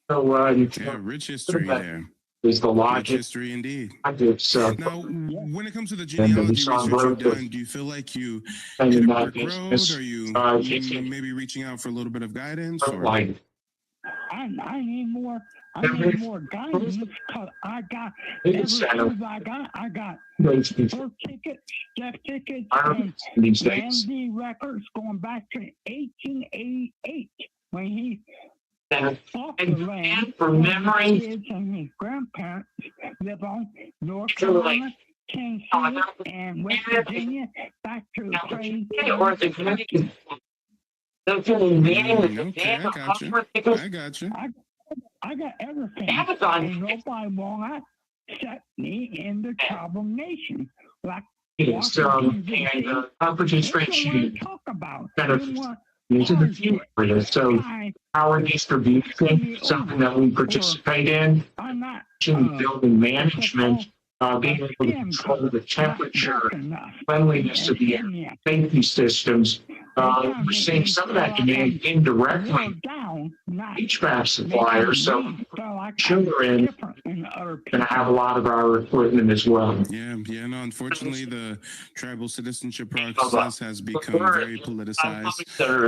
so, rich history there. Is the logic. Rich history indeed. I do so. Now, when it comes to the genealogy research you've done, do you feel like you hit a brick road? Are you maybe reaching out for a little bit of guidance? Or? I need more. I need more guidance because I got everything I got birth tickets, death tickets, and Randy records going back to 1888 when he bought the land. Remembering kids and his grandparents live on North Carolina, Tennessee, and West Virginia, back to the trade. I got you. I got everything. And nobody won't set me in the tribal nation. Like temperature spreadsheet into the future. So power distribution, something that we participate in, building management, being able to control the temperature, cleanliness of the safety systems. We're seeing some of that demand indirectly. HVAC suppliers, so children going to have a lot of our equipment as well. Yeah, no, unfortunately, the tribal citizenship process has become very politicized,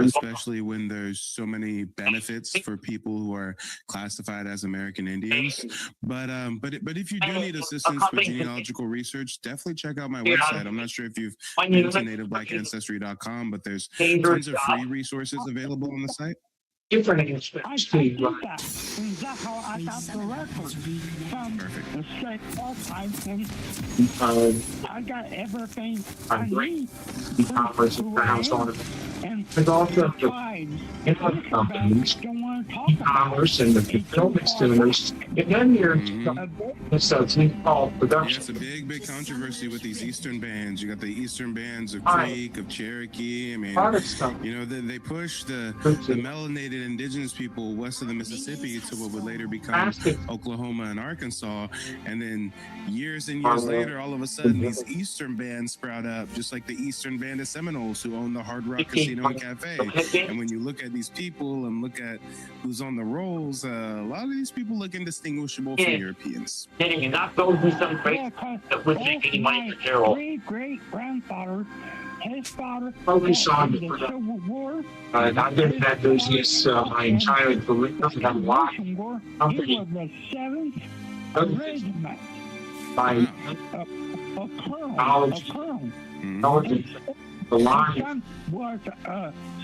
especially when there's so many benefits for people who are classified as American Indians. But if you do need assistance with genealogical research, definitely check out my website. I'm not sure if you've been to nativeblackAncestry.com, but there's tons of free resources available on the site. Different aspects too. That's how I got the records from the state archives, I got everything I need. E-commerce and house on it. And also the companies, e-commerce and the fulfillment centers, and then there's something called production. It's a big controversy with these Eastern bands. You got the Eastern bands of Creek, of Cherokee. I mean, you know, they push the melanated indigenous people west of the Mississippi to what would later become Oklahoma and Arkansas, and then years and years later, all of a sudden, these Eastern bands sprout up, just like the Eastern Band of Seminoles, who own the Hard Rock Casino and Cafe. And when you look at these people and look at who's on the rolls, a lot of these people look indistinguishable from Europeans. And not those who some great that would make any money for Gerald. Great-great-grandfather, his father, focus on the Civil War. I've been in that business my entire career. I've got a lot of He was the 7th Regiment. By knowledge, the line was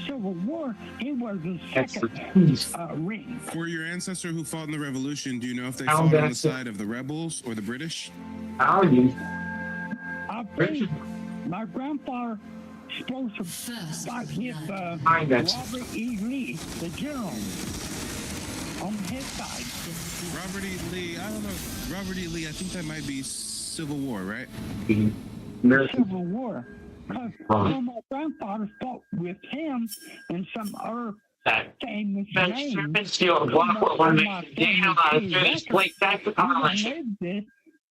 Civil War. He was the 2nd ring. For your ancestor who fought in the Revolution, do you know if they fought on the side of the rebels or the British? My grandfather supposed to fight with Robert E. Lee, the general, on his side. Robert E. Lee, I don't know. Robert E. Lee, I think that might be Civil War, right? Civil War. Because my grandfather fought with him and some other that famous Ben names. Steele block what one makes damn out of this plate back to Congress.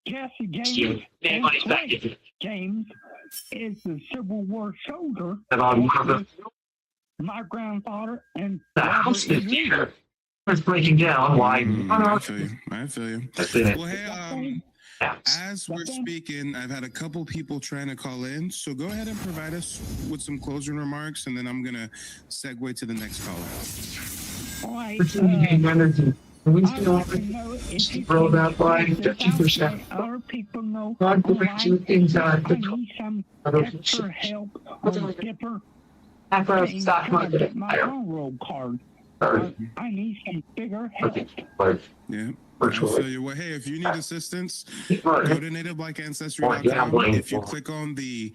Jesse James and Frank James is the Civil War soldier. My grandfather and the house is here. It's breaking down. Why? I feel you. I feel you. Well, hey, as we're speaking, I've had a couple people trying to call in, so go ahead and provide us with some closing remarks, and then I'm gonna segue to the next caller. All right. We still grow that by 50%. Other people know. God bless you inside the need some extra help on different after things stock trying to get market. my railroad card. I need some bigger help. Yeah. I feel you. Well, hey, if you need assistance, go to nativeblack ancestry.com. If you click on the